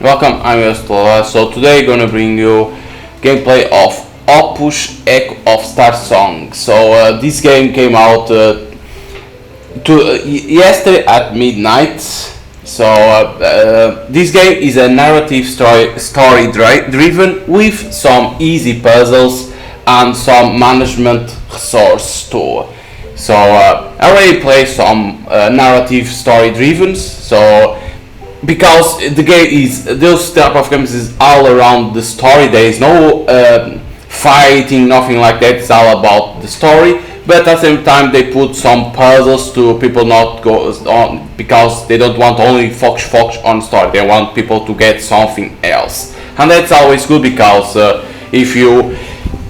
Welcome, I'm your theloladass. So today gonna bring you gameplay of OPUS Echo of Starsong. So this game came out yesterday at midnight. This game is a narrative story driven with some easy puzzles and some management resource too. I already played some narrative story driven. Because the game is those type of games is all around the story. There is no fighting, nothing like that. It's all about the story. But at the same time, they put some puzzles to people not go on because they don't want only focus on story. They want people to get something else, and that's always good because if you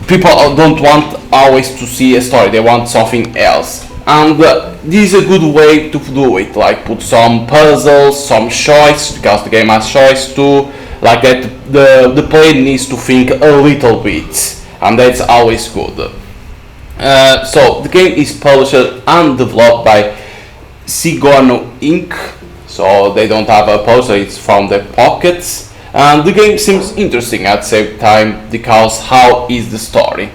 people don't want always to see a story, they want something else. And this is a good way to do it, like put some puzzles, some choice, because the game has choice too, like that the player needs to think a little bit, and that's always good. So the game is published and developed by Sigorno Inc. So they don't have a publisher, it's from their pockets, and the game seems interesting at the same time because how is the story?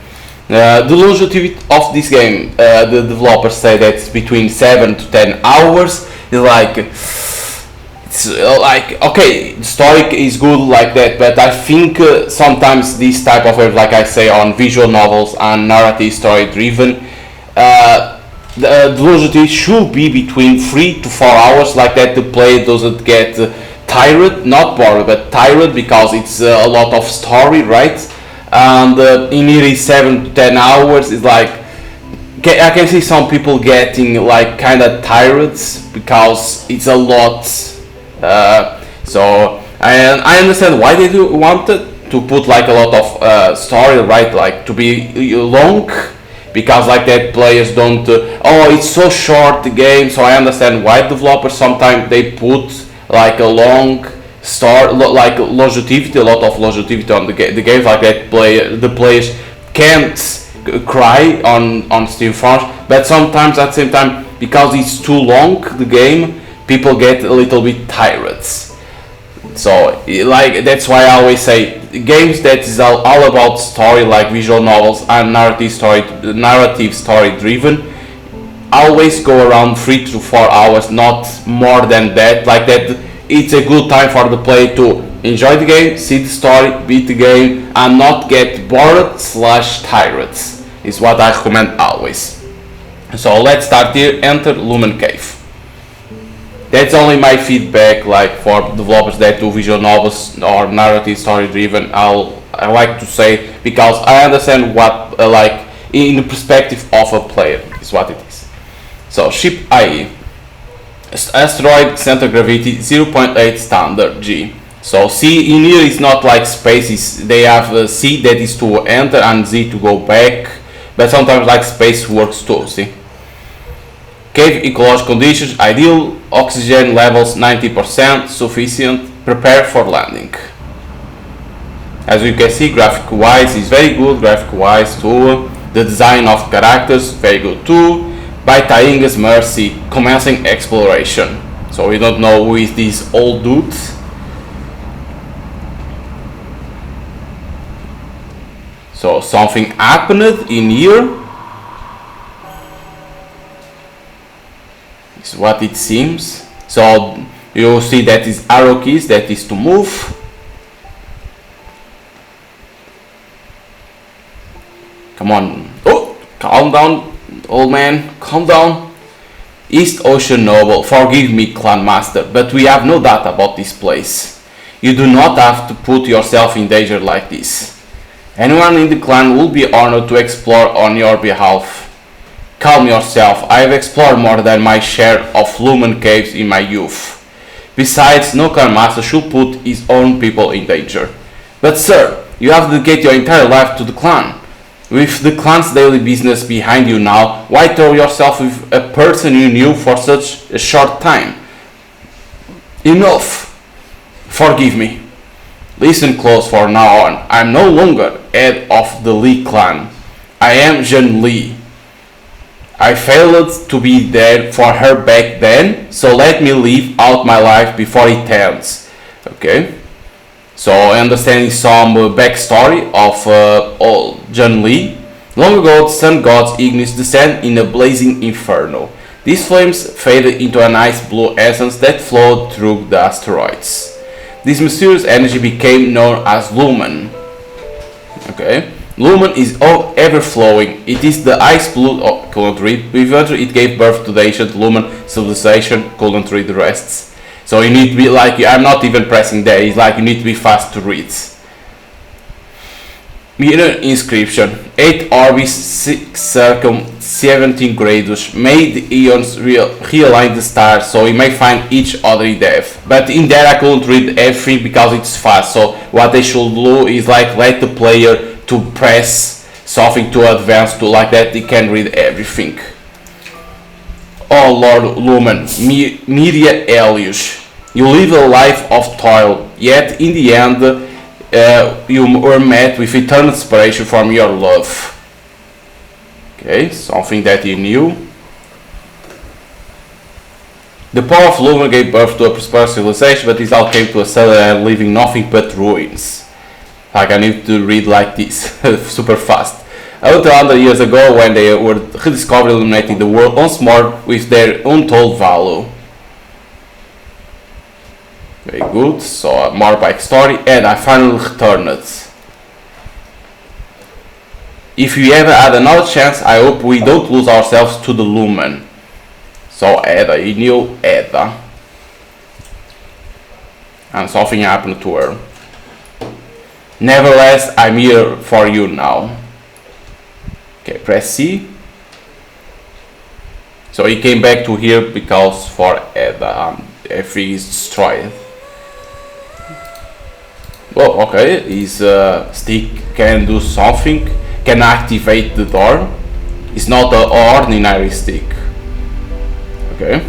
The longevity of this game, the developers say that it's between 7 to 10 hours. It's like okay, the story is good like that, but I think sometimes this type of games, like I say, on visual novels and narrative story driven, the longevity should be between 3 to 4 hours, like that the player doesn't get tired, not bored, but tired because it's a lot of story, right? And in nearly 7 to 10 hours is like I can see some people getting like kind of tired because it's a lot. I understand why they wanted to put like a lot of story, right? Like to be long, because like that players don't. Oh, it's so short the game. So I understand why developers sometimes they put like a long like longevity, a lot of longevity on the games, like that the players can't cry on Steam Farms, but sometimes at the same time because it's too long the game, people get a little bit tired. So like that's why I always say games that is all about story, like visual novels and narrative story driven, always go around 3 to 4 hours, not more than that. Like that it's a good time for the player to enjoy the game, see the story, beat the game, and not get bored / tired. Is what I recommend always. So let's start here. Enter Lumen Cave. That's only my feedback, like for developers that do visual novels or narrative story driven. I like to say because I understand what like in the perspective of a player is what it is. So ship IE. Asteroid center gravity 0.8 standard G. So C in here is not like spaces. They have C that is to enter and Z to go back, but sometimes like space works too. See. Cave ecological conditions ideal. Oxygen levels 90% sufficient. Prepare for landing. As you can see, graphic wise is very good. Graphic wise too. The design of characters very good too. By Tainga's mercy, commencing exploration. So we don't know who is this old dude. So something happened in here. Is what it seems. So you see that is arrow keys, that is to move. Come on. Oh, calm down. Old man, calm down. East Ocean Noble, forgive me, Clan Master, but we have no data about this place. You do not have to put yourself in danger like this. Anyone in the clan will be honored to explore on your behalf. Calm yourself, I have explored more than my share of Lumen Caves in my youth. Besides, no Clan Master should put his own people in danger. But sir, you have dedicated your entire life to the clan. With the clan's daily business behind you now, why throw yourself with a person you knew for such a short time? Enough! Forgive me. Listen close for now on. I am no longer head of the Lee clan. I am Zhen Li. I failed to be there for her back then, so let me live out my life before it ends. Okay? So understanding some backstory of old John Lee. Long ago, the sun god's Ignis descended in a blazing inferno. These flames faded into an ice blue essence that flowed through the asteroids. This mysterious energy became known as lumen. Okay, lumen is ever flowing. It is the ice blue. Oh, couldn't read. Eventually, it gave birth to the ancient lumen civilization. Couldn't read the rest. So you need to be like, I'm not even pressing there. It's like you need to be fast to read. Mirror inscription: 8 orbis, 6 circum, 17 gradus, made the eons realign the stars, so you may find each other in depth. But in there I couldn't read everything because it's fast, so what they should do is like let the player to press something to advance to like that they can read everything. Oh Lord Lumen, Miria Elius, you live a life of toil, yet in the end you were met with eternal inspiration from your love. Okay, something that you knew. The power of Lumen gave birth to a prosperous civilization, but this all came to a sudden end, leaving nothing but ruins. Like I need to read like this, super fast. About 100 years ago, when they were rediscovered, illuminating the world once more with their untold value. Very good, so more backstory, and I finally returned. If we ever had another chance, I hope we don't lose ourselves to the lumen. So Ada, you knew Ada. And something happened to her. Nevertheless, I'm here for you now. Okay, press C. So he came back to here because for Ada, everything is destroyed. Well, okay, his stick can do something, can activate the door. It's not an ordinary stick. Okay.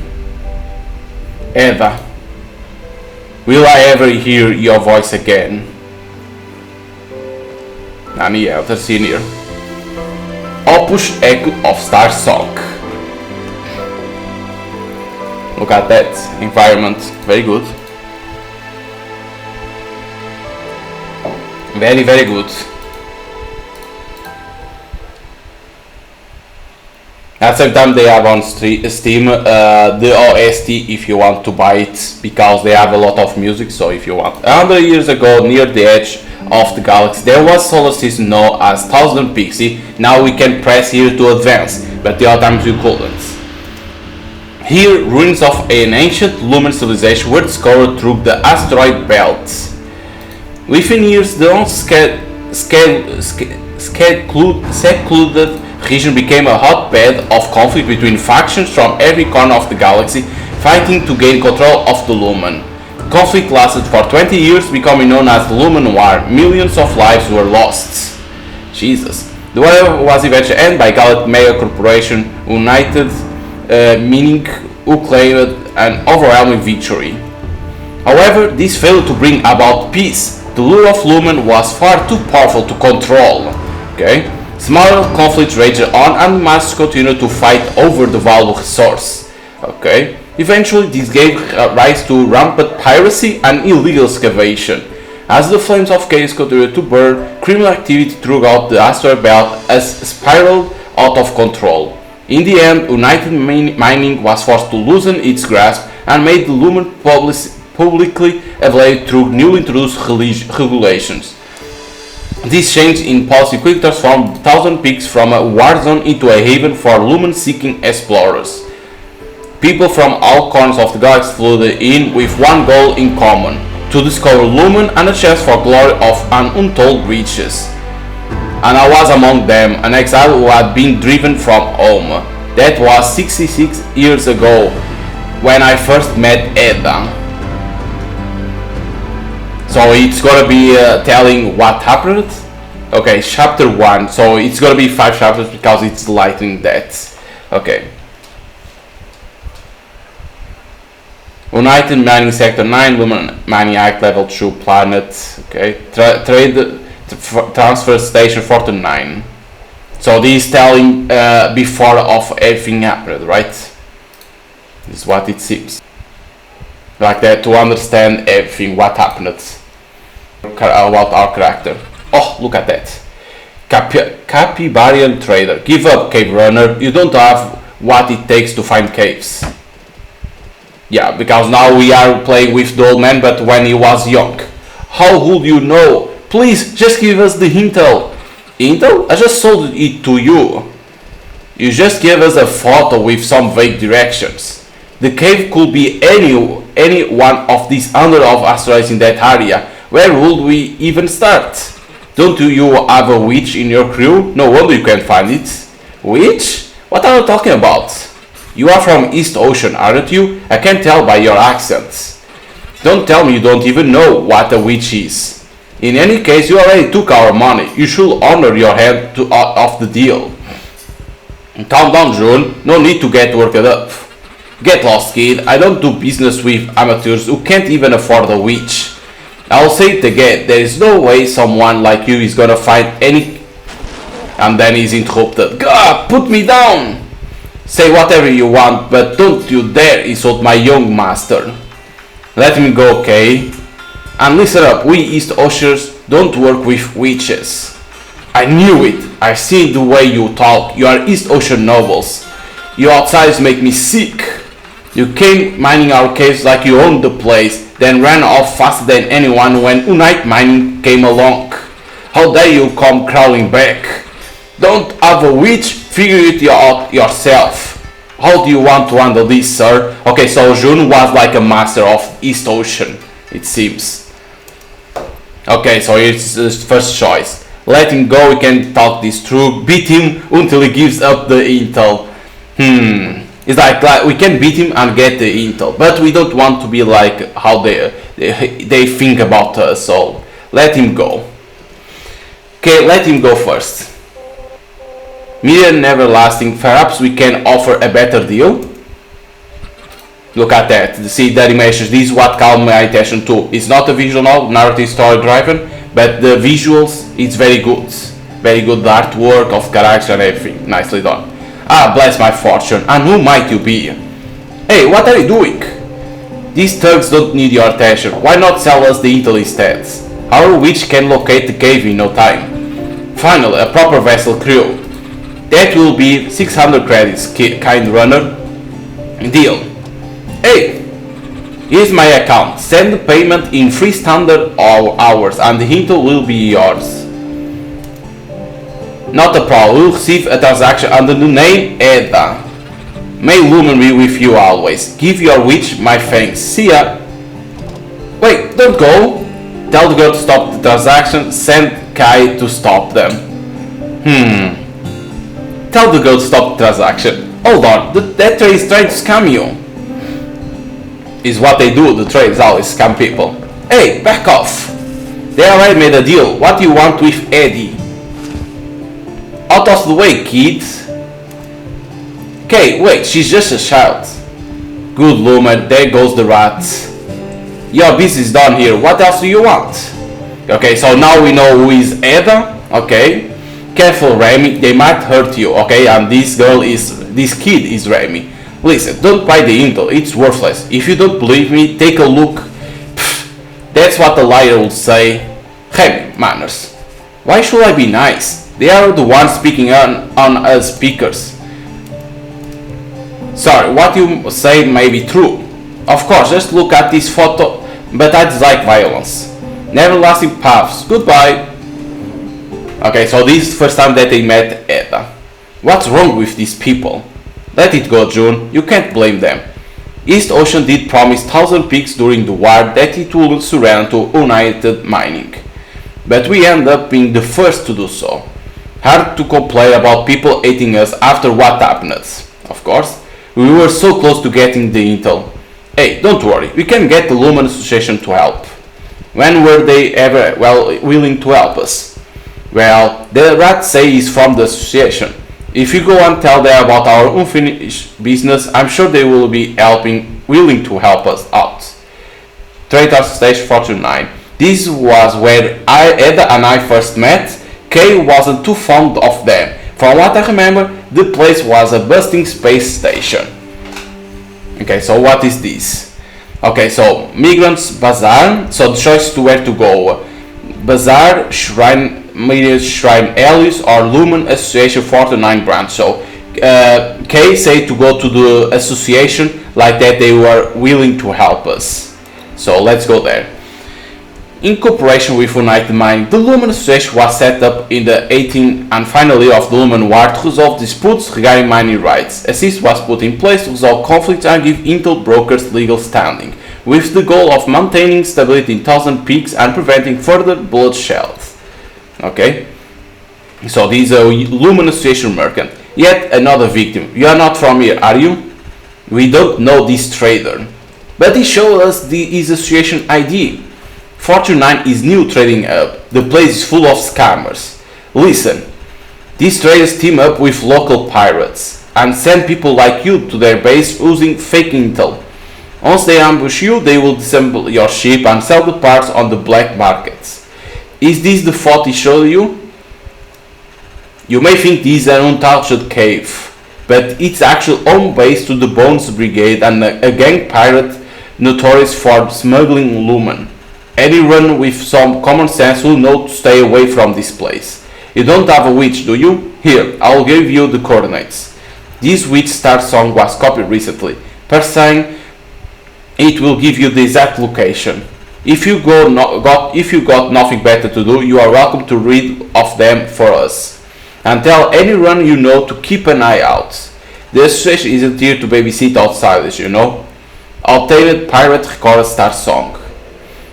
Eva, will I ever hear your voice again? Nani Elder Senior. Opus Echo of Starsong. Look at that environment, very good. Very, very good. At the same time, they have on Steam the OST if you want to buy it, because they have a lot of music. So if you want. 100 years ago, near the edge of the galaxy, there was a solar system known as 1000 Pixie. Now we can press here to advance, but the other times we couldn't. Here, ruins of an ancient lumen civilization were discovered through the asteroid belt. Within years, the secluded region became a hotbed of conflict between factions from every corner of the galaxy, fighting to gain control of the lumen. The conflict lasted for 20 years, becoming known as the Lumen War. Millions of lives were lost. Jesus. The war was eventually ended by Galactic Mega Corporation United, meaning who claimed an overwhelming victory. However, this failed to bring about peace. The lure of Lumen was far too powerful to control. Okay? Smaller conflicts raged on and the masters continued to fight over the valuable resource. Okay? Eventually, this gave rise to rampant piracy and illegal excavation. As the flames of chaos continued to burn, criminal activity throughout the asteroid belt has spiraled out of control. In the end, United Mining was forced to loosen its grasp and made the lumen publicly available through newly introduced regulations. This change in policy quickly transformed Thousand Peaks from a war zone into a haven for lumen-seeking explorers. People from all corners of the galaxy flooded in with one goal in common: to discover lumen and a chance for glory of untold riches. And I was among them, an exile who had been driven from home. That was 66 years ago, when I first met Eda. So it's gonna be telling what happened. Okay, chapter 1. So it's gonna be 5 chapters because it's lightning that. Okay. United Mining Sector 9, Lumen Maniac Level 2 Planet. Okay. Trade Transfer Station 49. So this is telling before of everything happened, right? This is what it seems. Like that, to understand everything, what happened. about our character. Oh, look at that. Capybarian trader. Give up, cave runner. You don't have what it takes to find caves. Yeah, because now we are playing with the old man, but when he was young. How would you know? Please, just give us the intel. Intel? I just sold it to you. You just gave us a photo with some vague directions. The cave could be any one of these hundreds of asteroids in that area. Where would we even start? Don't you have a witch in your crew? No wonder you can't find it. Witch? What are you talking about? You are from East Ocean, aren't you? I can tell by your accent. Don't tell me you don't even know what a witch is. In any case, you already took our money. You should honor your hand of the deal. Calm down, June. No need to get worked up. Get lost, kid. I don't do business with amateurs who can't even afford a witch. I'll say it again. There is no way someone like you is gonna find any... And then he's interrupted. God, put me down! Say whatever you want, but don't you dare insult my young master. Let me go, okay? And listen up, we East Oceans don't work with witches. I knew it. I see the way you talk. You are East Ocean nobles. Your outsiders make me sick. You came mining our caves like you owned the place, then ran off faster than anyone when Unite Mining came along. How dare you come crawling back? Don't have a witch? Figure it out yourself. How do you want to handle this, sir? Okay, so Jun was like a master of East Ocean, it seems. Okay, so it's his first choice. Let him go, we can talk this through. Beat him until he gives up the intel. It's like we can beat him and get the intel, but we don't want to be like how they think about us, so let him go. Okay, let him go first. Million everlasting, perhaps we can offer a better deal? Look at that, see the animations, this is what caught my attention too. It's not a visual novel, narrative story driven, but the visuals, it's very good. Very good artwork of character and everything, nicely done. Ah, bless my fortune, and who might you be? Hey, what are you doing? These thugs don't need your attention, why not sell us the intel instead? Our witch can locate the cave in no time. Finally, a proper vessel crew. That will be 600 credits, kind runner. Deal. Hey, here's my account. Send the payment in 3 standard hours and the intel will be yours. Not a problem. We'll receive a transaction under the name Edda. May Lumen be with you always. Give your witch my thanks. See ya. Wait, don't go. Tell the girl to stop the transaction. Send Kai to stop them. Tell the girl to stop the transaction. Hold on, that trade is trying to scam you. Is what they do, the trades always scam people. Hey, back off. They already made a deal. What do you want with Eddie? Out of the way, kid. Okay, wait, she's just a child. Good Lumen, there goes the rat. Your business is done here, what else do you want? Okay, so now we know who is Edda. Okay. Careful, Remy, they might hurt you, okay? And this kid is Remy. Listen, don't buy the intel, it's worthless. If you don't believe me, take a look. Pfft, that's what a liar would say. Remy, manners. Why should I be nice? They are the ones speaking on us speakers. Sorry, what you say may be true. Of course, just look at this photo, but I dislike violence. Never-lasting paths, goodbye. Okay, so this is the first time that they met Edda. What's wrong with these people? Let it go, June. You can't blame them. East Ocean did promise 1,000 pigs during the war that it would surrender to United Mining. But we end up being the first to do so. Hard to complain about people hating us after what happened. Of course, we were so close to getting the intel. Hey, don't worry, we can get the Lumen Association to help. When were they ever willing to help us? Well, the rats say he's from the association. If you go and tell them about our unfinished business, I'm sure they will be willing to help us out. Traitor Stage 49. This was where Edda and I first met. Kay wasn't too fond of them. From what I remember, the place was a bustling space station. Okay, so what is this? Okay, so Migrants Bazaar. So the choice to where to go. Bazaar, Shrine, Media Shrine Alice, or Lumen Association 49 branch. So K say to go to the association, like that they were willing to help us. So let's go there. In cooperation with United Mining, the Lumen Association was set up in the 18th and final year of the Lumen War to resolve disputes regarding mining rights. A system was put in place to resolve conflicts and give Intel brokers legal standing, with the goal of maintaining stability in Thousand Peaks and preventing further bloodshed. Okay, so this is a Lumen Association merchant. Yet another victim. You are not from here, are you? We don't know this trader, but he showed us his association ID. Fortune 9 is new trading hub. The place is full of scammers. Listen, these traders team up with local pirates and send people like you to their base using fake intel. Once they ambush you, they will disassemble your ship and sell the parts on the black markets. Is this the photo he showed you? You may think this is an untouched cave, but it's actually home base to the Bones Brigade and a gang pirate notorious for smuggling lumen. Anyone with some common sense will know to stay away from this place. You don't have a witch, do you? Here, I'll give you the coordinates. This witch Starsong was copied recently. Per saying, it will give you the exact location. If you got nothing better to do, you are welcome to read of them for us. And tell anyone you know to keep an eye out. The association isn't here to babysit outsiders, you know. Altered Pirate Record Starsong.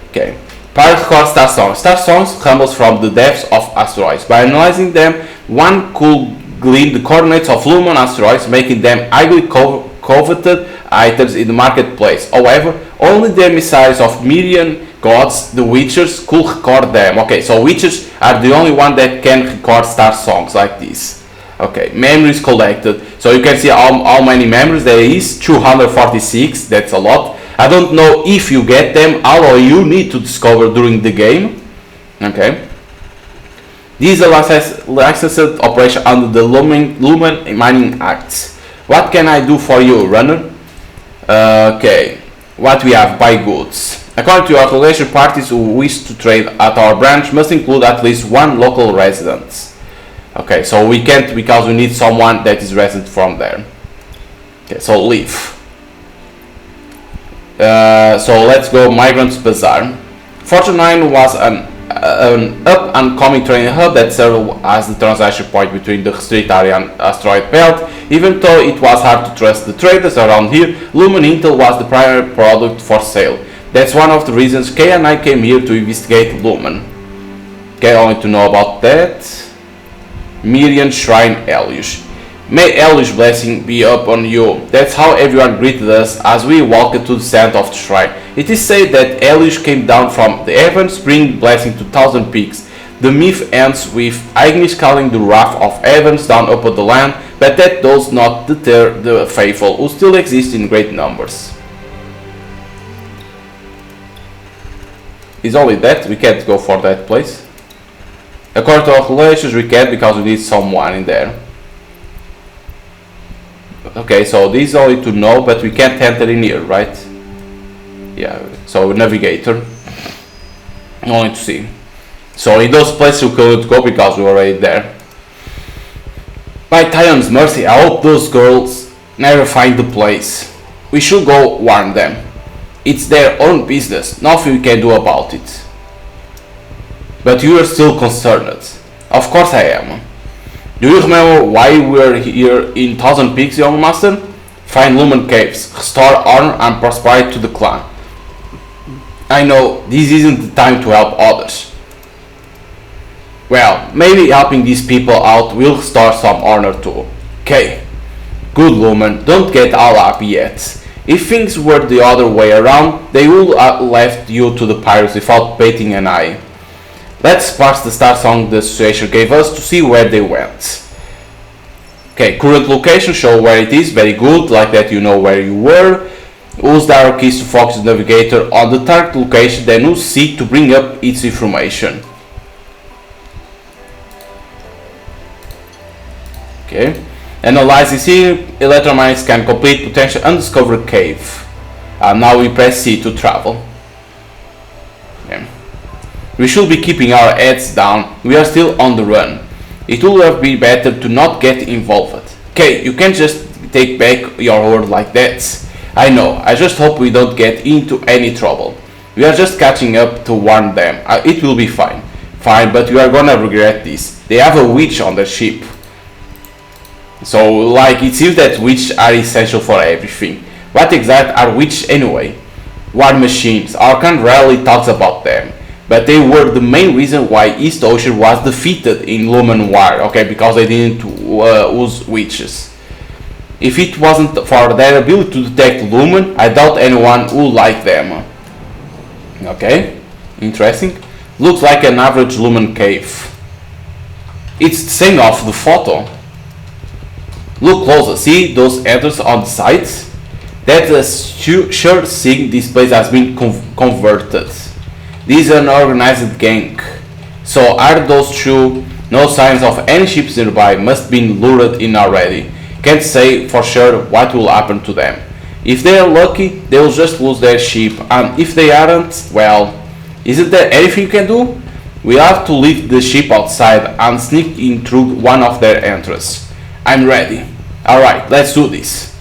Okay. Pirate Record Starsong. Starsong crumbles from the depths of asteroids. By analyzing them, one could glean the coordinates of Lumen asteroids, making them highly coveted items in the marketplace. However, only the emissaries of Meridian gods, the Witchers, could record them. Okay, so Witchers are the only one that can record Starsongs like this. Okay, memories collected. So you can see how many memories there is. 246, that's a lot. I don't know if you get them, although you need to discover during the game. Okay. This is a licensed operation under the Lumen Mining Acts. What can I do for you, runner? Okay. What we have? Buy goods. According to our relation, parties who wish to trade at our branch must include at least one local resident. Okay, so we can't because we need someone that is resident from there. Okay, so leave. So let's go Migrants Bazaar. Fortune 9 was an up and coming trading hub that served as the transaction point between the street area and asteroid belt. Even though it was hard to trust the traders around here, Lumen Intel was the primary product for sale. That's one of the reasons Kay and I came here to investigate Lumen. Okay, only to know about that. Meridian Shrine Elish. May Elish blessing be upon you. That's how everyone greeted us as we walked to the center of the shrine. It is said that Elish came down from the heavens, bringing blessing to Thousand Peaks. The myth ends with Agnes calling the wrath of heavens down upon the land, but that does not deter the faithful, who still exist in great numbers. Is only that? We can't go for that place. According to our relations, we can't because we need someone in there. Okay, so this is only to know, but we can't enter in here, right? Yeah, so navigator. Only to see. So in those places we couldn't go because we were already there. By Tyrion's mercy, I hope those girls never find the place. We should go warn them. It's their own business, nothing we can do about it. But you are still concerned. Of course I am. Do you remember why we are here in Thousand Peaks, young master? Find Lumen Caves, restore honor and prosperity to the clan. I know this isn't the time to help others. Well, maybe helping these people out will restore some honor too. Okay, good Lumen, don't get all happy yet. If things were the other way around, they would have left you to the pirates without batting an eye. Let's parse the Starsong the association gave us to see where they went. Okay, current location, show where it is, very good, like that you know where you were. Use the arrow keys to focus the navigator on the target location, then use C to bring up its information. Okay, analyze here, electromagnets can complete potential undiscovered cave. And now we press C to travel. Okay. We should be keeping our heads down. We are still on the run. It would have been better to not get involved. Okay, you can't just take back your word like that. I know, I just hope we don't get into any trouble. We are just catching up to warn them. It will be fine. Fine, but you are gonna regret this. They have a witch on their ship. So, like, it seems that witches are essential for everything. What exactly are witches anyway? War machines. Arkan rarely talks about them. But they were the main reason why East Ocean was defeated in Lumen War. Okay, because they didn't use witches. If it wasn't for their ability to detect Lumen, I doubt anyone would like them. Okay, interesting. Looks like an average Lumen cave. It's the same of the photo. Look closer, see those enters on the sides? That's a sure thing this place has been converted. This is an organized gang. So are those true? No signs of any ships nearby, must be lured in already. Can't say for sure what will happen to them. If they are lucky, they will just lose their ship, and if they aren't, well, isn't there anything you can do? We have to leave the ship outside and sneak in through one of their entrances. I'm ready. Alright, let's do this.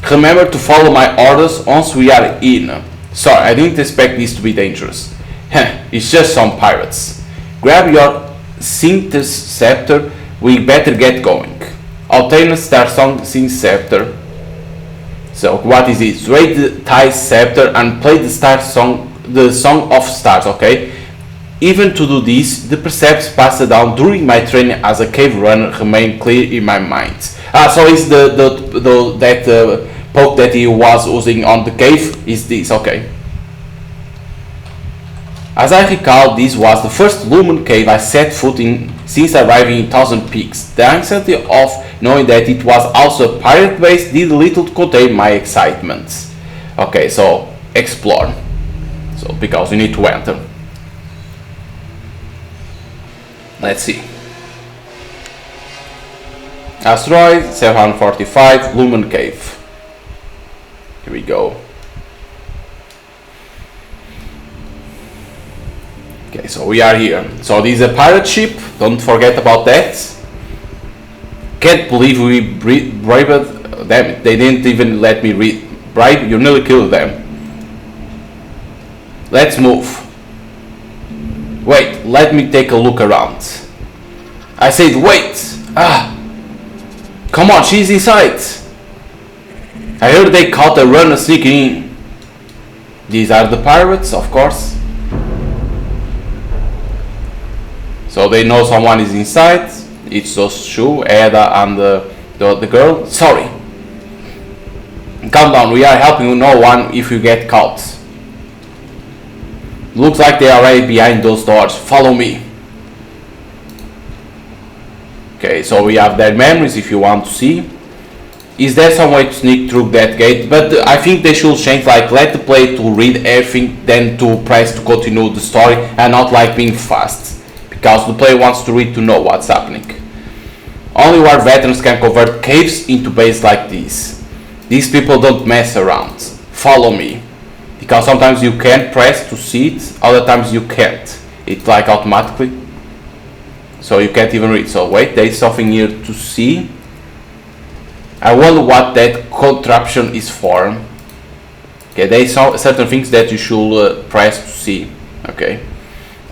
Remember to follow my orders once we are in. Sorry, I didn't expect this to be dangerous. Heh, it's just some pirates. Grab your Synthesis Scepter, we better get going. Obtain a Starsong Scepter. So what is it? Raid the Thai Scepter and play the the Song of Stars, okay? Even to do this, the precepts passed down during my training as a cave runner remain clear in my mind. So it's that poke that he was using on the cave is this, okay? As I recall, this was the first Lumen cave I set foot in since arriving in Thousand Peaks. The anxiety of knowing that it was also a pirate base did little to contain my excitement. Okay, so explore. So because we need to enter. Let's see. Asteroid 745 Lumen Cave. Here we go. Okay, so we are here. So this is a pirate ship, don't forget about that. Can't believe we bribed them. They didn't even let me bribe, you nearly killed them. Let's move. Wait, let me take a look around. I said wait! Come on, she's inside. I heard they caught a runner sneaking in. These are the pirates, of course. So they know someone is inside. It's those two, Ada and the girl. Sorry. Calm down, we are helping no one if you get caught. Looks like they are right behind those doors. Follow me. Okay, so we have their memories if you want to see. Is there some way to sneak through that gate? But I think they should change, like, let the player to read everything, then to press to continue the story, and not like being fast. Because the player wants to read to know what's happening. Only war veterans can convert caves into bases like this. These people don't mess around. Follow me. Because sometimes you can press to see it, other times you can't. It's like automatically. So you can't even read. So wait, there is something here to see. I wonder what that contraption is for. Okay, there is certain things that you should press to see. Okay.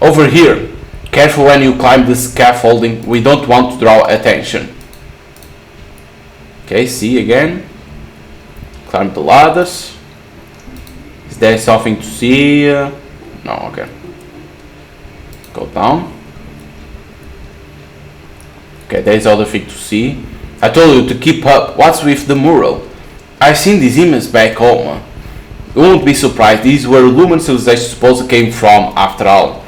Over here. Careful when you climb the scaffolding, we don't want to draw attention. Okay, see again. Climb the ladders. Is there something to see? No, okay. Go down. Okay, there's other thing to see. I told you to keep up. What's with the mural? I've seen these images back home. You won't be surprised, these were Lumen civilization supposed came from after all.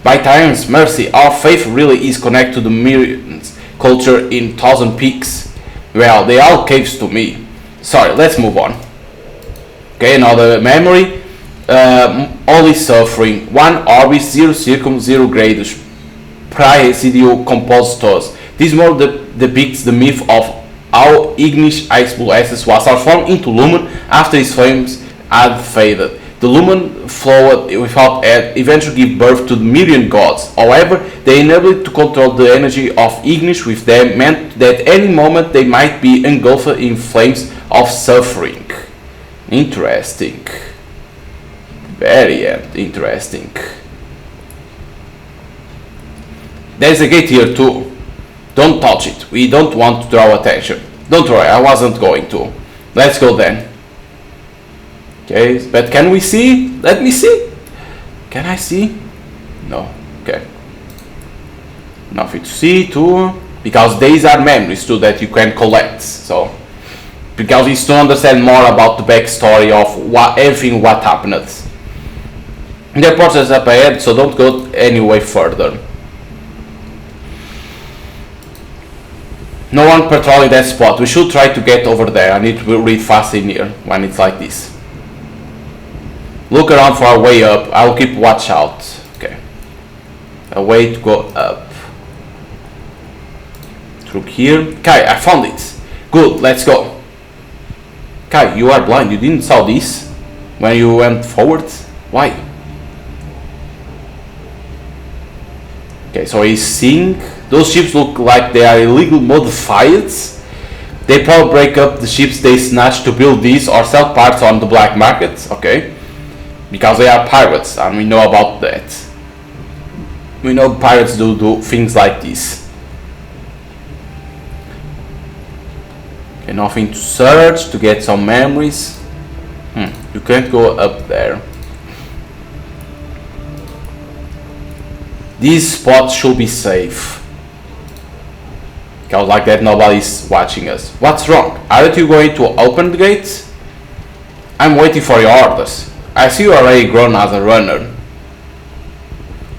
By Tyrant's mercy, our faith really is connected to the Myrians culture in Thousand Peaks. Well, they all caves to me. Sorry, let's move on. Okay, another memory. Only suffering. 1 orbis, 0 circum, 0 gradus. Praesidio compositors. This more depicts the myth of how Ignis Icebull Esses was transformed into Lumen after his flames had faded. The The lumen flowed without end, eventually give birth to the million gods. However, the inability to control the energy of Ignis with them meant that any moment they might be engulfed in flames of suffering. Interesting. Very interesting. There's a gate here too. Don't touch it. We don't want to draw attention. Don't worry, I wasn't going to. Let's go then. Okay, but can we see? Let me see. Can I see? No. Okay. Nothing to see too. Because these are memories too that you can collect. So, because it's to understand more about the backstory of everything what happened. The process up ahead, so don't go any way further. No one patrolling that spot. We should try to get over there. I need to read fast in here when it's like this. Look around for a way up. I'll keep watch out. Okay. A way to go up. Through here. Kai, I found it. Good, let's go. Kai, you are blind. You didn't saw this when you went forward? Why? Okay, so he's seeing. Those ships look like they are illegal modified. They probably break up the ships they snatch to build these or sell parts on the black market. Okay. Because they are pirates and we know about that. We know pirates do things like this. Okay, nothing to search to get some memories. You can't go up there. These spots should be safe. Because like that nobody's watching us. What's wrong? Aren't you going to open the gates? I'm waiting for your orders. I see you already grown as a runner.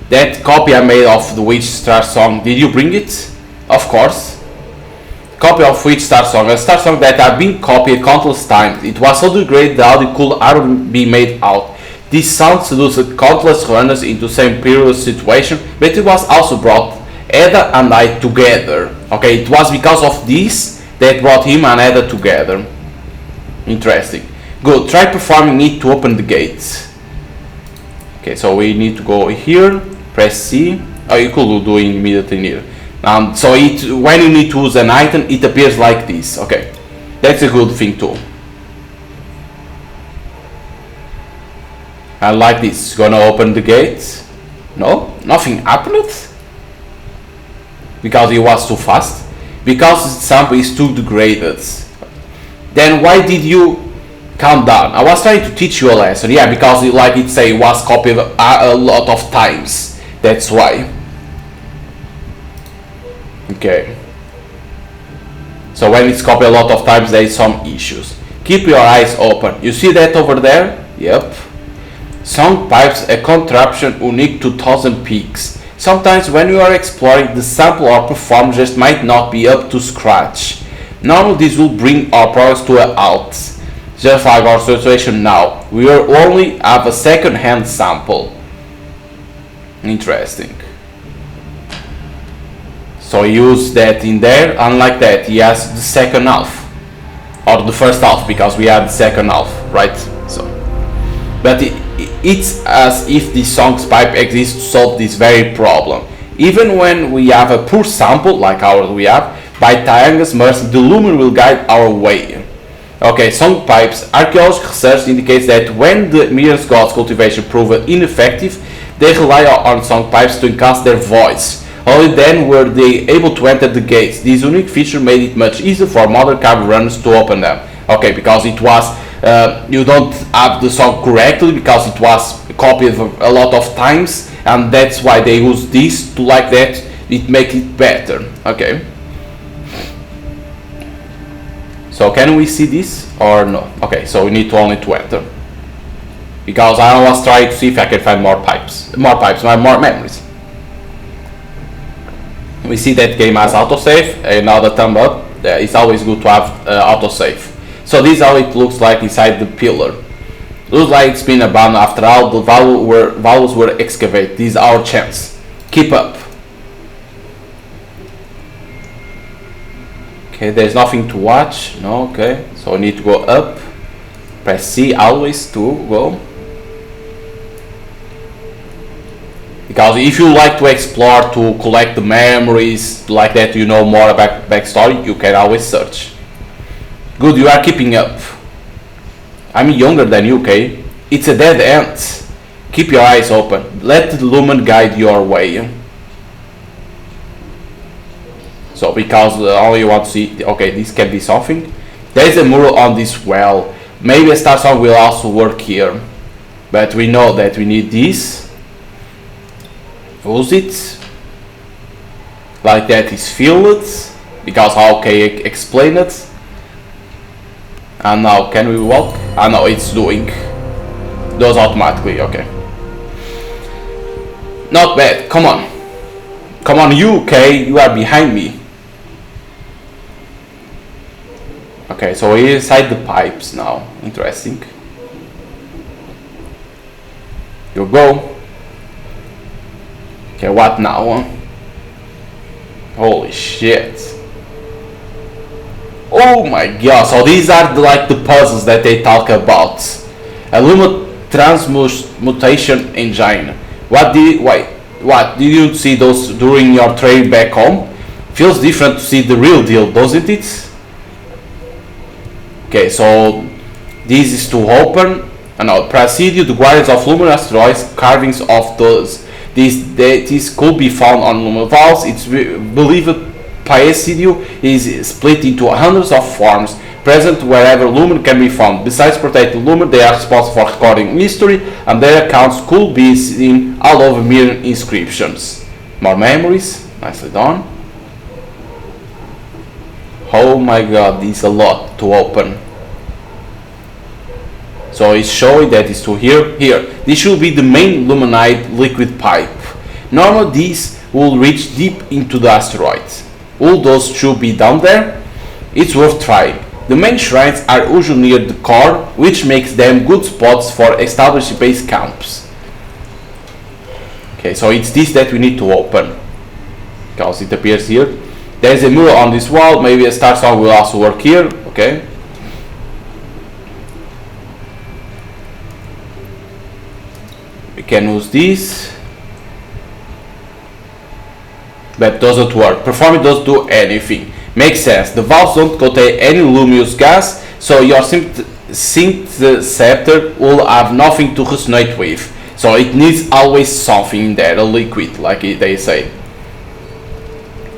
That copy I made of the Witch Starsong, did you bring it? Of course. Copy of Witch Starsong, a Starsong that had been copied countless times. It was so degraded that it could hardly be made out. This sound seduced countless runners into same perilous situation, but it was also brought Ada and I together. Okay, it was because of this that brought him and Ada together. Interesting. Good, try performing it to open the gates. Okay, so we need to go here, press C. Oh, you could do it immediately here. So when you need to use an item, it appears like this. Okay, that's a good thing too. And like this, it's gonna open the gates. No, nothing happened. Because it was too fast. Because the sample is too degraded. Then why did you calm down? I was trying to teach you a lesson. Yeah, because it was copied a lot of times. That's why. Okay. So when it's copied a lot of times, there is some issues. Keep your eyes open. You see that over there? Yep. Song pipes, a contraption unique to Thousand Peaks. Sometimes when you are exploring, the sample or performance just might not be up to scratch. Normally this will bring our progress to a halt. Just like our situation now. We will only have a second-hand sample. Interesting. So use that in there, and like that he has the second half. Or the first half, because we had the second half, right? So, but it's as if the song's pipe exists to solve this very problem. Even when we have a poor sample, like ours we have, by Tayanga's mercy, the lumen will guide our way. Okay, song pipes. Archaeological research indicates that when the Mirror's God's cultivation proved ineffective, they rely on song pipes to enhance their voice. Only then were they able to enter the gates. This unique feature made it much easier for modern cave runners to open them. Okay, because it was you don't have the song correctly because it was copied a lot of times, and that's why they use this to like that. It makes it better. Okay. So can we see this or no? Okay, so we need to only to enter. Because I was trying to see if I can find more memories. We see that game has autosave. Another thumb up. It's always good to have autosave. So this is how it looks like inside the pillar. Looks like it's been abandoned after all the values were excavated. This is our chance. Keep up. Okay, there's nothing to watch. No, okay. So we need to go up. Press C always to go. Because if you like to explore, to collect the memories, like that, you know more about backstory, you can always search. Good, you are keeping up. I'm younger than you, okay? It's a dead end. Keep your eyes open. Let the lumen guide your way. So, because all you want to see, okay, this can be something. There is a mural on this well. Maybe a Starsong will also work here. But we know that we need this. Use it. Like that is filled. Because how can I explain it? And now can we walk? Ah no, it's doing. Does automatically, okay. Not bad, come on. Come on you, okay? You are behind me. Okay, so we're inside the pipes now. Interesting. You go. Okay, what now? Holy shit. Oh my god, so these are like the puzzles that they talk about. A Luma transmutation engine. What did you see those during your trip back home? Feels different to see the real deal, doesn't it? Okay, so this is to open. And now Presidio, the Guardians of Lumen Asteroids, carvings of those. These could be found on Lumen Valves. It's believed Presidio is split into hundreds of forms, present wherever Lumen can be found. Besides protecting Lumen, they are responsible for recording history, and their accounts could be seen all over mirror inscriptions. More memories, nicely done. Oh my god, this is a lot to open. So it's showing that it's to here. This should be the main luminite liquid pipe. Normally these will reach deep into the asteroid. All those should be down there. It's worth trying. The main shrines are usually near the core, which makes them good spots for established base camps. Okay, so it's this that we need to open. Because it appears here. There's a mural on this wall, maybe a Starsong will also work here, okay. We can use this. But doesn't work. Performing doesn't do anything. Makes sense. The valves don't contain any luminous gas, so your synth-scepter will have nothing to resonate with. So it needs always something in there, a liquid, like they say.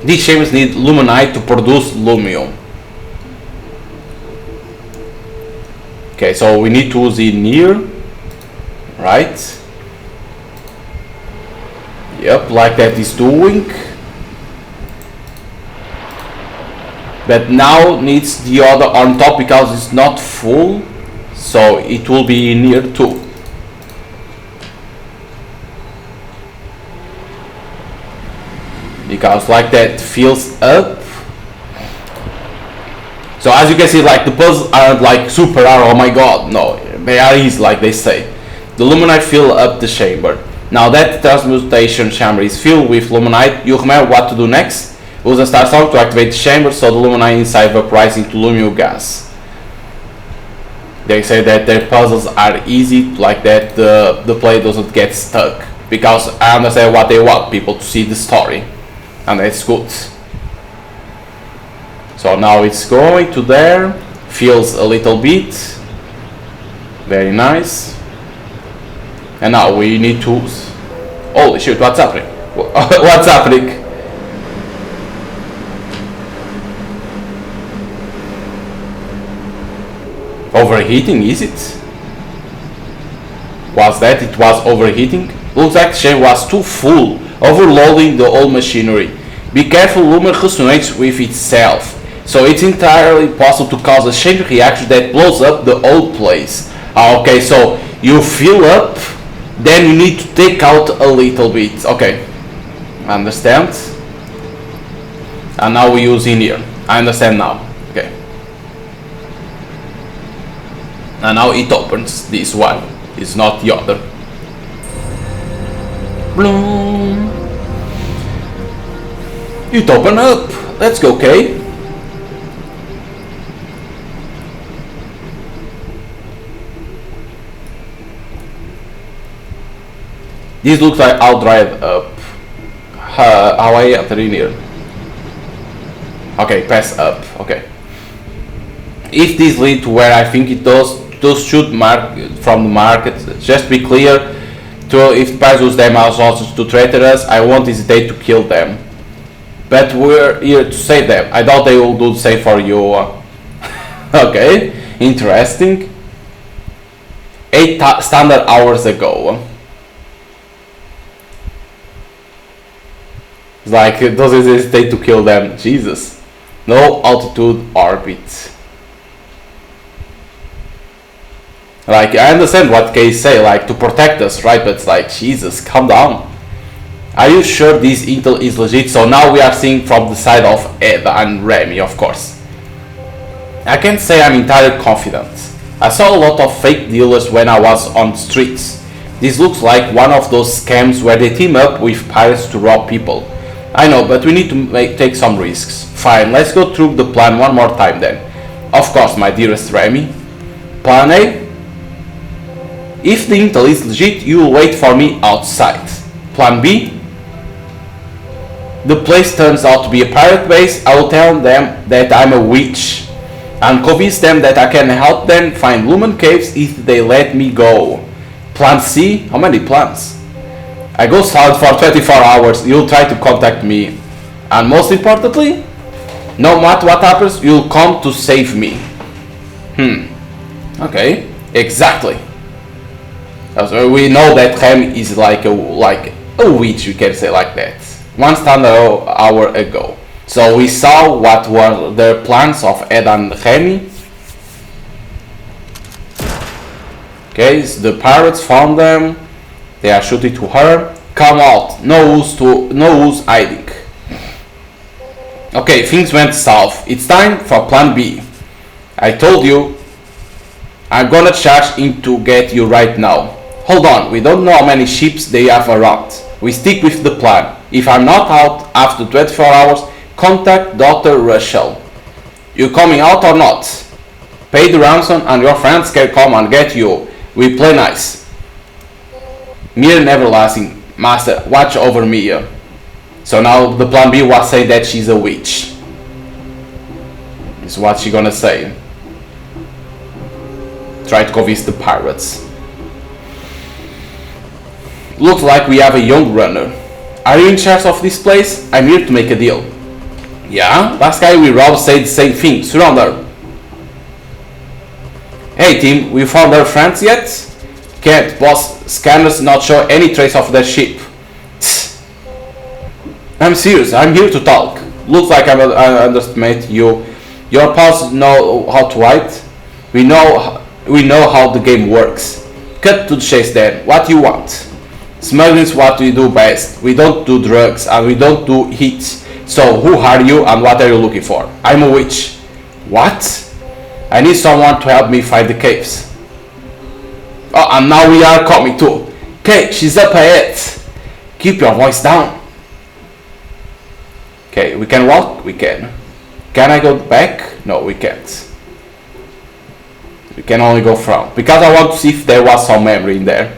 These chambers need luminite to produce lumium. Okay, so we need to use in here, right? Yep, like that is doing. But now needs the other on top because it's not full, so it will be in here too. Because like that fills up. So as you can see, like the puzzles aren't like super hard, oh my god, no, they are easy like they say. The luminite fill up the chamber. Now that transmutation chamber is filled with luminite, you remember what to do next? Use a Starsong to activate the chamber so the luminite inside vaporizes into luminous gas. They say that their puzzles are easy, like that the play doesn't get stuck. Because I understand what they want people to see the story. And that's good. So now it's going to there, fills a little bit, very nice. And now we need to, holy shit, what's happening? What's happening? Overheating, is it? Was that it was overheating? Looks like the chamber was too full, overloading the whole machinery. Be careful, lumen resonates with itself, so it's entirely possible to cause a chain reaction that blows up the whole place. Okay, so you fill up, then you need to take out a little bit. Okay, I understand. And now we use in here. I understand now. Okay. And now it opens this one. It's not the other. Bloom. It opened up. Let's go, okay. This looks like all dried up. How I enter in here? Okay, pass up. Okay. If this leads to where I think it does, those should mark from the market. Just be clear. If players use them as hostage to threaten us, I won't hesitate to kill them. But we're here to save them. I doubt they will do the same for you. Okay, interesting. 8 standard hours ago. It's like, it doesn't hesitate to kill them. Jesus. No altitude orbit. Like, I understand what Case say, like, to protect us, right? But it's like, Jesus, calm down. Are you sure this intel is legit? So now we are seeing from the side of Ed and Remy, of course. I can't say I'm entirely confident. I saw a lot of fake dealers when I was on the streets. This looks like one of those scams where they team up with pirates to rob people. I know, but we need to take some risks. Fine, let's go through the plan one more time then. Of course, my dearest Remy. Plan A? If the intel is legit, you will wait for me outside. Plan B? The place turns out to be a pirate base. I will tell them that I'm a witch and convince them that I can help them find Lumen Caves if they let me go. Plan C? How many plans? I go silent for 24 hours. You'll try to contact me. And most importantly, no matter what happens, you'll come to save me. Okay, exactly. So we know that Rem is like a witch, we can say like that. 1 standard hour ago. So we saw what were the plans of Ed and Remy. Okay, so the pirates found them. They are shooting to her. Come out. No use hiding. Okay, things went south. It's time for plan B. I told you. I'm gonna charge in to get you right now. Hold on, we don't know how many ships they have around. We stick with the plan. If I'm not out after 24 hours, contact Dr. Russell. You coming out or not? Pay the ransom and your friends can come and get you. We play nice. Mir and everlasting, master, watch over me. So now the plan B was saying that she's a witch. Is what she gonna say. Try to convince the pirates. Looks like we have a young runner. Are you in charge of this place? I'm here to make a deal. Yeah, last guy we robbed said the same thing. Surround her. Hey team, we found our friends yet? Can't, boss. Scanners not show any trace of their ship. I'm serious, I'm here to talk. Looks like I underestimate you. Your pals know how to write. We know how the game works. Cut to the chase then. What do you want? Smuggling is what we do best. We don't do drugs and we don't do hits. So who are you and what are you looking for? I'm a witch. What? I need someone to help me find the caves. Oh, and now we are coming too. Okay, she's up ahead. Keep your voice down. Okay, we can walk? We can. Can I go back? No, we can't. We can only go from. Because I want to see if there was some memory in there.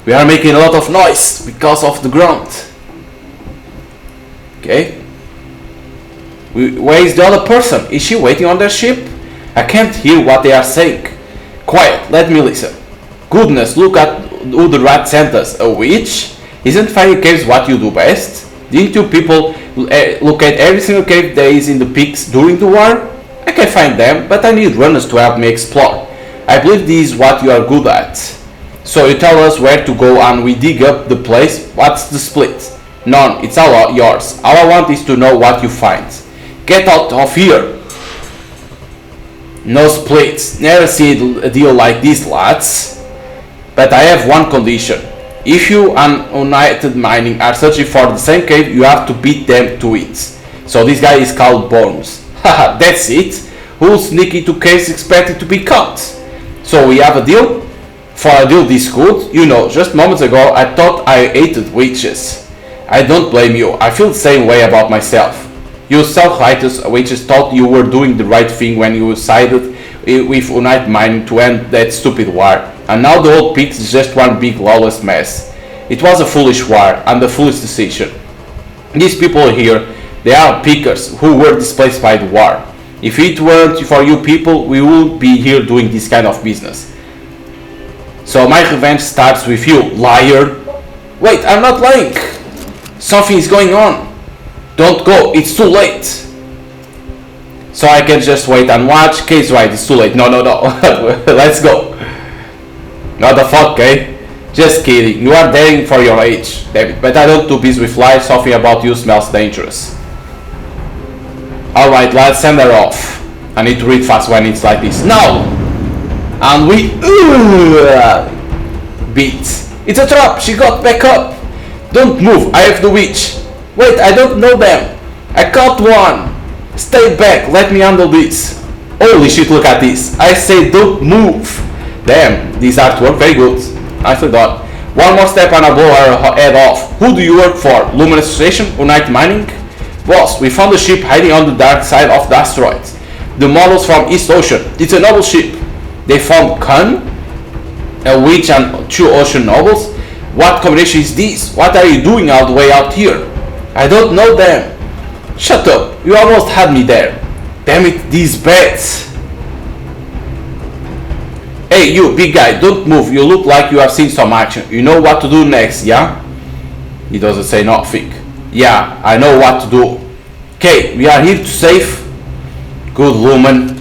We are making a lot of noise because of the ground. Okay. Where is the other person? Is she waiting on their ship? I can't hear what they are saying. Quiet, let me listen. Goodness, look at who the rat sent us. A witch? Isn't finding caves what you do best? Didn't you people look at every single cave there is in the peaks during the war? I can find them, but I need runners to help me explore. I believe this is what you are good at. So you tell us where to go and we dig up the place. What's the split? None, it's all yours. All I want is to know what you find. Get out of here. No splits. Never seen a deal like this, lads. But I have one condition. If you and United Mining are searching for the same cave, you have to beat them to it. So this guy is called Bones. Haha, that's it. Who's sneaky to caves expected to be caught? So we have a deal? For a deal this good? You know, just moments ago I thought I hated witches. I don't blame you. I feel the same way about myself. You self-righteous witches thought you were doing the right thing when you sided with United Mining to end that stupid war. and now the whole pit is just one big lawless mess. It was a foolish war and a foolish decision. These people here, they are pickers who were displaced by the war. If it weren't for you people, we would be here doing this kind of business. So my revenge starts with you, liar. Wait, I'm not lying. Something is going on. Don't go, it's too late. So I can just wait and watch. Kay's right, it's too late. No. Let's go. Not the fuck, Kay. Just kidding. You are daring for your age, David. But I don't do business with lies. Something about you smells dangerous. Alright, let's send her off. I need to read fast when it's like this. Now! And we beat. It's a trap. She got back up. Don't move. I have the witch. Wait, I don't know them. I caught one. Stay back. Let me handle this. Holy shit, look at this. I say don't move. Damn, this artwork, very good. I forgot. One more step and I blow her head off. Who do you work for? Lumen Association? Unite Mining? Boss, we found a ship hiding on the dark side of the asteroid. The models from East Ocean. It's a noble ship. They found Khan, a witch and 2 ocean nobles. What combination is this? What are you doing all the way out here? I don't know them. Shut up. You almost had me there. Damn it, these bats. Hey you, big guy, don't move. You look like you have seen some action. You know what to do next, yeah? He doesn't say nothing. Yeah, I know what to do. Okay, we are here to save. Good woman.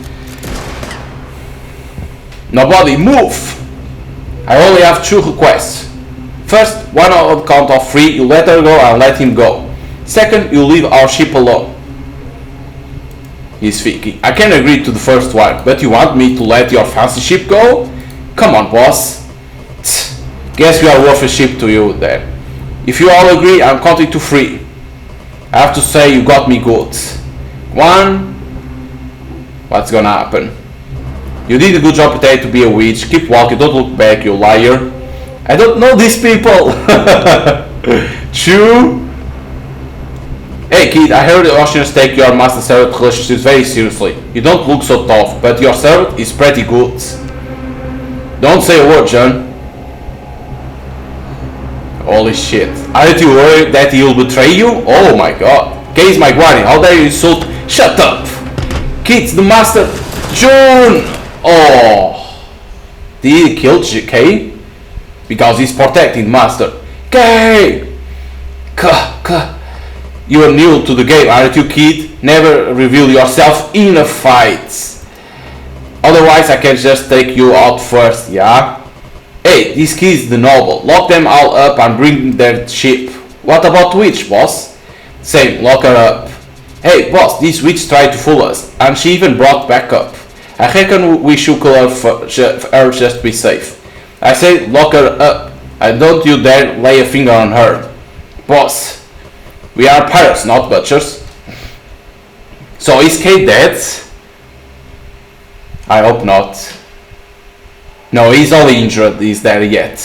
Nobody move. I only have 2 requests. First, one on the count of 3, you let her go and let him go. Second, you leave our ship alone. He's thinking, I can agree to the first one, but you want me to let your fancy ship go? Come on, boss. Guess we are worth a ship to you then. If you all agree, I'm counting to 3. I have to say you got me good. 1. What's gonna happen? You did a good job today to be a witch. Keep walking, don't look back, you liar. I don't know these people. 2. Hey kid, I heard the Oceans take your master-servant relationships very seriously. You don't look so tough, but your servant is pretty good. Don't say a word, John. Holy shit. Aren't you worried that he'll betray you? Oh my god. Kay is my guardian, how dare you insult? Shut up! Kid's the master. John! Oh. Did he kill Kay? Because he's protecting the master. Kay! You are new to the game, aren't you, kid? Never reveal yourself in a fight. Otherwise, I can just take you out first, yeah? Hey, this kid is the noble. Lock them all up and bring their ship. What about witch, boss? Same, lock her up. Hey, boss, this witch tried to fool us, and she even brought backup. I reckon we should kill her just to be safe. I say lock her up, and don't you dare lay a finger on her. Boss. We are pirates, not butchers. So is Kate dead? I hope not. No, he's only injured, he's there yet.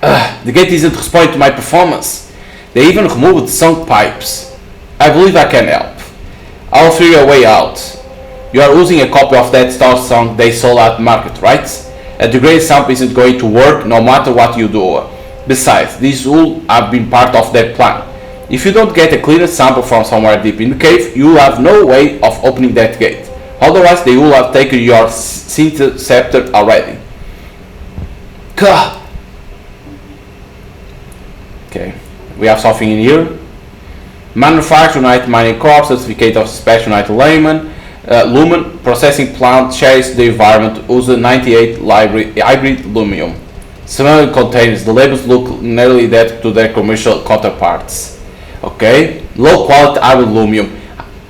The gate isn't responding to my performance. They even removed the sunk pipes. I believe I can help. I'll figure a way out. You are using a copy of that Starsong they sold at market, right? A degraded sample isn't going to work no matter what you do. Besides, these will have been part of their plan. If you don't get a cleaner sample from somewhere deep in the cave, you will have no way of opening that gate. Otherwise, they will have taken your scepter already. Okay, we have something in here. Manufacture United Mining Corp, Certificate of Special United Lumen, Processing Plant, shares the environment, uses 98 hybrid lumium. Similar containers, the labels look nearly identical to their commercial counterparts. Okay, low quality aluminium.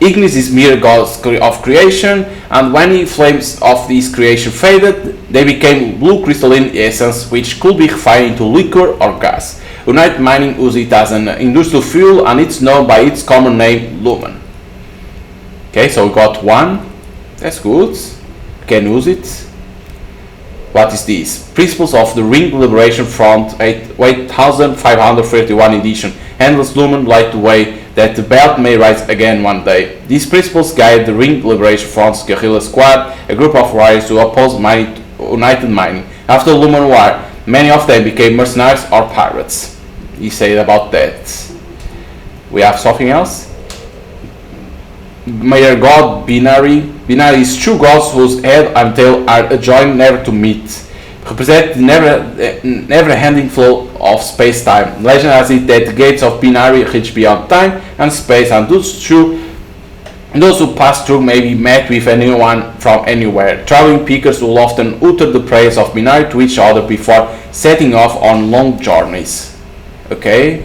Ignis is mere gods of creation, and when the flames of this creation faded, they became blue crystalline essence, which could be refined into liquor or gas. United Mining uses it as an industrial fuel, and it's known by its common name, lumen. Okay, so we got 1. That's good. Can use it. What is this? Principles of the Ring Liberation Front 8531 edition. Handles lumen like the way that the belt may rise again one day. These principles guide the Ring Liberation Front's guerrilla squad, a group of warriors who oppose United Mining After the Lumen War, many of them became mercenaries or pirates. He said about that. We have something else? Mayor God Binary. Binary is two gods whose head and tail are adjoined, never to meet. Represent the never-ending flow of space-time. Legend has it that the gates of Binary reach beyond time and space, and those who pass through may be met with anyone from anywhere. Traveling pickers will often utter the praise of Binary to each other before setting off on long journeys. Okay,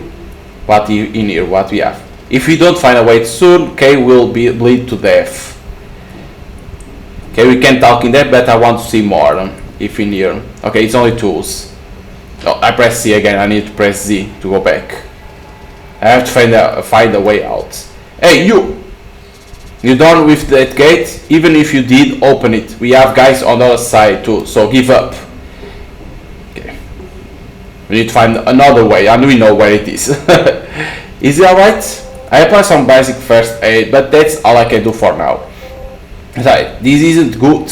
what in here? What we have? If we don't find a way soon, Kay will bleed to death. Okay, we can talk in that, but I want to see more. If in here, okay, it's only tools. Oh, I press C again. I need to press Z to go back. I have to find a way out. Hey, you! You're done with that gate? Even if you did open it, we have guys on the other side too, so give up. Okay. We need to find another way, and we know where it is. Is it alright? I apply some basic first aid, but that's all I can do for now. Right, this isn't good.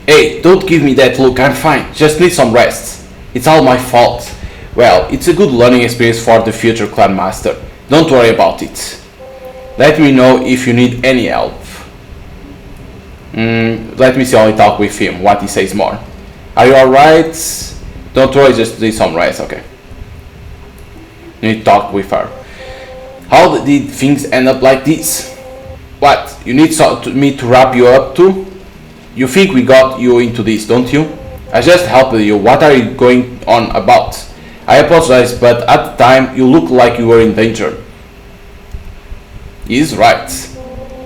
Hey, don't give me that look, I'm fine, just need some rest. It's all my fault. Well, it's a good learning experience for the future clan master. Don't worry about it. Let me know if you need any help. Let me see, only talk with him, what he says more. Are you alright? Don't worry, just need some rest, okay. You need to talk with her. How did things end up like this? What, you need me to wrap you up too? You think we got you into this, don't you? I just helped you, what are you going on about? I apologize, but at the time you looked like you were in danger. He's right.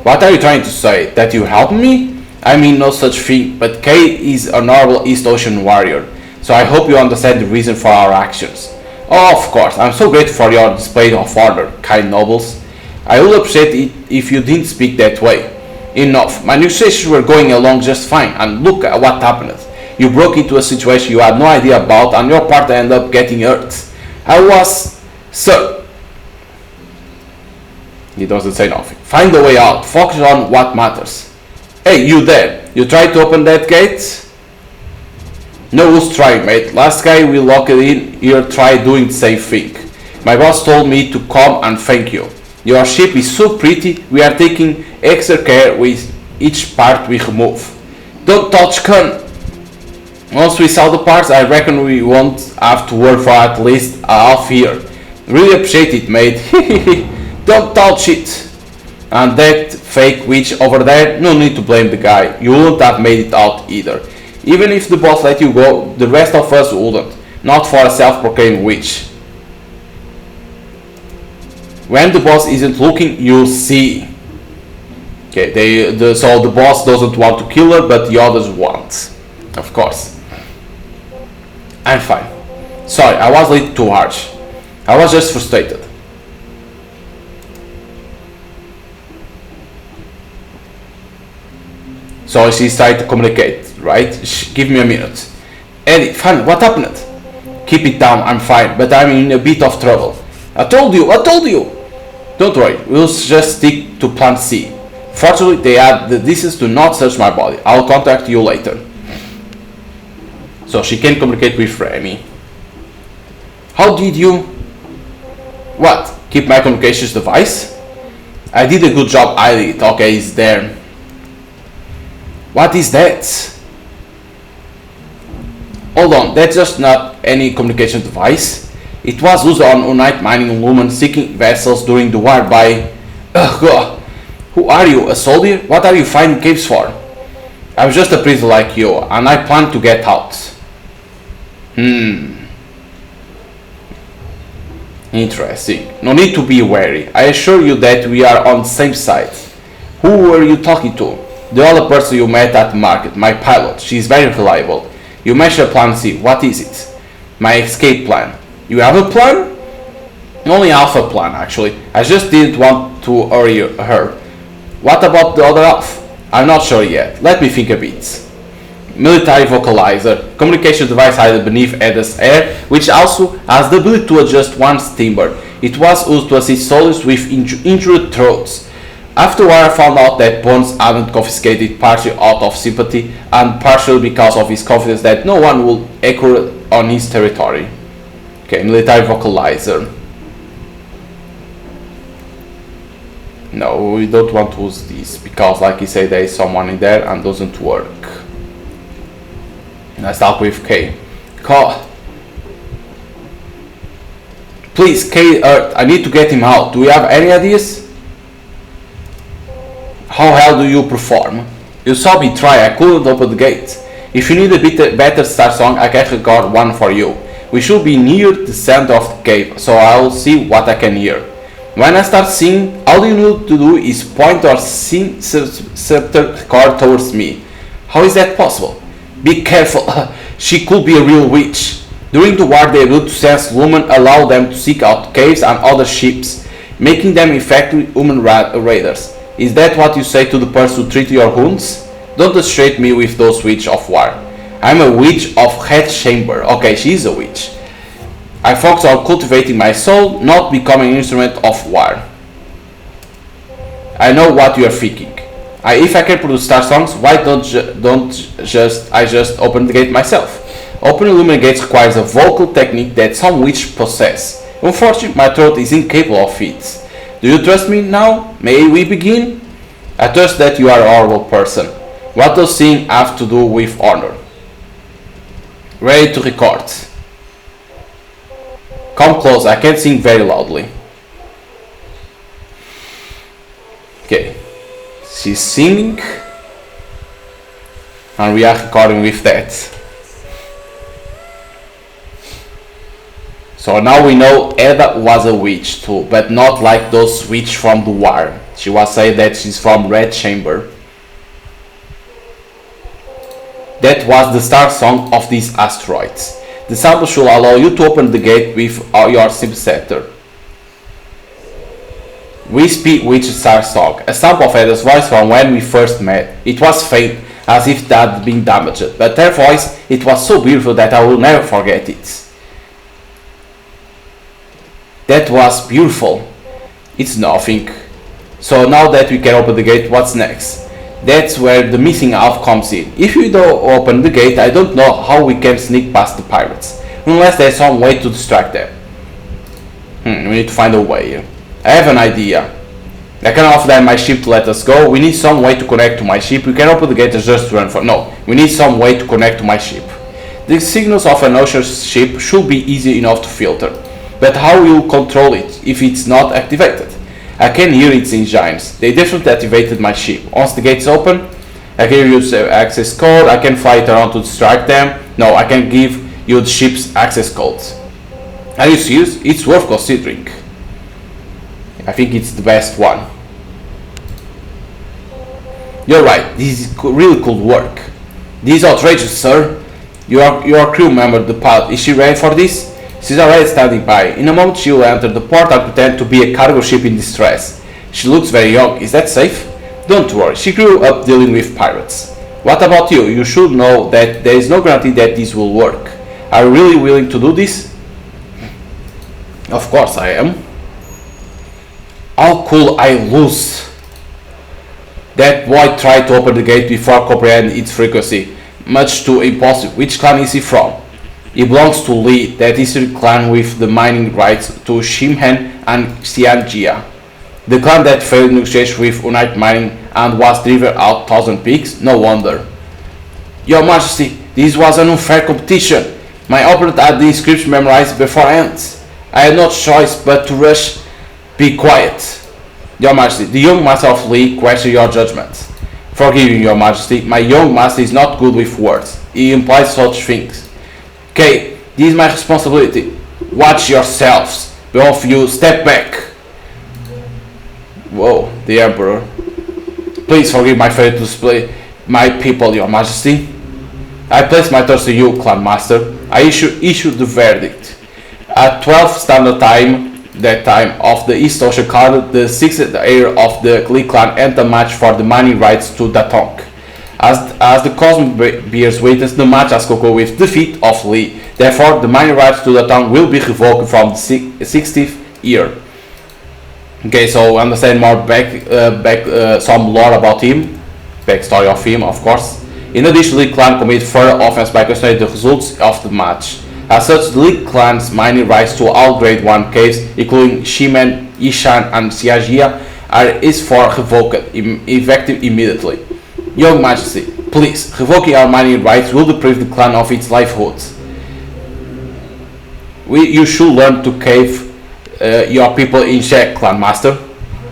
What are you trying to say? That you helped me? I mean no such thing, but Kay is a noble East Ocean warrior, so I hope you understand the reason for our actions. Oh, of course, I'm so grateful for your display of honor, kind nobles. I would appreciate it if you didn't speak that way. Enough, my negotiations were going along just fine, and look at what happened. You broke into a situation you had no idea about, and your partner ended up getting hurt. Sir. He doesn't say nothing. Find a way out, focus on what matters. Hey, you there, you tried to open that gate? No, who's trying, mate? Last guy we locked in here tried doing the same thing. My boss told me to come and thank you. Your ship is so pretty, we are taking extra care with each part we remove. Don't touch Kun! Once we sell the parts, I reckon we won't have to work for at least a half year. Really appreciate it, mate. Don't touch it! And that fake witch over there, no need to blame the guy. You wouldn't have made it out either. Even if the boss let you go, the rest of us wouldn't. Not for a self-proclaimed witch. When the boss isn't looking, you'll see. Okay, so the boss doesn't want to kill her, but the others want. Of course. I'm fine. Sorry, I was a little too harsh. I was just frustrated. So she's trying to communicate, right? Give me a minute. Eddie, fine, what happened? Keep it down, I'm fine, but I'm in a bit of trouble. I told you! Don't worry, we'll just stick to plan C. Fortunately, they had the decency to not search my body. I'll contact you later. So she can communicate with Remy. How did you... What? Keep my communications device? I did a good job hiding it. Okay, it's there. What is that? Hold on, that's just not any communication device. It was used on Unite mining Lumen seeking vessels during the war by... God. Who are you, a soldier? What are you finding caves for? I'm just a prisoner like you, and I plan to get out. Interesting. No need to be wary. I assure you that we are on the same side. Who were you talking to? The other person you met at the market, my pilot. She is very reliable. You mentioned plan C. What is it? My escape plan. You have a plan? Only half a plan, actually. I just didn't want to hurry her. What about the other half? I'm not sure yet. Let me think a bit. Military vocalizer. Communication device hidden beneath Eda's hair, which also has the ability to adjust one's timbre. It was used to assist soldiers with injured throats. Afterward, I found out that Bones hadn't confiscated partially out of sympathy and partially because of his confidence that no one would encroach on his territory. Okay, military vocalizer. No, we don't want to use this because, like he said, there is someone in there and doesn't work. Let's start with K. Please, K Earth, I need to get him out. Do you have any ideas? How hell do you perform? You saw me try, I couldn't open the gate. If you need a bit better Starsong, I can record one for you. We should be near the center of the cave, so I'll see what I can hear. When I start singing, all you need to do is point your scepter card towards me. How is that possible? Be careful, she could be a real witch. During the war, the ability to sense lumen allowed them to seek out caves and other ships, making them effectively human raiders. Is that what you say to the person who treated your wounds? Don't frustrate me with those witch of war. I'm a witch of head chamber. Okay, she's a witch. I focus on cultivating my soul, not becoming an instrument of war. I know what you are thinking. If I can produce star songs, why don't I just open the gate myself? Opening lumen gates requires a vocal technique that some witches possess. Unfortunately, my throat is incapable of it. Do you trust me now? May we begin? I trust that you are a horrible person. What does singing have to do with honor? Ready to record. Come close, I can't sing very loudly. Okay, she's singing and we are recording with that. So now we know Edda was a witch too, but not like those witches from the war. She was saying that she's from Red Chamber. That was the star song of these asteroids. The sample should allow you to open the gate with your synthesizer. We speak which star song, a sample of Edda's voice from when we first met. It was faint, as if it had been damaged, but her voice, it was so beautiful that I will never forget it. That was beautiful. It's nothing. So now that we can open the gate, what's next? That's where the missing half comes in. If we don't open the gate, I don't know how we can sneak past the pirates. Unless there's some way to distract them. We need to find a way. I have an idea. I can offer them my ship to let us go. We need some way to connect to my ship. We can open the gate and just run for... No, we need some way to connect to my ship. The signals of an ocean ship should be easy enough to filter. But how will you control it if it's not activated? I can hear its engines. They definitely activated my ship. Once the gates open, I can use the access code. I can fly it around to distract them. No, I can give you the ship's access codes. Are you serious? It's worth considering. I think it's the best one. You're right. This really could work. This is outrageous, sir. Your crew member, the pilot. Is she ready for this? She's already standing by. In a moment she will enter the port and pretend to be a cargo ship in distress. She looks very young. Is that safe? Don't worry, she grew up dealing with pirates. What about you? You should know that there is no guarantee that this will work. Are you really willing to do this? Of course I am. How could I lose? That boy tried to open the gate before comprehending its frequency. Much too impossible. Which clan is he from? He belongs to Lee, that history clan with the mining rights to Shimhan and Xianjia. The clan that failed negotiations with Unite Mining and was driven out 1,000 pigs? No wonder. Your Majesty, this was an unfair competition. My opponent had the inscription memorized beforehand. I had no choice but to rush. Be quiet. Your Majesty, the young master of Lee questions your judgment. Forgive me, Your Majesty, my young master is not good with words. He implies such things. Okay, this is my responsibility. Watch yourselves. Both of you, step back. Whoa, the Emperor. Please forgive my failure to display my people, Your Majesty. I place my trust in you, Clan Master. I issue the verdict. At 12 standard time, that time of the East Ocean card, the 6th heir of the Lee clan entered match for the mining rights to Datong. As the Cosmic bears witness, the match has concluded with defeat of Lee. Therefore, the mining rights to Datong will be revoked from the 60th year. Okay, so understand more some lore about him, backstory of him, of course. In addition, the League clan committed further offense by questioning the results of the match. As such, the League clan's mining rights to all Grade 1 caves, including Shimen, Ishan, and Siagia, is for revoked, effective immediately. Your Majesty, please, revoking our mining rights will deprive the clan of its livelihoods. You should learn to cave your people in check, Clan Master.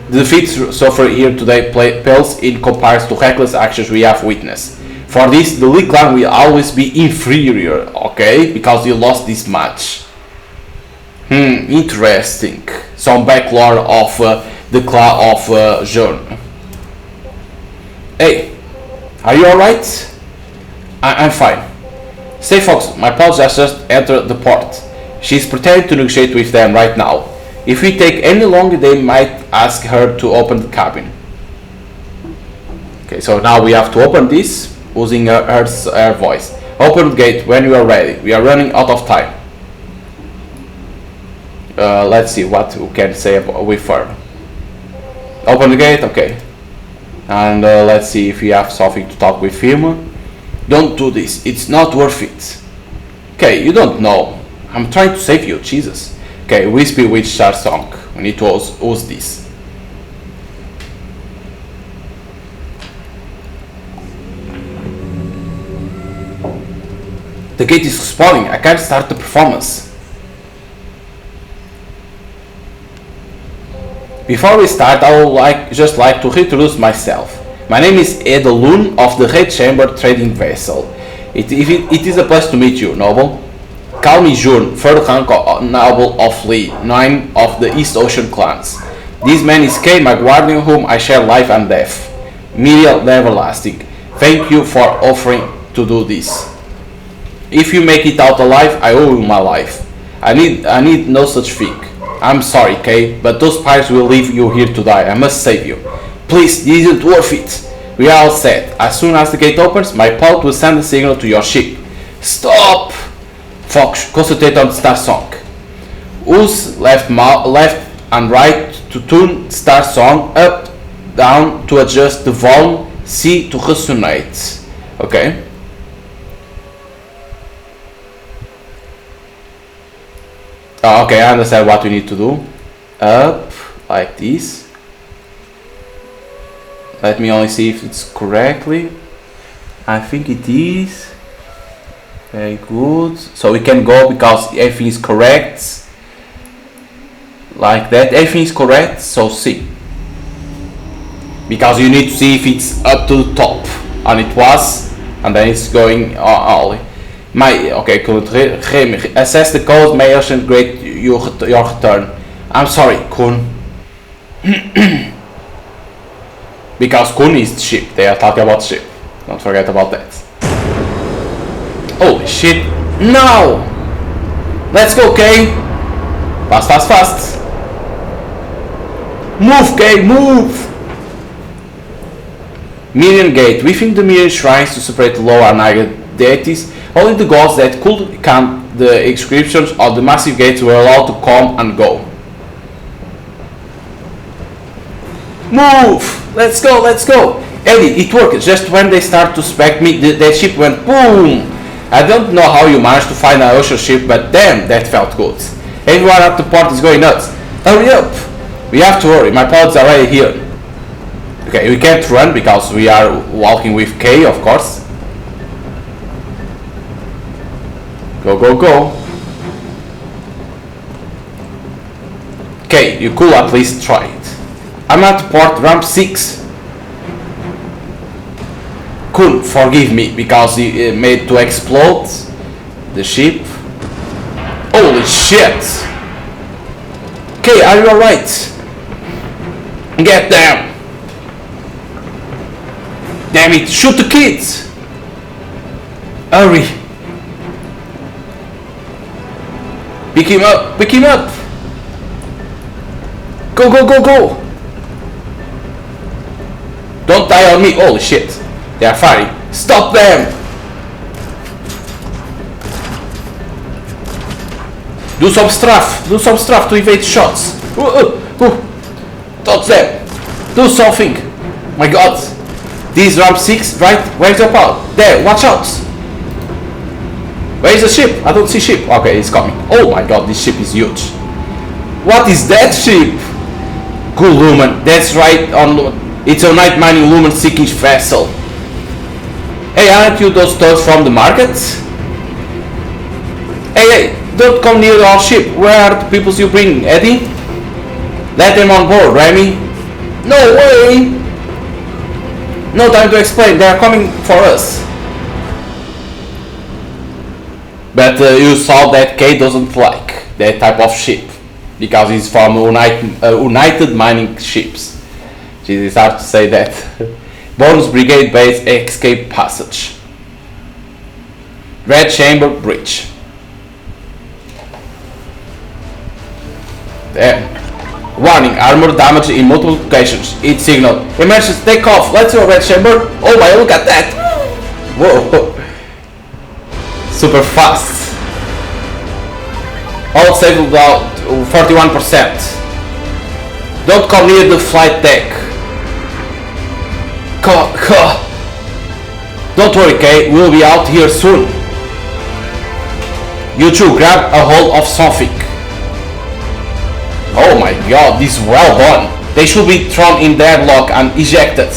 The defeats suffered here today pales in comparison to reckless actions we have witnessed. For this, the League clan will always be inferior, okay? Because you lost this match. Interesting. Some backlore of the clan of Zhurn. Hey, are you alright? I'm fine. Stay focused, my pilot has just entered the port. She's preparing to negotiate with them right now. If we take any longer, they might ask her to open the cabin. Okay, so now we have to open this using her voice. Open the gate when you are ready. We are running out of time. Let's see what we can say with her. Open the gate, okay. And let's see if we have something to talk with him. Don't do this, it's not worth it. Okay, you don't know. I'm trying to save you, Jesus. Okay, whisper with Starsong. We need to use this. The gate is responding. I can't start the performance. Before we start, I would just like to introduce myself. My name is Edelun of the Red Chamber Trading Vessel. It is a pleasure to meet you, noble. Call me Zhurn, third rank noble of Li, 9 of the East Ocean clans. This man is Kay, my guardian, whom I share life and death. Miriel the Everlasting. Thank you for offering to do this. If you make it out alive, I owe you my life. I need no such thing. I'm sorry, Kay, but those pirates will leave you here to die. I must save you. Please, this isn't worth it. We are all set. As soon as the gate opens, my pilot will send a signal to your ship. Stop! Fox, concentrate on Starsong. Use left and right to tune Starsong, up, down to adjust the volume, C to resonate. Okay. Okay, I understand what we need to do. Up, like this. Let me only see if it's correctly. I think it is. Very good. So we can go because everything is correct. Like that. Everything is correct. So C. Because you need to see if it's up to the top. And it was. And then it's going all. Okay, good. Assess the code may urgent grade your return. I'm sorry, Kun. Because Kun is the ship. They are talking about ship. Don't forget about that. Holy shit. No! Let's go, Kay. Fast, fast, fast. Move, Kay, move! Miriam Gate. Within the Miriam shrines to separate the lower and higher deities, only the gods that could count the inscriptions of the massive gates were allowed to come and go. Move! Let's go, let's go! Eddie, it worked. Just when they start to suspect me, that ship went boom! I don't know how you managed to find an ocean ship, but damn, that felt good. Everyone at the port is going nuts. Hurry up! We have to hurry, my pilots are already here. Okay, we can't run because we are walking with Kay, of course. Go, go, go. Okay, you could at least try it. I'm at port ramp 6. Kun, forgive me because he made to explode the ship. Holy shit! Okay, are you alright? Get them! Damn it, shoot the kids! Hurry! Pick him up! Pick him up! Go, go, go, go! Don't die on me! Holy shit! They are firing! Stop them! Do some stuff! Do some stuff to evade shots! Touch them! Do something! My god! This ramp 6, right? Where's your pal? There, watch out! Where is the ship? I don't see ship. Okay, it's coming. Oh my god, this ship is huge. What is that ship? Cool Lumen. That's right. It's a night mining Lumen seeking vessel. Hey, aren't you those toys from the market? Hey, don't come near our ship. Where are the people you bring, Eddie? Let them on board, Remy. No way! No time to explain. They are coming for us. But you saw that Kay doesn't like that type of ship because he's from United Mining Ships. It's hard to say that. Bonus Brigade Base Escape Passage. Red Chamber Bridge. There. Warning, armor damage in multiple locations. Each signal. Emergency, take off. Let's go, Red Chamber. Oh my, look at that. Whoa. Super fast. All saved about 41%. Don't come near the flight deck. Don't worry, Kay, we'll be out here soon. You two grab a hold of something. Oh my god, this is well done. They should be thrown in deadlock and ejected.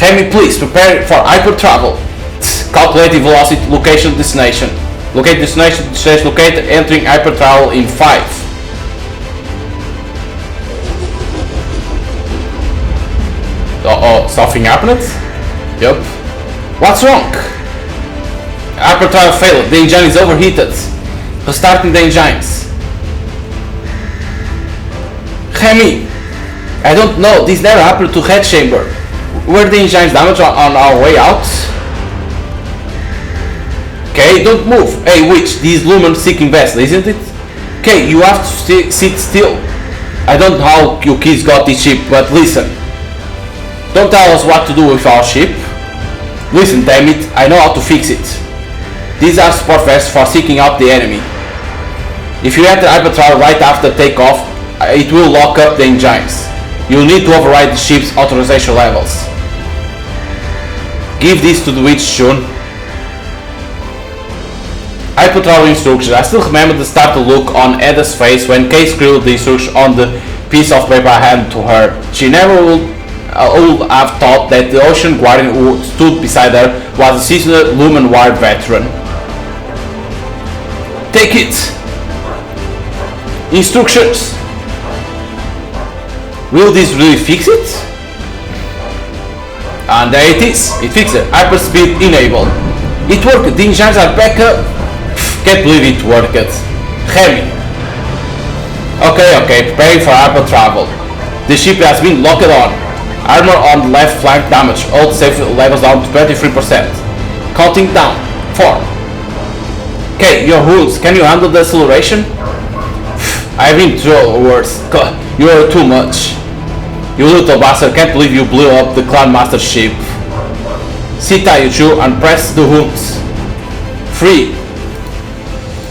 Remy, please prepare for hyper travel. Calculating velocity, location, destination. Locate destination, located, entering hyper travel in 5. Uh-oh, something happened? Yup. What's wrong? Hyper travel failed, the engine is overheated. Restarting the engines. Remy, I don't know, this never happened to Red Chamber. Were the engines damaged on our way out? Okay, don't move. Hey, witch, this Lumen seeking vessel, isn't it? Okay, you have to sit still. I don't know how you kids got this ship, but listen. Don't tell us what to do with our ship. Listen, damn it, I know how to fix it. These are support vests for seeking out the enemy. If you enter hypertravel right after takeoff, it will lock up the engines. You'll need to override the ship's authorization levels. Give this to the witch soon. Hypertravel instructions. I still remember the startled look on Eda's face when Kay scribbled the instructions on the piece of paper I handed to her. She never would have thought that the ocean guardian who stood beside her was a seasoned Lumen War veteran. Take it! Instructions! Will this really fix it? And there it is. It fixed it. Hyperspeed enabled. It worked. The engines are back up. Can't believe it worked. Remy. Okay. Preparing for hyper travel. The ship has been locked on. Armor on the left flank damage. All safety levels down to 23%. Counting down. 4. Okay, your rules. Can you handle the acceleration? I've been through worse. God, you are too much. You little bastard, can't believe you blew up the Clan Master ship. Sit tight, you two, and press the hooks. 3.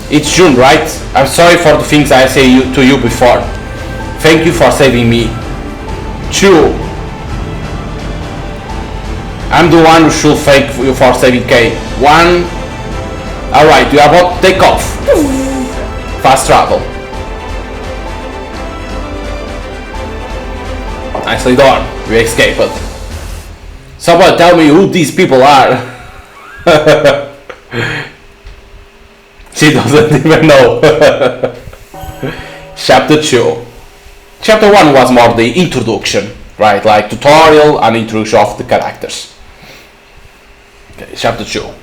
It's June, right? I'm sorry for the things I said to you before. Thank you for saving me. 2. I'm the one who should thank you for saving Kay. 1. Alright, you are about to take off. Fast travel. Nicely done. We escaped. Someone tell me who these people are. She doesn't even know. Chapter 2. Chapter 1 was more the introduction, right? Like tutorial and introduction of the characters. Okay, chapter 2.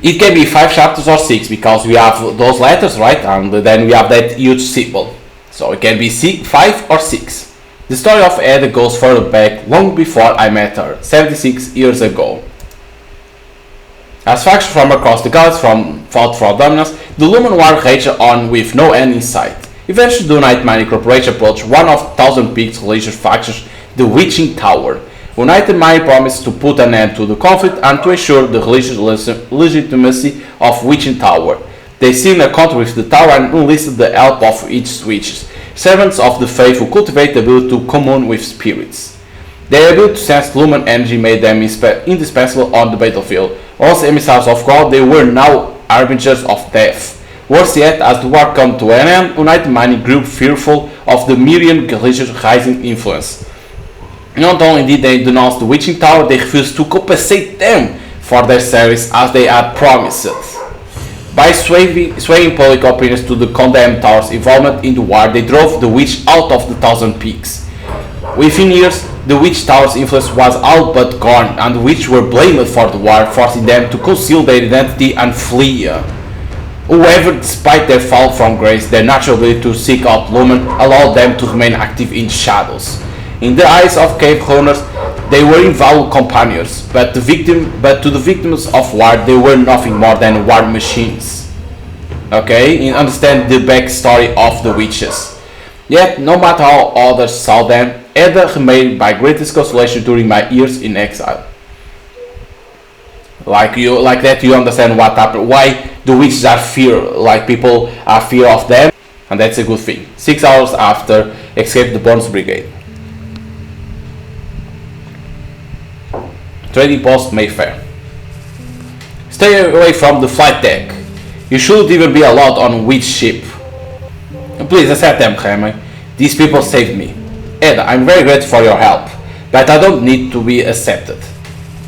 It can be 5 chapters or 6 because we have those letters, right? And then we have that huge symbol. So it can be 5 or 6. The story of Ada goes further back, long before I met her, 76 years ago. As factions from across the galaxy fought for dominance, the Lumen War raged on with no end in sight. Eventually the United Mining Corporation approached one of 1,000 Peaks religious factions, the Witching Tower. United Mining promised to put an end to the conflict and to ensure the religious legitimacy of Witching Tower. They signed a contract with the tower and enlisted the help of its witches. Servants of the faith who cultivate the ability to commune with spirits. Their ability to sense lumen energy made them indispensable on the battlefield. Once emissaries of God, they were now harbingers of death. Worse yet, as the war came to an end, United Mining grew fearful of the Myrian religious rising influence. Not only did they denounce the Witching Tower, they refused to compensate them for their service as they had promised. By swaying public opinions to the condemned tower's involvement in the war, they drove the witch out of the Thousand Peaks. Within years, the witch tower's influence was all but gone, and the witch were blamed for the war, forcing them to conceal their identity and flee. However, despite their fall from grace, their natural ability to seek out lumen allowed them to remain active in shadows. In the eyes of cave runners, they were invaluable companions, but to the victims of war, they were nothing more than war machines. Okay, you understand the backstory of the witches. Yet, no matter how others saw them, Edda remained my greatest consolation during my years in exile. Like that, you understand what happened, why the witches are fear, like people are fear of them, and that's a good thing. 6 hours after, escape the Burns Brigade. Trading post Mayfair. Stay away from the flight deck. You should even be allowed on which ship. Please accept them, Jaime. These people saved me. Ed, I'm very grateful for your help, but I don't need to be accepted.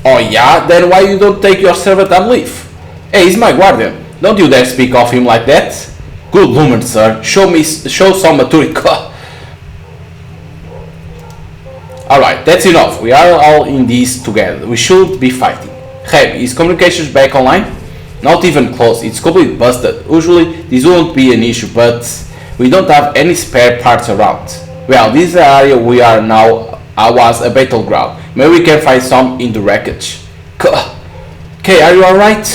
Oh yeah? Then why you don't take your servant and leave? Hey, he's my guardian. Don't you dare speak of him like that. Good lumen, sir. Show some maturity. Alright, that's enough. We are all in this together. We should be fighting. Hey, is communications back online? Not even close. It's completely busted. Usually this won't be an issue, but we don't have any spare parts around. Well, this area we are now was a battleground. Maybe we can find some in the wreckage. Okay, are you alright?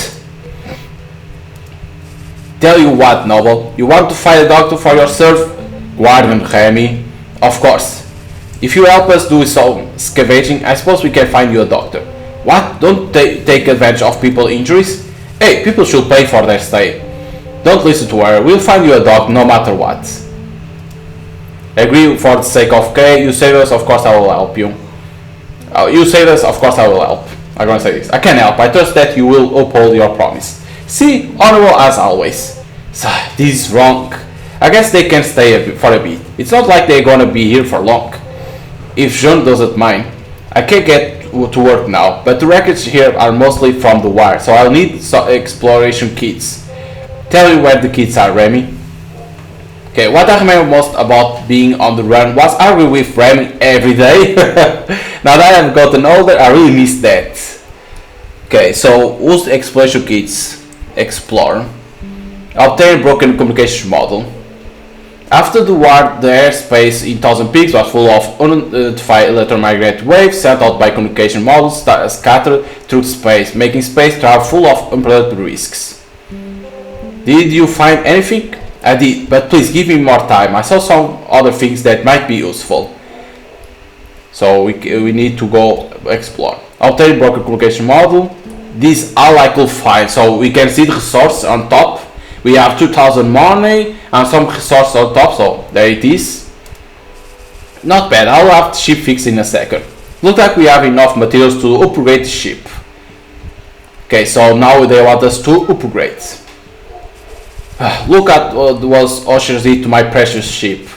Tell you what, Noble. You want to find a doctor for yourself? Guardian, Remy. Of course. If you help us do some scavenging, I suppose we can find you a doctor. What? Don't take advantage of people's injuries? Hey, people should pay for their stay. Don't listen to her. We'll find you a doctor no matter what. Agree for the sake of okay, you save us, of course I will help you. You save us, of course I will help. I'm gonna say this. I can help. I trust that you will uphold your promise. See, honorable as always. So, this is wrong. I guess they can stay for a bit. It's not like they're gonna be here for long. If Jean doesn't mind. I can't get to work now, but the records here are mostly from the wire, so I'll need some exploration kits. Tell me where the kits are, Remy. Okay, what I remember most about being on the run was arguing with Remy every day. Now that I've gotten older, I really miss that. Okay, so use the exploration kits. Explore. Obtain broken communication model. After the war, the airspace in Thousand Peaks was full of unidentified electromagnetic waves sent out by communication models scattered through space, making space travel full of unpredictable risks. Did you find anything? I did, but please give me more time. I saw some other things that might be useful. So we need to go explore. Obtain broken communication model. This all I could find. So we can see the resource on top. We have 2,000 money and some resources on top, so there it is. Not bad. I'll have the ship fixed in a second. Looks like we have enough materials to upgrade the ship. Okay, so now they want us to upgrade. Look at what was Ocean's did to my precious ship.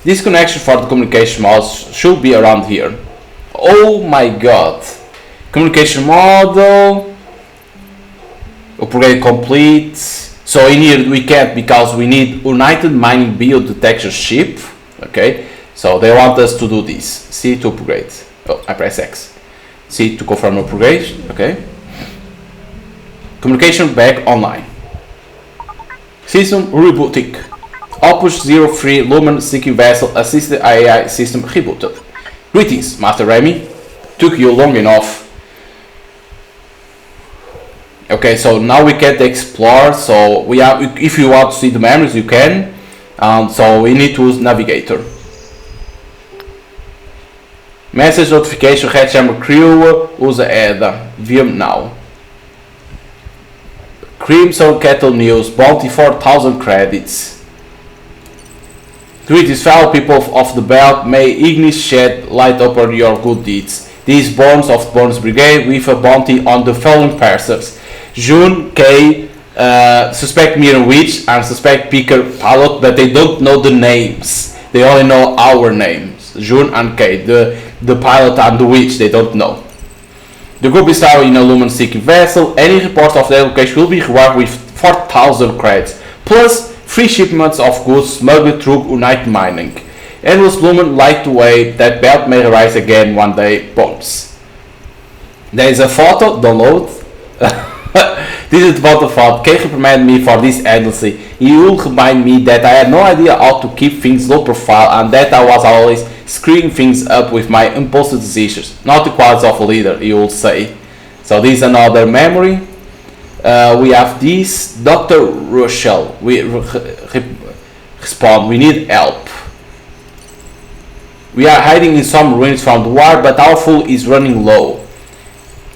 This connection for the communication modules should be around here. Oh my god. Communication model. Upgrade complete. So in here we can't because we need United Mining Bio-Detection ship. Okay. So they want us to do this. C to upgrade. Oh, I press X. C to confirm upgrade. Okay. Communication back online. System rebooting. OPUS 03 Lumen Seeking Vessel Assisted AI System rebooted. Greetings, Master Remy. Took you long enough. Okay, so now we can explore. So we have, if you want to see the memories, you can. So we need to use Navigator. Message notification, Red Chamber Crew, use Edda. View now. Crimson Kettle News, bounty 4,000 credits. Greet these fellow people of the belt, may Ignis shed light upon your good deeds. These Borns of Born's Brigade with a bounty on the following persons. June, K, suspect Mirror Witch, and suspect Picker Pilot, but they don't know the names. They only know our names. June and K, the pilot and the witch, they don't know. The group is now in a lumen seeking vessel. Any reports of their location will be rewarded with 4,000 credits, plus 3 shipments of goods smuggled through Unite Mining. Endless Lumen light the way that belt may rise again one day. Bones. There is a photo, download. This is about the thought. K reprimanded me for this endlessly. He will remind me that I had no idea how to keep things low profile and that I was always screwing things up with my impulsive decisions. Not the qualities of a leader, he will say. So this is another memory. We have this. Dr. Rochelle. We respond. We need help. We are hiding in some ruins from the war, but our fuel is running low.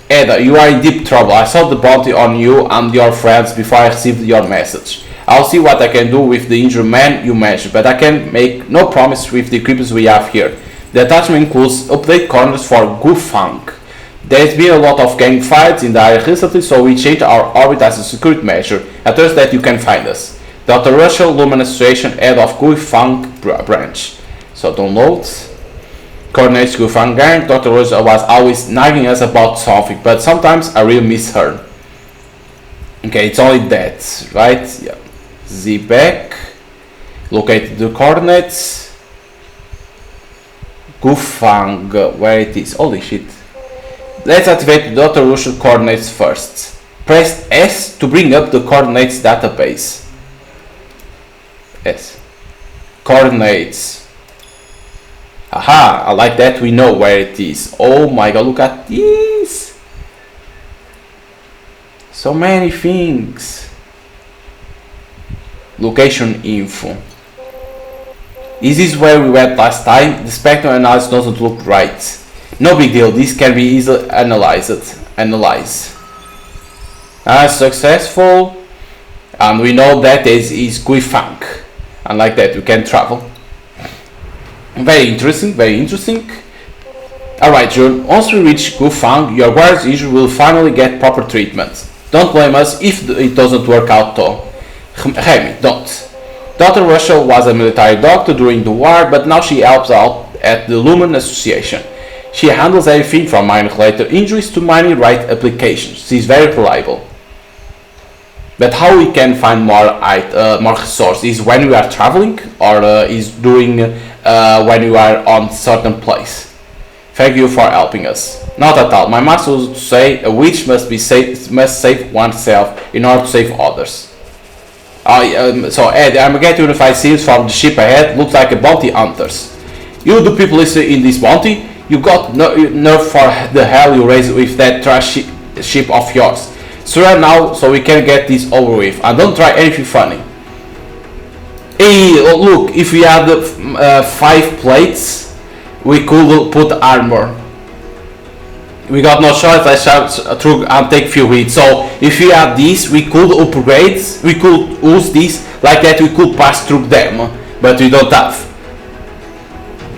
Ada, you are in deep trouble. I saw the bounty on you and your friends before I received your message. I'll see what I can do with the injured man you mentioned, but I can make no promise with the equipment we have here. The attachment includes update corners for Gufang. There's been a lot of gang fights in the area recently, so we changed our orbit as a security measure. I trust that you can find us. Dr. Russell, Lumen Association, head of Gufang branch. So download. Coordinates Gufang gang. Dr. Russell was always nagging us about something, but sometimes I really miss her. Okay, it's only that, right? Yeah. Z back. Locate the coordinates. Gufang, where it is. Holy shit. Let's activate the Dr. Russell coordinates first. Press S to bring up the coordinates database. S. Coordinates. Aha, I like that we know where it is. Oh my god, look at this. So many things. Location info. Is this where we went last time? The spectrum analysis doesn't look right. No big deal, this can be easily analyzed. Successful. And we know that is Guifang. And like that we can travel. Very interesting, very interesting. Alright, June, once we reach Gufang, your guard's issue will finally get proper treatment. Don't blame us if it doesn't work out though. Remy, don't. Dr. Russell was a military doctor during the war, but now she helps out at the Lumen Association. She handles everything from mining-related injuries to mining right applications. She's very reliable. But how we can find more resources is when we are traveling, or is during when we are on certain place. Thank you for helping us. Not at all. My master would say a witch must save oneself in order to save others. So Ed, I'm getting unified scenes from the ship ahead. Looks like a bounty hunters. You the people listed in this bounty. You got nerve for the hell you raised with that trash ship of yours. Surrender now so we can get this over with. And don't try anything funny. Hey, look, if we had 5 plates, we could put armor. We got no choice, let's shout through and take few hits. So if we had this, we could upgrade, we could use this, like that we could pass through them, but we don't have.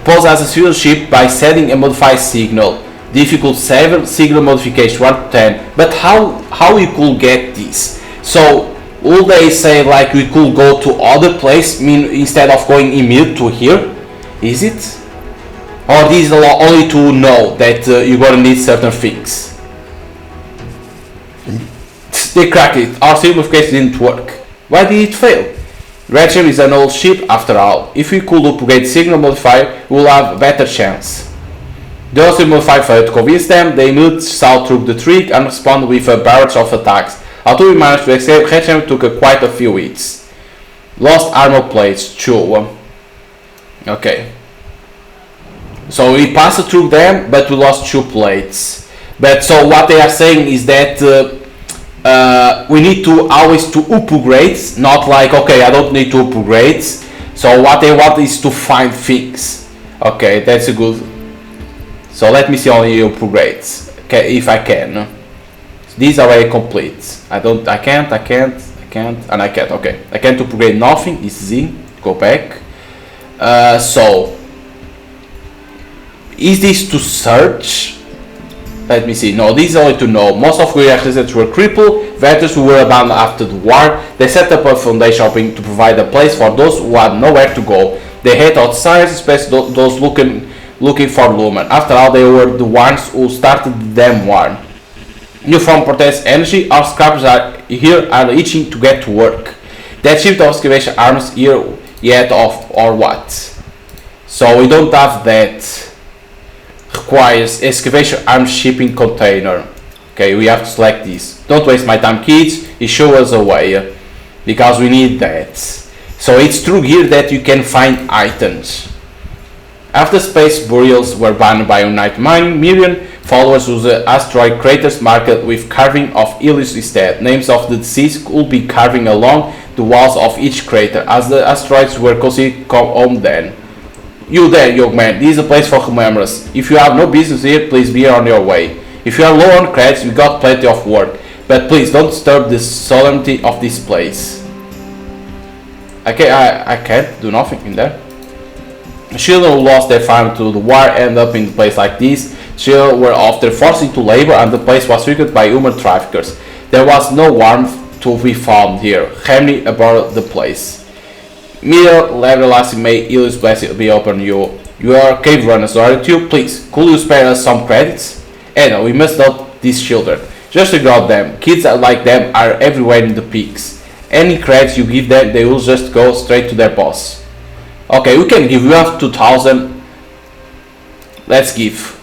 Pose as a civil ship by setting a modified signal. Difficult 7, signal modification 1 to 10. But how we could get this? So will they say like we could go to other place, instead of going immediate to here? Is it? Or this is only to know that you're gonna need certain things? They cracked it. Our signal modification didn't work. Why did it fail? Redshift is an old ship after all. If we could upgrade signal modifier, we will have a better chance. The other signal modifier failed to convince them. They immediately saw through the trick and responded with a barrage of attacks. Although we managed to escape, Redshift took quite a few hits. Lost armor plates, 2. Okay. So we passed through them, but we lost 2 plates. But so what they are saying is that we need to always to upgrade, not like okay, I don't need to upgrade. So what they want is to find things. Okay, that's a good. So let me see only upgrades. Okay, if I can. These are very complete. I can't, and I can't. Okay, I can't upgrade nothing. Is Z. Go back. So, is this to search? Let me see. No, this is only to know. Most of Korea's residents were crippled, veterans who were abandoned after the war. They set up a foundation hoping to provide a place for those who had nowhere to go. They hate outsiders, especially those looking for Lumen. After all, they were the ones who started the damn war. New form protects energy. Our scrappers are itching to get to work. That shift of excavation arms here yet of or what? So we don't have that. Requires excavation arms shipping container. Okay, we have to select this. Don't waste my time, kids. It shows us a way because we need that. So it's through here that you can find items. After space burials were banned by Unite Mining, million followers use the asteroid craters marked with carving of Ilius instead. Names of the deceased could be carving along the walls of each crater, as the asteroids were considered home then. You there, young man, this is a place for remembrance. If you have no business here, please be on your way. If you are low on credits, we got plenty of work, but please don't disturb the solemnity of this place. Okay, I can't do nothing in there. Children who lost their family to the war end up in a place like this. Children were often forced into labor and the place was frequented by human traffickers. There was no warmth to be found here. Henry about the place. Mere Levelassi may Ilius blessing be upon you. You are cave runners, aren't you? Please, could you spare us some credits? Anna, we must help these children. Just ignore them. Kids like them are everywhere in the peaks. Any credits you give them, they will just go straight to their boss. Okay, we can give. We have 2,000. Let's give.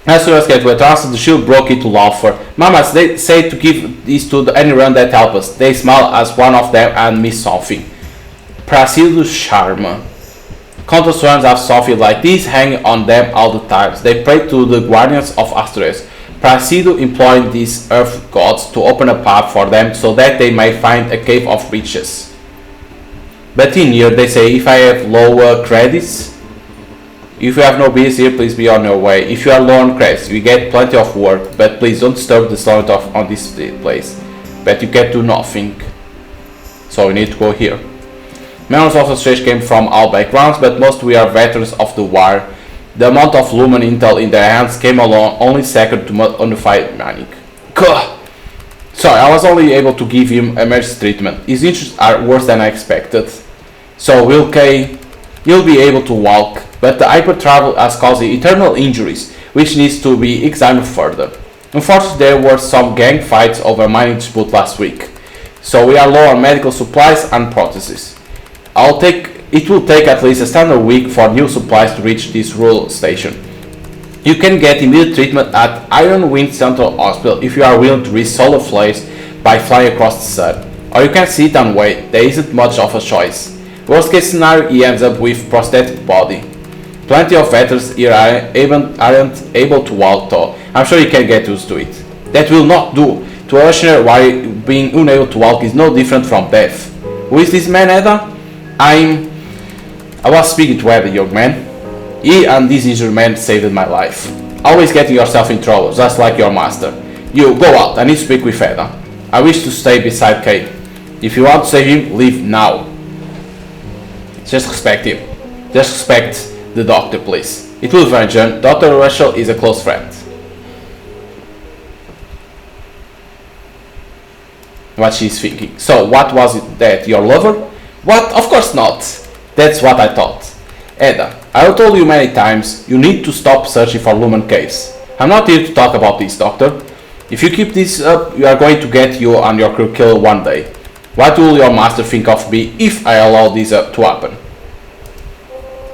As soon as get were transferred, the shield broke into laughter. Mamas, they say to give this to anyone that help us. They smile as one of them and miss something. Placidus charm. Countless swarms have something like this hanging on them all the time. They pray to the guardians of asteroids. Placido employing these earth gods to open a path for them so that they may find a cave of riches. But in here they say if I have lower credits, if you have no business here, please be on your way. If you are low on credits, we get plenty of work, but please don't disturb the sound on this place. But you can do nothing. So we need to go here. Members of the stage came from all backgrounds, but most we are veterans of the war. The amount of Lumen intel in their hands came along only second to unify Manic. Sorry, I was only able to give him emergency treatment. His injuries are worse than I expected. So he'll be able to walk, but the hyper travel has caused internal injuries, which needs to be examined further. Unfortunately, there were some gang fights over mining dispute last week, so we are low on medical supplies and prostheses. It will take at least a standard week for new supplies to reach this rural station. You can get immediate treatment at Iron Wind Central Hospital if you are willing to risk solar flares by flying across the sun. Or you can sit and wait, there isn't much of a choice. Worst case scenario, he ends up with prosthetic body. Plenty of veterans here aren't able to walk though. I'm sure you can get used to it. That will not do. To a Russian, why being unable to walk is no different from death. Who is this man, Ada? I was speaking to Ada, young man. He and this injured man saved my life. Always getting yourself in trouble, just like your master. You, go out, I need to speak with Ada. I wish to stay beside Kate. If you want to save him, leave now. Just respect him. Just respect the doctor, please. It will be John. Dr. Russell is a close friend. What she's thinking. So, what was it that, your lover? What? Of course not. That's what I thought. Ada, I have told you many times, you need to stop searching for Lumen caves. I'm not here to talk about this, doctor. If you keep this up, you are going to get you and your crew killed one day. What will your master think of me if I allow this to happen?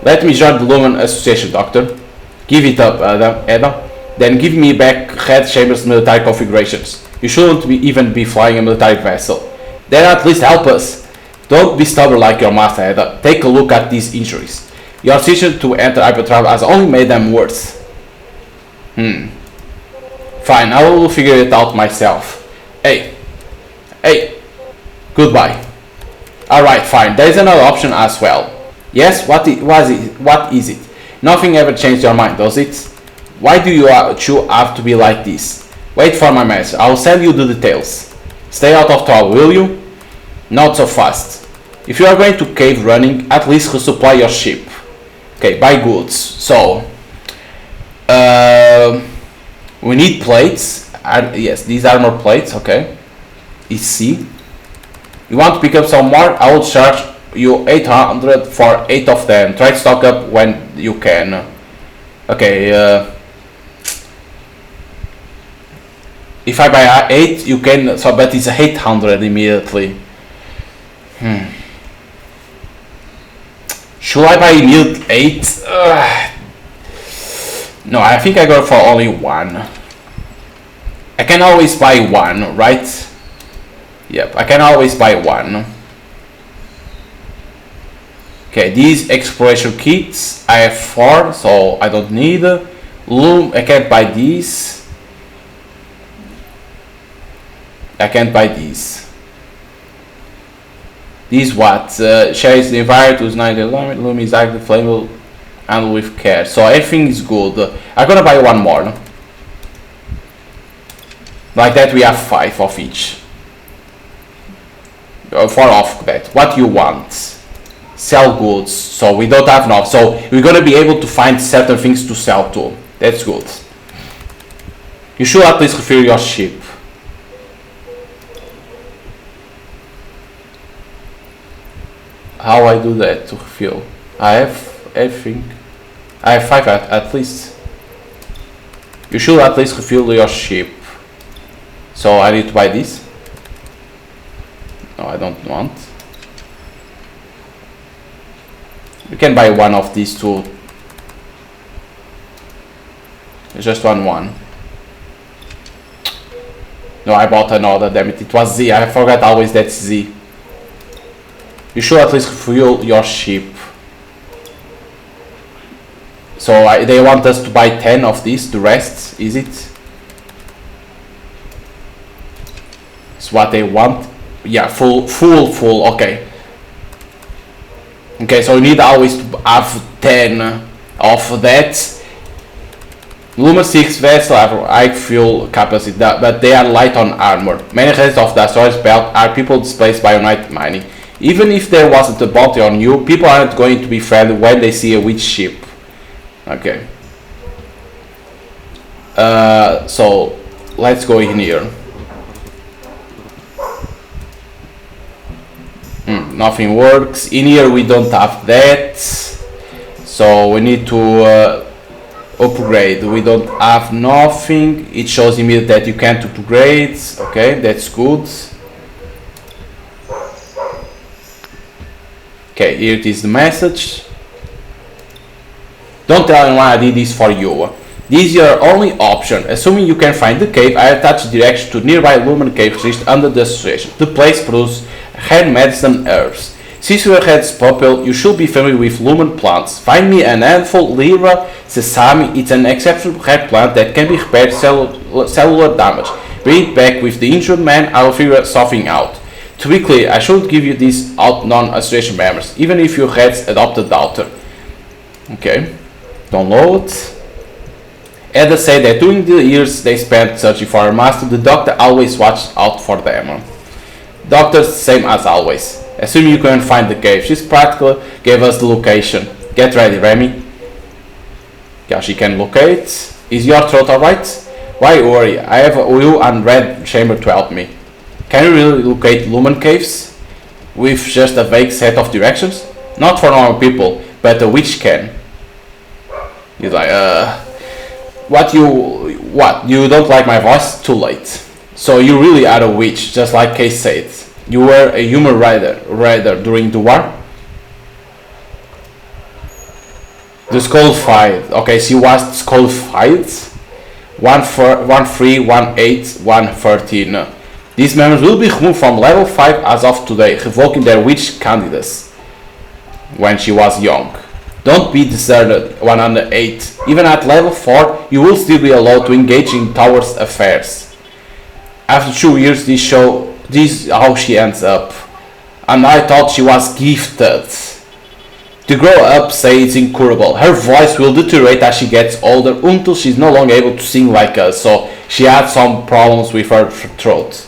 Let me join the Lumen Association, doctor. Give it up, Ada. Then give me back Red Chamber's military configurations. You shouldn't even be flying a military vessel. Then at least help us. Don't be stubborn like your master, Ada. Take a look at these injuries. Your decision to enter hypertravel has only made them worse. Fine, I will figure it out myself. Hey. Goodbye. Alright, fine. There is another option as well. Yes, what is it? Nothing ever changed your mind, does it? Why do you have to be like this? Wait for my message. I will send you the details. Stay out of trouble, will you? Not so fast. If you are going to cave running, at least resupply your ship. Okay, buy goods. So we need plates. Yes, these armor plates. Okay, is C. You want to pick up some more? I will charge you 800 for 8 of them. Try to stock up when you can. Okay. If I buy 8, you can. So, but it's 800 immediately. Should I buy immediate 8? No, I think I go for only 1. I can always buy 1, right? Yep, I can always buy 1. Okay, these exploration kits, I have 4, so I don't need. Loom, I can't buy these. I can't buy these. These what? Shares the environment with 90 limit. Loom is active, flammable, and with care. So everything is good. I'm gonna buy 1 more. Like that, we have 5 of each. 4 of that. What you want? Sell goods. So we don't have enough. So we're gonna be able to find certain things to sell too. That's good. You should at least refill your ship. How I do that to refill? I have everything. I have 5 at least. You should at least refill your ship. So I need to buy this. No, I don't want. You can buy 1 of these too. Just one. No, I bought another, damn it. It was Z. I forgot always that's Z. You should at least refuel your ship. So they want us to buy 10 of these. The rest, is it? It's what they want. Yeah, full. Okay. Okay, so you need always to have 10 of that. Luma 6 vessel have high fuel capacity, but they are light on armor. Many residents of the storage belt are people displaced by night mining. Even if there wasn't a bounty on you, people aren't going to be friendly when they see a witch ship. Okay. So let's go in here. Nothing works. In here we don't have that. So we need to upgrade. We don't have nothing. It shows immediately that you can't upgrade. Okay, that's good. Okay, here it is the message. Don't tell anyone I did this for you. This is your only option. Assuming you can find the cave, I attach directions to nearby Lumen cave registered under the association. The place produces hand medicine herbs. Since you are heads popular, you should be familiar with lumen plants. Find me an handful Lyra sesame. It's an exceptional rare plant that can be repaired cellular damage. Bring it back with the injured man. I will figure something out. To be clear, I should give you these out non-association members, even if your head's adopted daughter. Okay, download. Ada said that during the years they spent searching for her master, the doctor always watched out for them. Doctor's same as always. Assuming you can find the cave, she's practically gave us the location. Get ready, Remy. Yeah, she can locate. Is your throat alright? Why worry? I have you and Red Chamber to help me. Can you really locate Lumen caves with just a vague set of directions? Not for normal people, but a witch can. He's like, what? You don't like my voice? Too late. So you really are a witch, just like Kay said. You were a human rider during the war? The skull fight. Okay, she was skull fight. 1-3, 1-8, 1-13. These members will be removed from level 5 as of today, revoking their witch candidacy when she was young. Don't be deserted, 108. Even at level 4, you will still be allowed to engage in Tower's affairs. After 2 years, this is how she ends up. And I thought she was gifted. To grow up, say it's incurable. Her voice will deteriorate as she gets older until she's no longer able to sing like us, so she had some problems with her throat.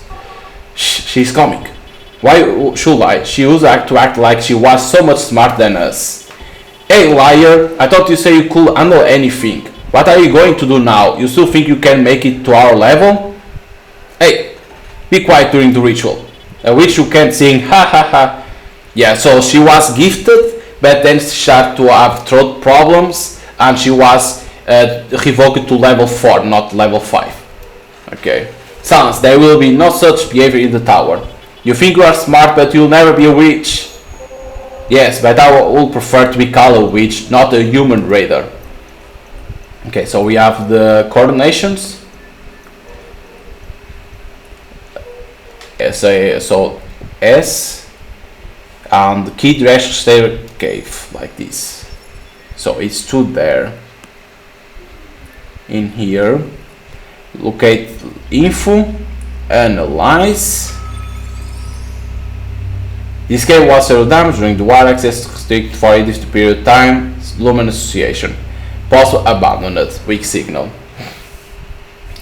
She's coming. Why should I? She used to act like she was so much smarter than us. Hey liar, I thought you said you could handle anything. What are you going to do now? You still think you can make it to our level? Hey, be quiet during the ritual. A witch who can't sing, ha ha ha. Yeah, so she was gifted, but then she started to have throat problems, and she was revoked to level 4, not level 5. Okay. Silence, there will be no such behavior in the tower. You think you are smart, but you'll never be a witch. Yes, but I would prefer to be called a witch, not a human raider. Okay, so we have the coordinations. So S and the key direction stair cave like this. So it's 2 there. In here, locate info, analyze. This cave was zero damage during the war, access restricted for a distinct period of time, Lumen Association. Possible abandoned, weak signal.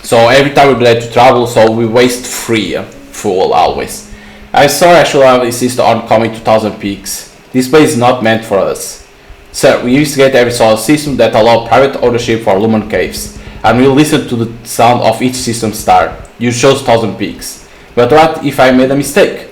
So every time we let to travel, so we waste 3 fuel always. I saw I should have insisted on coming to 1000 peaks. This place is not meant for us. Sir, we investigate every solar system that allow private ownership for Lumen caves, and we'll listen to the sound of each system star. You chose 1000 peaks. But what if I made a mistake?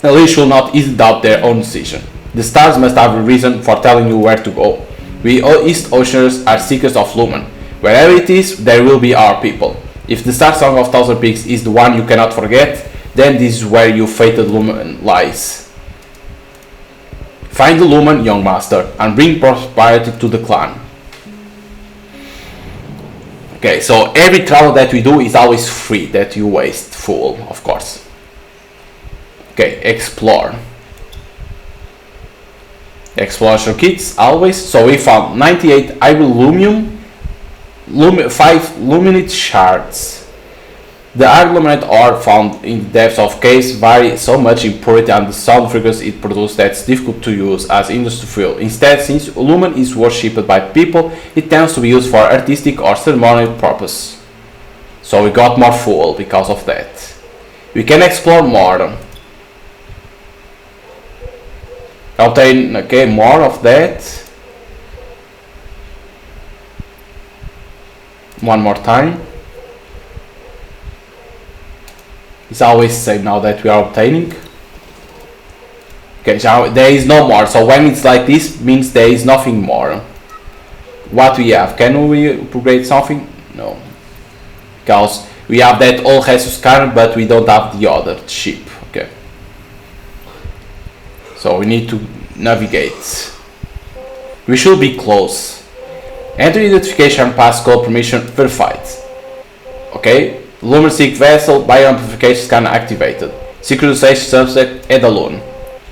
At least should not easily doubt their own decision. The stars must have a reason for telling you where to go. We East Oceaners are seekers of Lumen. Wherever it is, there will be our people. If the Starsong of 1000 Peaks is the one you cannot forget, then this is where your fated Lumen lies. Find the Lumen, young master, and bring prosperity to the clan. Okay, so every travel that we do is always free, that you waste full, of course. Okay, explore. Exploration kits, always. So we found 98 Ilumium, 5 Luminite shards. The agglomerate ore found in the depths of caves vary so much in purity and the sound frequency it produces that it's difficult to use as industry fuel. Instead, since Lumen is worshipped by people, it tends to be used for artistic or ceremonial purpose. So we got more fuel because of that. We can explore more. Obtain, okay, more of that. One more time. It's always the same now that we are obtaining. Okay, so there is no more. So when it's like this, means there is nothing more. What we have? Can we upgrade something? No. Because we have that old Jesus scanner, but we don't have the other ship. Okay. So we need to navigate. We should be close. Enter identification passcode permission verified. Okay. Lumen Seek vessel bioamplification scanner activated. Synchronization subject add alone.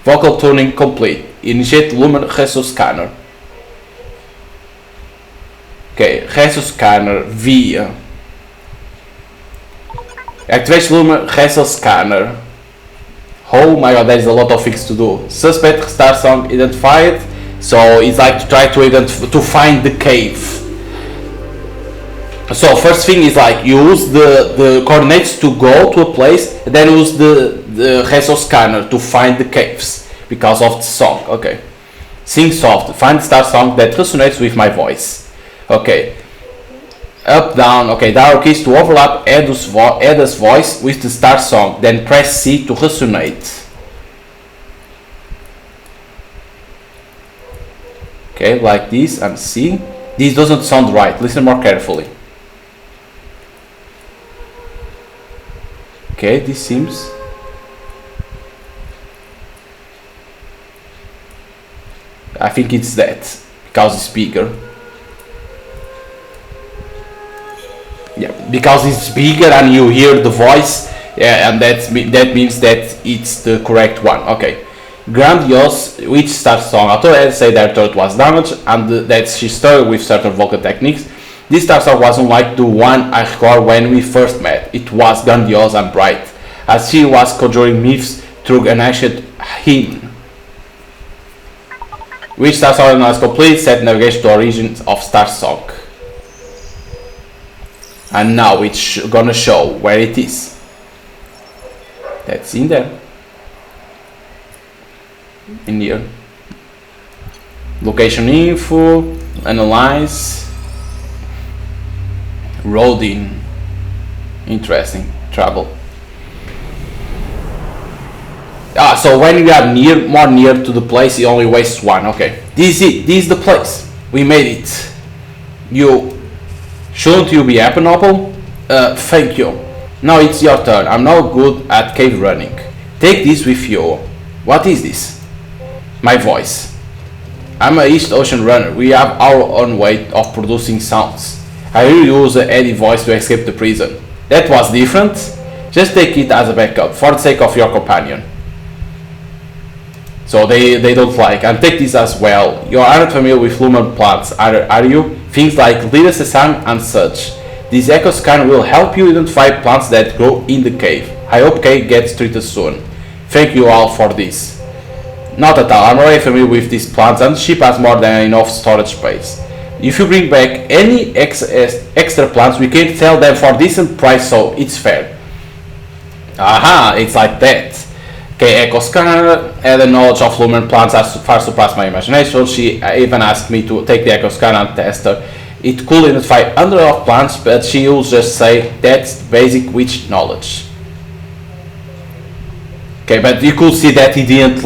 Vocal tuning complete. Initiate Lumen Jesus scanner. Okay, Jesus scanner via. Activate Lumen Jesus scanner. Oh my god, there is a lot of things to do. Suspect Starsong identified. So it's like to try to find the cave. So first thing is like use the coordinates to go to a place, and then use the Jesus scanner to find the caves because of the song. Okay. Sing soft. Find the Starsong that resonates with my voice. Okay. Up, down. Okay. The arrow keys to overlap Edda's voice with the Starsong. Then press C to resonate. Okay, like this and C. This doesn't sound right. Listen more carefully. Okay, this seems. I think it's that because it's bigger. Yeah, because it's bigger and you hear the voice. Yeah, and that means that it's the correct one. Okay. Grandiose, which Starsong author say their throat was damaged and that she struggled with certain vocal techniques. This Starsong was unlike the one I recall when we first met. It was grandiose and bright, as she was conjuring myths through an ancient hymn. Which Starsong was complete, set navigation to origins of Starsong. And now it's gonna show where it is. That's in there. in here. Location info, analyze, roading, interesting, travel. So when we are more near to the place, it only wastes 1. Okay, this is the place. We made it. Shouldn't you be happy, Noble? Thank you. Now it's your turn. I'm not good at cave running. Take this with you. What is this? My voice. I'm a East Ocean runner. We have our own way of producing sounds. I will use Eddie voice to escape the prison. That was different. Just take it as a backup for the sake of your companion. So they don't like. And take this as well. You aren't familiar with lumen plants, are you? Things like Lida sesame and such. This echo scan will help you identify plants that grow in the cave. I hope Kay gets treated soon. Thank you all for this. Not at all. I'm already familiar with these plants and the ship has more than enough storage space. If you bring back any extra plants, we can sell them for a decent price, so it's fair. Aha, it's like that. Okay, Echo Scanner had a knowledge of lumen plants as far surpassed my imagination. She even asked me to take the Echo Scanner and test her. It could identify hundreds of plants, but she will just say that's basic witch knowledge. Okay, but you could see that he didn't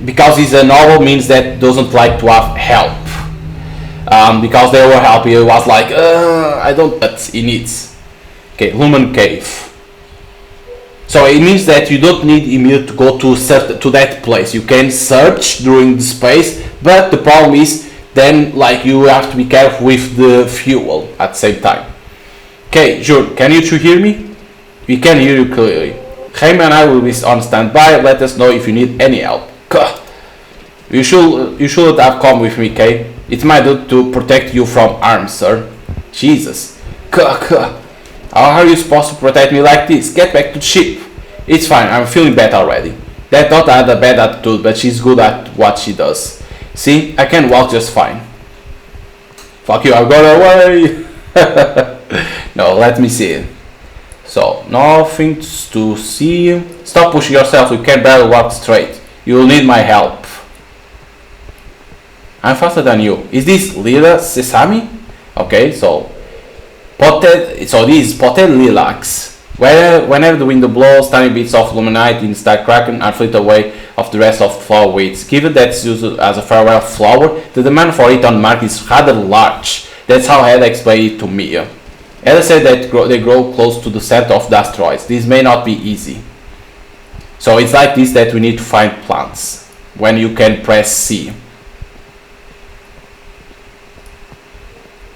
because he's a novel means that doesn't like to have help. Because they were helping, he was like, I don't, but he needs. Okay, Lumen Cave. So it means that you don't need immediately to go to that place. You can search during the space, but the problem is then you have to be careful with the fuel at the same time. Okay, Jure, can you two hear me? We can hear you clearly. Jaime and I will be on standby. Let us know if you need any help. You should have come with me, Kay. It's my duty to protect you from harm, sir. Jesus. How are you supposed to protect me like this? Get back to the ship. It's fine, I'm feeling better already. That daughter had a bad attitude, but she's good at what she does. See, I can walk just fine. Fuck you, I've got away. No, let me see. So, nothing to see. Stop pushing yourself, you can barely walk straight. You will need my help. I'm faster than you. Is this Lila Sesame? Okay, so this is potted lilacs. Whenever the wind blows, tiny bits of luminite start cracking and flit away of the rest of the flower weeds. Given that it's used as a farewell flower, the demand for it on the market is rather large. That's how Ed explained it to me. Ed said that they grow close to the center of the asteroids. This may not be easy. So it's like this that we need to find plants. When you can press C.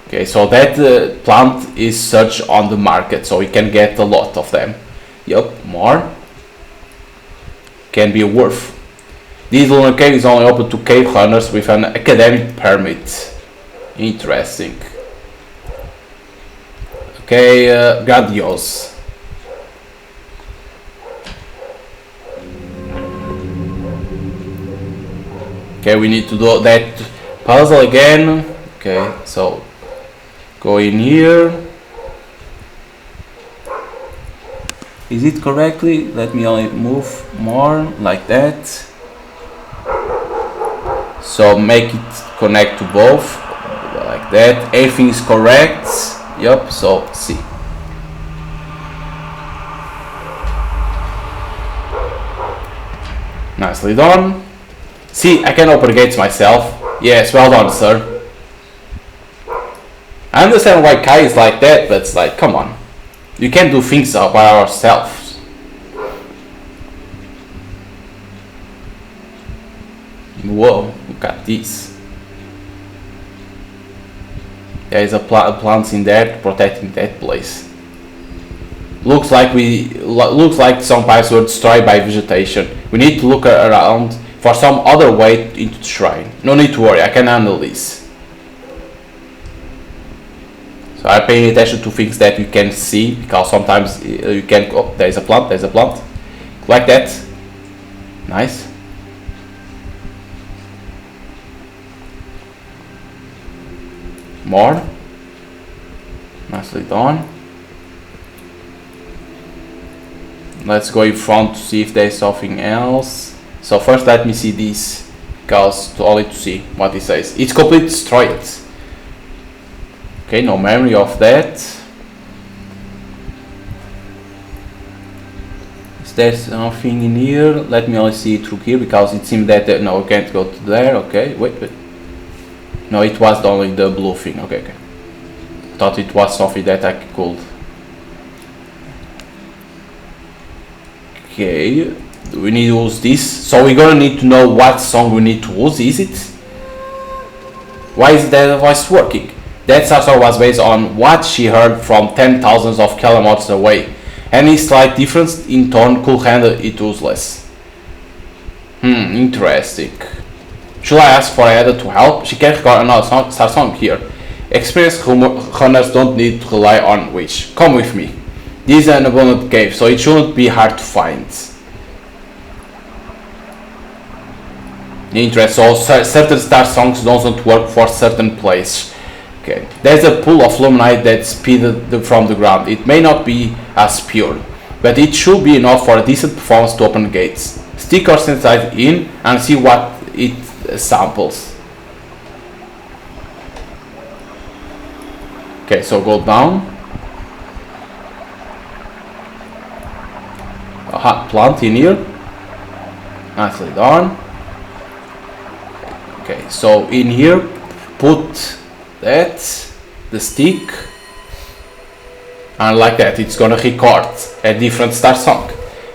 Okay, so that plant is searched on the market, so we can get a lot of them. Yup, more. Can be worth. This lunar cave is only open to cave hunters with an academic permit. Interesting. Okay, grandiose. Okay, we need to do that puzzle again. Okay, so go in here. Is it correctly? Let me only move more like that. So make it connect to both like that. Everything is correct. Yup, so see. Nicely done. See, I can open gates myself. Yes, well done, sir. I understand why Kai is like that, but it's like, come on. You can't do things by ourselves. Whoa, look at this. There is a plants in there protecting that place. Looks like some pipes were destroyed by vegetation. We need to look around for some other way into the shrine. No need to worry, I can handle this. So I'm paying attention to things that you can see, because sometimes you can. Oh, there's a plant. Like that. Nice. More. Nicely done. Let's go in front to see if there's something else. So first let me see this, because only to see what it says. It's completely destroyed. Okay, no memory of that. Is there something in here? Let me only see it through here, because it seemed that no, I can't go to there. Okay, wait. No, it was only the blue thing. Okay. Thought it was something that I could. Okay, we need to use this. So we're gonna need to know what song we need to use. Is it? Why is that voice working? That Starsong was based on what she heard from 10,000s of kilometers away. Any slight difference in tone could render it useless. Interesting. Should I ask for Ada to help? She can't record another Starsong here. Experienced runners don't need to rely on which. Come with me. This is an abandoned cave, so it shouldn't be hard to find. Interesting. So certain Starsongs don't work for certain places. Okay. There's a pool of luminite that speeded from the ground. It may not be as pure, but it should be enough for a decent performance to open gates. Stick your sensite in and see what it samples. Okay, so go down. A hot plant in here. Nicely done. Okay, so in here, put that, the stick, and like that, it's gonna record a different Starsong.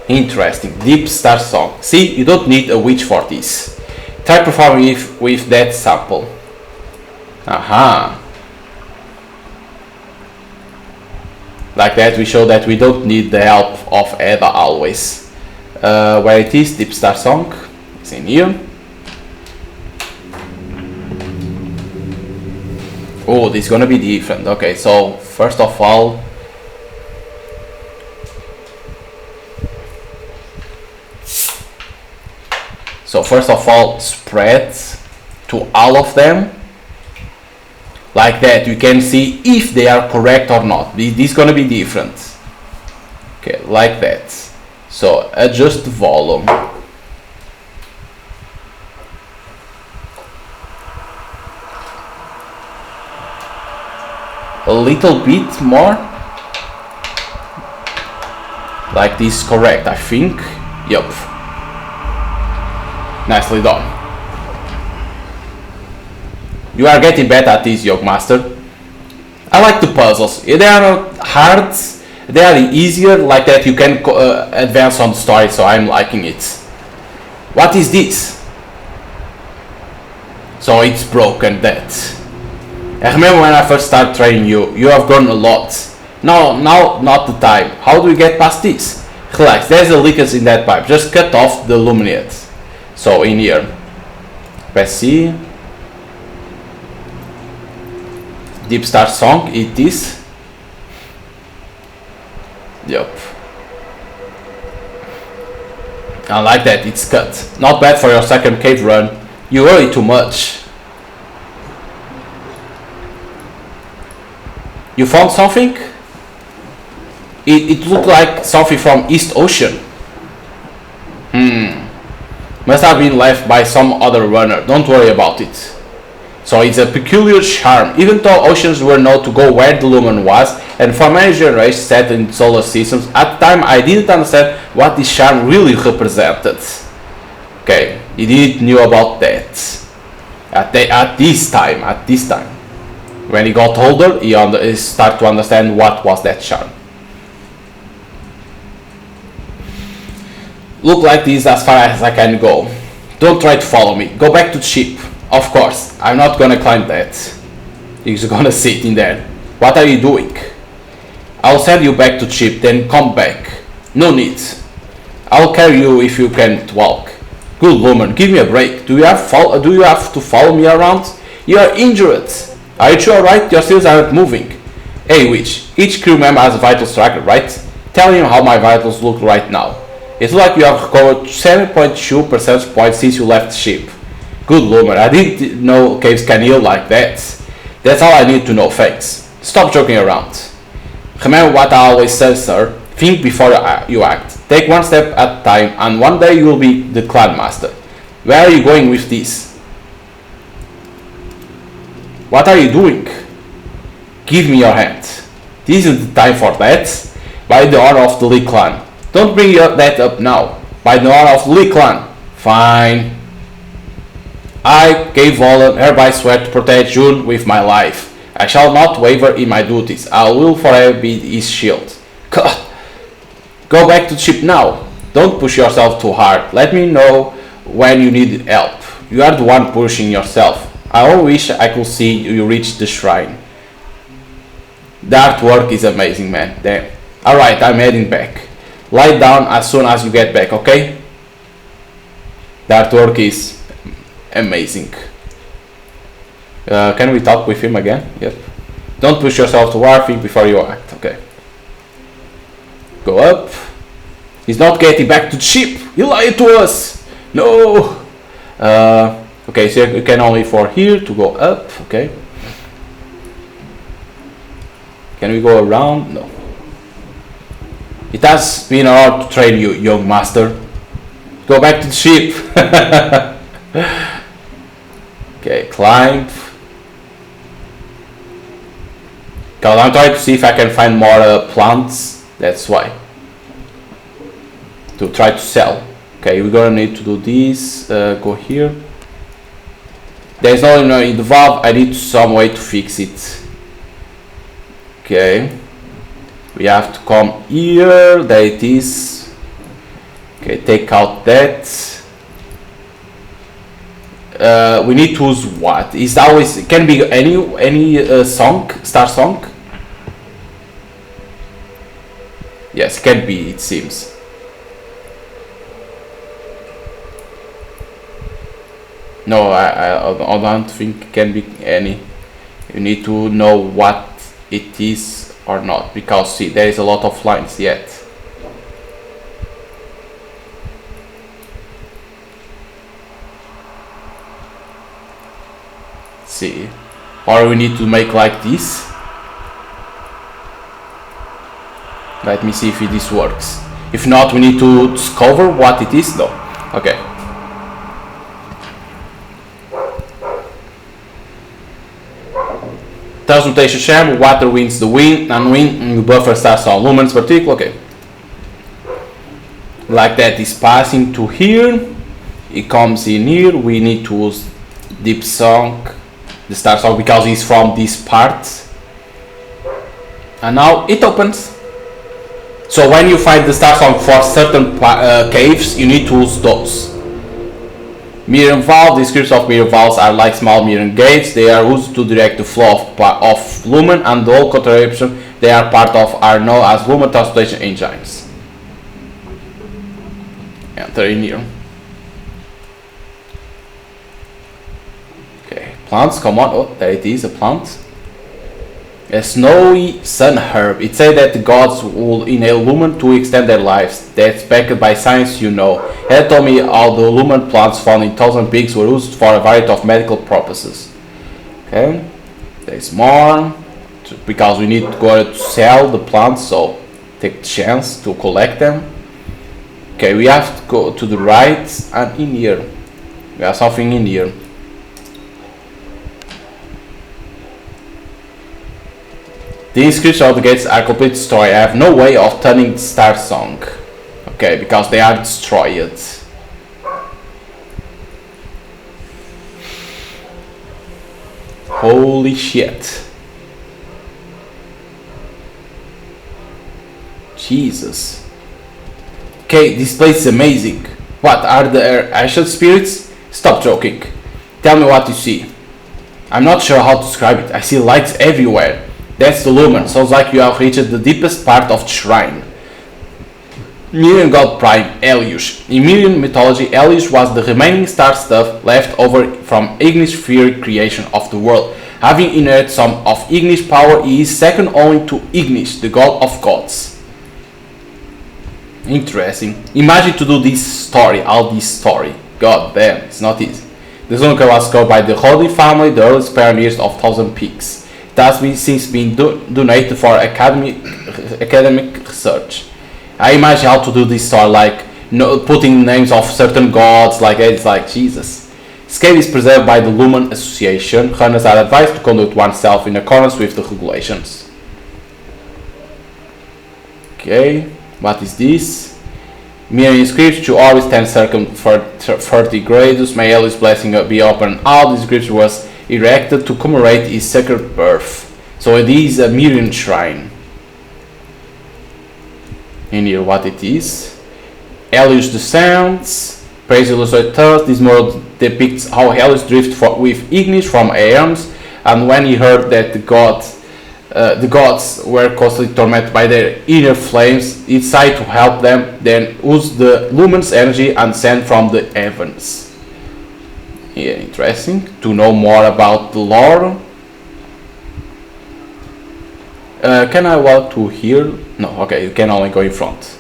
Interesting, deep Starsong. See, you don't need a witch for this. Try performing it with that sample. Aha. Like that, we show that we don't need the help of Ada always. Where it is, deep Starsong. It's in here. Oh, this is gonna be different. Okay, so first of all, spread to all of them. Like that, you can see if they are correct or not. This is gonna be different. Okay, like that. So adjust the volume. A little bit more. Like this, correct, I think. Yup. Nicely done. You are getting better at this, Yoke Master. I like the puzzles. They are not hard, they are easier, like that you can advance on the story, so I'm liking it. What is this? So it's broken, that. I remember when I first started training you, you have grown a lot. Now not the time. How do we get past this? Relax, there's a leakage in that pipe, just cut off the luminate. So in here, press C. Deep Starsong, it is. Yup. I like that, it's cut. Not bad for your second cave run. You worry too much. You found something? It looked like something from East Ocean. Must have been left by some other runner. Don't worry about it. So it's a peculiar charm. Even though oceans were known to go where the lumen was, and for many generations set in solar systems, at the time I didn't understand what this charm really represented. Okay, he didn't knew about that. At this time. When he got older, he started to understand what was that charm. Look like this as far as I can go. Don't try to follow me. Go back to the ship. Of course, I'm not gonna climb that. He's gonna sit in there. What are you doing? I'll send you back to the ship, then come back. No need. I'll carry you if you can't walk. Good woman, give me a break. Do you have to follow me around? You are injured. Are you sure, right? Your cells aren't moving. Hey, witch. Each crew member has a vitals tracker, right? Tell him how my vitals look right now. It's like you have recovered 7.2 percentage points since you left the ship. Good Lord, I didn't know caves can heal like that. That's all I need to know, thanks. Stop joking around. Remember what I always say, sir. Think before you act. Take one step at a time, and one day you will be the clan master. Where are you going with this? What are you doing? Give me your hand. This isn't the time for that. By the honor of the Lee clan. Don't bring that up now. By the honor of the Lee clan. Fine. I, Kay Volan, hereby swear to protect June with my life. I shall not waver in my duties. I will forever be his shield. God. Go back to the ship now. Don't push yourself too hard. Let me know when you need help. You are the one pushing yourself. I only wish I could see you reach the shrine. The artwork is amazing, man. Damn. Alright, I'm heading back. Lie down as soon as you get back, okay? The artwork is amazing. Can we talk with him again? Yep. Don't push yourself too hard, think before you act, okay. Go up. He's not getting back to the ship. He lied to us. No. Okay, so you can only for here to go up. Okay. Can we go around? No. It has been an honor to train you, young master. Go back to the ship. Okay, climb. Because I'm trying to see if I can find more plants. That's why. To try to sell. Okay, we're gonna need to do this. Go here. There's no in the valve. I need some way to fix it. Okay. We have to come here. There it is. Okay, take out that. We need to use what? Is always it can be any song, Starsong. Yes, can be. It seems. No, I don't think it can be any. You need to know what it is or not, because see, there is a lot of lines yet. See, or we need to make like this. Let me see if this works. If not, we need to discover what it is. No. Okay. Transmutation sham, water wins the wind, and wind buffer Starsong. Lumens particle, okay. Like that is passing to here. It comes in here. We need to use deep song, the Starsong, because it's from this part. And now it opens. So when you find the Starsong for certain caves, you need to use those. Mirror valve, the scripts of mirror valves are like small mirror gates. They are used to direct the flow of lumen and the whole contraption they are part of are known as lumen transportation engines. Enter in here. Okay, plants, come on. Oh, there it is, a plant. A snowy sun herb. It said that the gods will inhale lumen to extend their lives. That's backed by science, you know. He told me how the lumen plants found in Thousand Peaks were used for a variety of medical purposes. Okay, there's more, because we need to go to sell the plants, so take the chance to collect them. Okay, we have to go to the right, and in here we have something in here. The inscriptions of the gates are completely destroyed. I have no way of turning the Starsong. Okay, because they are destroyed. Holy shit. Jesus. Okay, this place is amazing. What, are there ancient spirits? Stop joking. Tell me what you see. I'm not sure how to describe it. I see lights everywhere. That's the lumen. Sounds like you have reached the deepest part of the shrine. Mirian God Prime, Helios. In Mirian mythology, Helios was the remaining star stuff left over from Ignis fiery creation of the world. Having inherited some of Ignis' power, he is second only to Ignis, the god of gods. Interesting. Imagine to do this story, all this story. God damn, it's not easy. The Zunka was covered by the Holy Family, the earliest pioneers of Thousand Peaks. It has since been donated for academic research. I imagine how to do this story, like putting names of certain gods, like it's like Jesus. This cave is preserved by the Lumen Association. Runners are advised to conduct oneself in accordance with the regulations. Okay, what is this? Mirroring scripts to always stand circum 30 grados. May Eli's blessing be upon all. This script was erected to commemorate his sacred birth. So it is a Miriam shrine. In here what it is. Helios descends. Praise illustrate thirst. This model depicts how Helios drifts with Ignis from Aeons, and when he heard that the gods were constantly tormented by their inner flames, he decided to help them, then use the luminous energy and send from the heavens. Yeah, interesting to know more about the lore. Can I walk to here? No, okay, you can only go in front.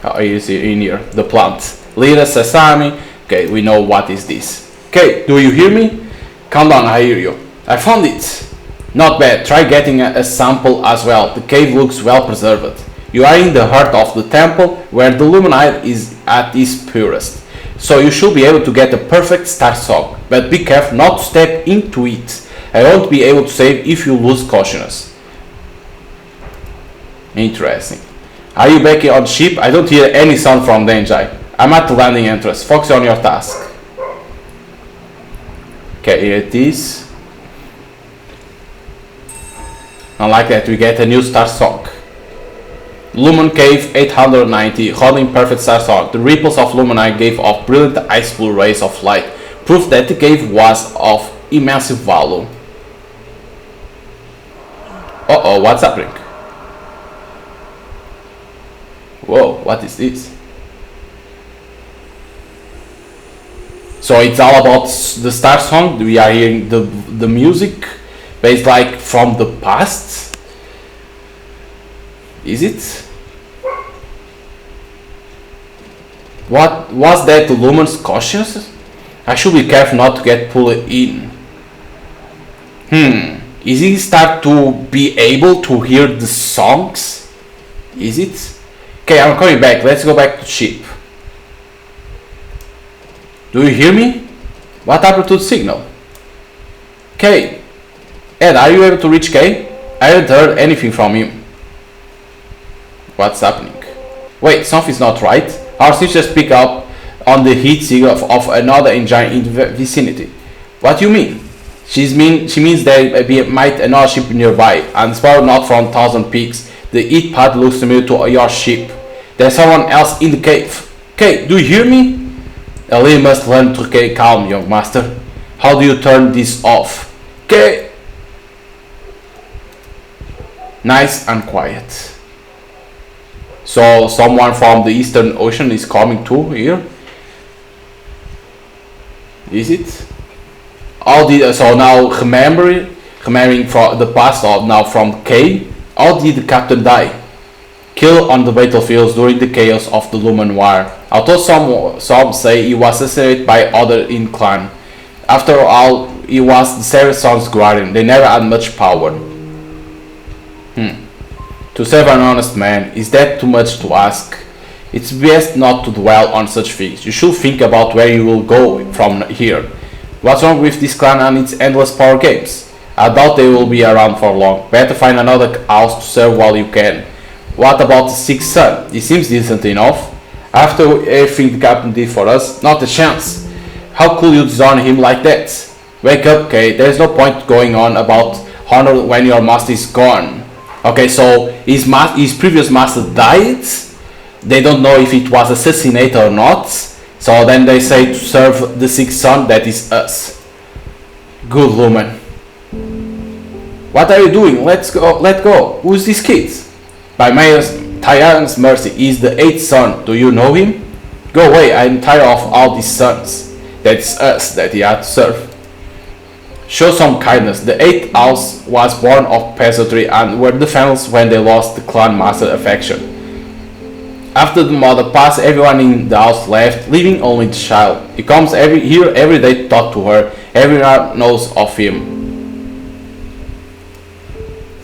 Oh, you see in here, the plant. Lira Sesame. Okay, we know what is this. Okay, do you hear me? Calm down, I hear you. I found it. Not bad, try getting a sample as well. The cave looks well preserved. You are in the heart of the temple, where the luminite is at its purest. So you should be able to get a perfect Starsong, but be careful not to step into it. I won't be able to save if you lose consciousness. Interesting. Are you back on ship? I don't hear any sound from the engine. I'm at the landing entrance. Focus on your task. Okay, here it is. And like that we get a new Starsong. Lumen Cave 890, holding perfect Starsong. The ripples of Luminite gave off brilliant ice blue rays of light, proof that the cave was of immense value. Uh-oh, what's happening? Whoa, what is this? So it's all about the Starsong. We are hearing the music based like from the past. Is it? What was that, the luminous consciousness? I should be careful not to get pulled in. Is he start to be able to hear the songs? Is it? Okay, I'm coming back. Let's go back to ship. Do you hear me? What happened to the signal? K. Ed, are you able to reach K? I haven't heard anything from him. What's happening? Wait, something's not right. Our switch just picked up on the heat signal of another engine in the vicinity. What do you mean? She means there might another ship nearby, and it's probably not from 1,000 peaks. The heat path looks similar to your ship. There's someone else in the cave. Okay, do you hear me? Ali must learn to stay calm, young master. How do you turn this off? Okay. Nice and quiet. So someone from the Eastern Ocean is coming too here. Is it? So now remembering from the past of now from K. How did the captain die? Killed on the battlefields during the chaos of the Lumen War. Although some say he was assassinated by others in clan. After all, he was the Saracen's guardian. They never had much power. To save an honest man, is that too much to ask? It's best not to dwell on such things. You should think about where you will go from here. What's wrong with this clan and its endless power games? I doubt they will be around for long. Better find another house to serve while you can. What about the sixth son? He seems decent enough. After everything the captain did for us, not a chance. How could you disown him like that? Wake up, Kay. There's no point going on about honor when your master is gone. Okay, so his previous master died. They don't know if it was assassinated or not. So then they say to serve the sixth son, that is us. Good Lumen. What are you doing? Let go. Who's this kid? By Tyrant's mercy, he is the eighth son. Do you know him? Go away, I'm tired of all these sons. That's us that he had to serve. Show some kindness. The eighth house was born of peasantry and were the families when they lost the clan master affection. After the mother passed, everyone in the house left, leaving only the child. He comes here every day to talk to her. Everyone knows of him.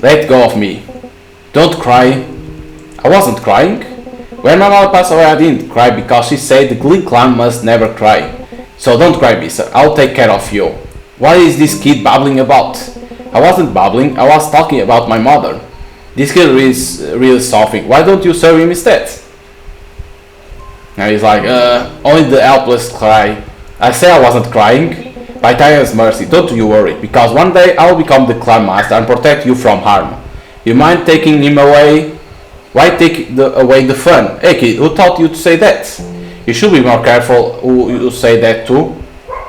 Let go of me. Don't cry. I wasn't crying. When my mother passed away, I didn't cry because she said the Glee clan must never cry. So don't cry, mister. I'll take care of you. What is this kid babbling about? I wasn't babbling. I was talking about my mother. This kid is really suffering. Why don't you serve him instead? And he's like, only the helpless cry. I say I wasn't crying. By Titan's mercy, don't you worry, because one day I'll become the clan master and protect you from harm. You mind taking him away? Why take away the fun? Hey kid, who taught you to say that? You should be more careful who you say that to.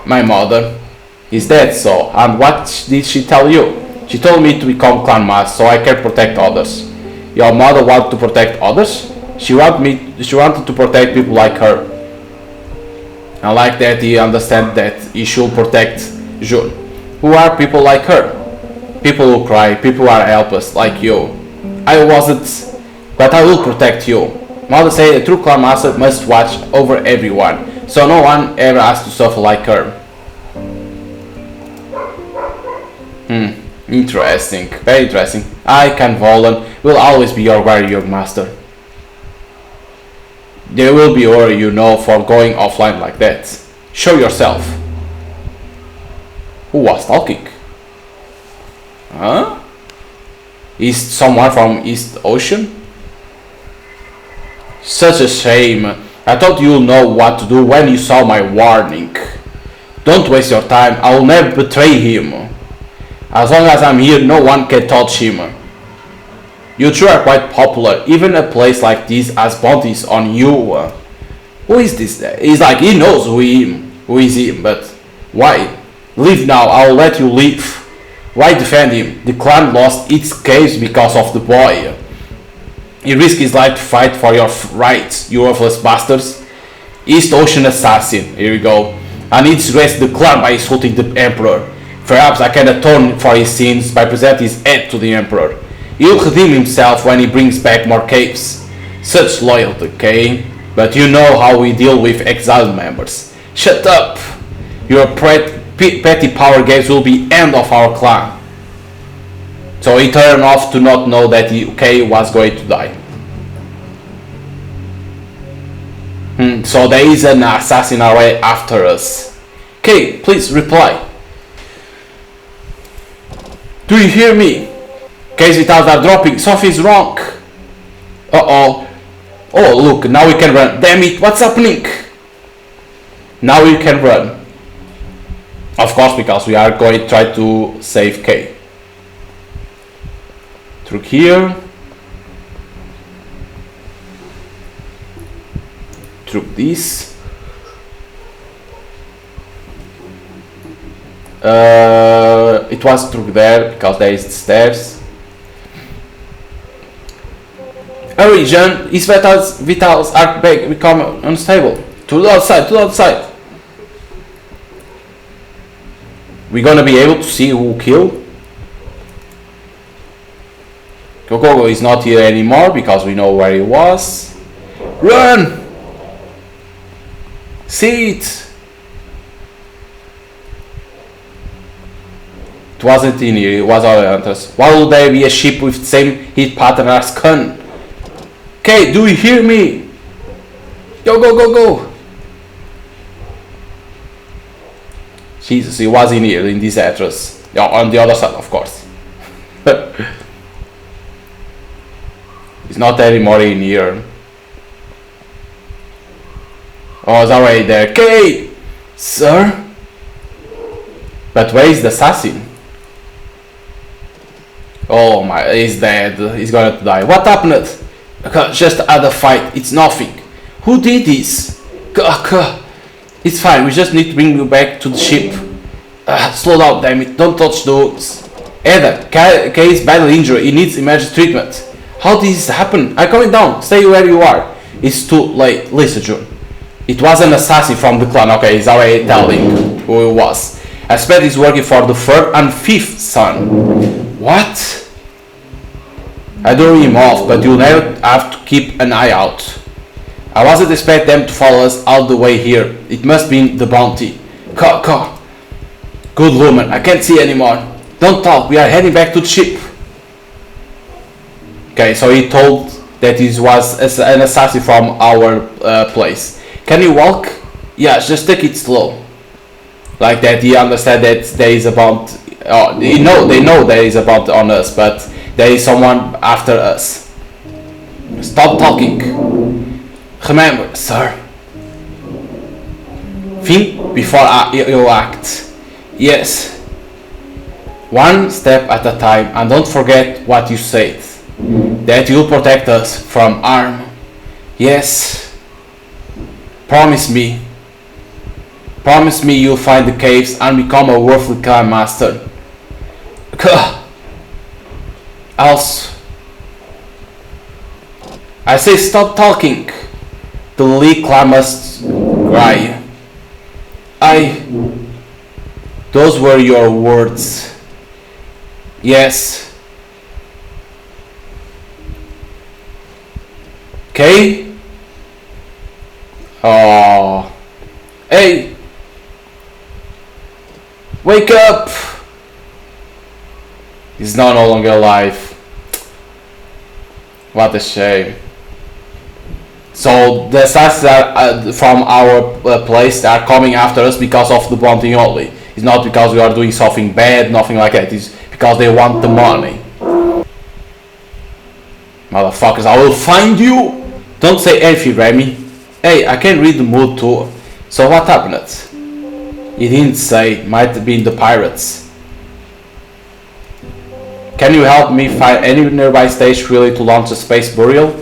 My mother. Is that so? And what did she tell you? She told me to become clan master so I can protect others. Your mother wanted to protect others? She wanted to protect people like her. I like that he understands that he should protect June. Who are people like her? People who cry, people who are helpless, like you. I wasn't, but I will protect you. Mother said a true clan master must watch over everyone, so no one ever has to suffer like her. Interesting, very interesting. I, Can Volan, will always be your very young master. There will be worry, you know, for going offline like that. Show yourself. Who was talking? Huh? Is someone from East Ocean? Such a shame. I thought you'll know what to do when you saw my warning. Don't waste your time. I will never betray him. As long as I'm here, no one can touch him. You two are quite popular. Even a place like this has bounties on you. Who is this? He's like, he knows who is him, but why? Leave now, I'll let you leave. Why defend him? The clan lost its case because of the boy. He risked his life to fight for your rights, you worthless bastards. East Ocean assassin, here we go. I need to disgrace the clan by insulting the Emperor. Perhaps I can atone for his sins by presenting his head to the Emperor. He'll redeem himself when he brings back more caves. Such loyalty, okay? But you know how we deal with exiled members. Shut up! Your petty power games will be end of our clan. So he turned off to not know that Kay was going to die. So there is an assassin array after us. Kay, please reply. Do you hear me? Kay's vitals are dropping. Something's wrong. Uh-oh. Oh, look, now we can run. Damn it, what's happening? Now we can run. Of course, because we are going to try to save Kay. Through here. Through this. It was through there because there is the stairs. Hurry, John! His vitals are become unstable. To the outside, to the outside. We're gonna be able to see who killed. Kokogo is not here anymore because we know where he was. Run! See it! It wasn't in here, it was our hunters. Why would there be a ship with the same hit pattern as Kun? Okay, do you hear me? Go, go, go, go! Jesus, he was in here, in this address. Yeah, on the other side, of course. He's not anymore in here. Oh, it's already there. Okay, sir? But where is the assassin? Oh my, he's dead. He's going to die. What happened? Just had a fight. It's nothing. Who did this? It's fine. We just need to bring you back to the ship. Slow down, damn it. Don't touch the hooks. Eda, Kay is badly injured. He needs emergency treatment. How did this happen? I'm coming down. Stay where you are. It's too late. Listen, June. It was an assassin from the clan. Okay, he's already telling who it was. I expect he's working for the third and fifth son. What? I drew him off, but you'll never have to keep an eye out. I wasn't expect them to follow us all the way here. It must be the bounty. Good woman, I can't see anymore. Don't talk, we are heading back to the ship. Okay, so he told that he was an assassin from our place. Can you walk? Yes, just take it slow. Like that, he understand that there is about. They know there is about on us, but there is someone after us. Stop talking. Remember, sir. Think before you act. Yes. One step at a time, and don't forget what you said. That you'll protect us from harm. Yes. Promise me. Promise me you'll find the caves and become a worthy clan master. Else. I say stop talking. The Lee clan must cry. Those were your words. Yes. Okay? Oh. Hey! Wake up! He's now no longer alive. What a shame. So the assassins are, from our place, they are coming after us because of the bounty only. It's not because we are doing something bad, nothing like that. It's because they want the money. Motherfuckers, I will find you! Don't say anything, Remy. Hey, I can read the mood too. So what happened? He didn't say. Might have been the pirates. Can you help me find any nearby stage really to launch a space burial?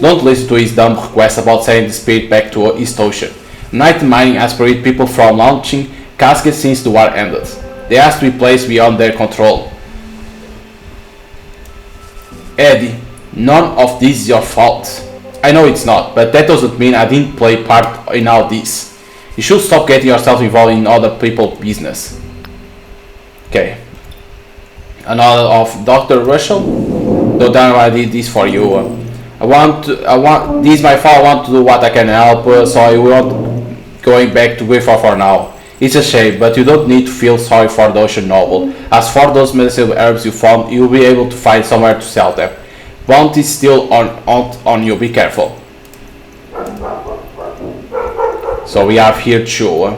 Don't listen to his dumb request about sending the spirit back to East Ocean. Night mining has prevented people from launching caskets since the war ended. They have to be placed beyond their control. Eddie, none of this is your fault. I know it's not, but that doesn't mean I didn't play part in all this. You should stop getting yourself involved in other people's business. Okay. Another of Dr. Russell. No damn, I did this for you. This is my fault. I want to do what I can help, so I won't going back to Griffith for now. It's a shame, but you don't need to feel sorry for the ocean novel. As for those medicinal herbs you found, you'll be able to find somewhere to sell them. Bounty is still on you, be careful. So we have here too.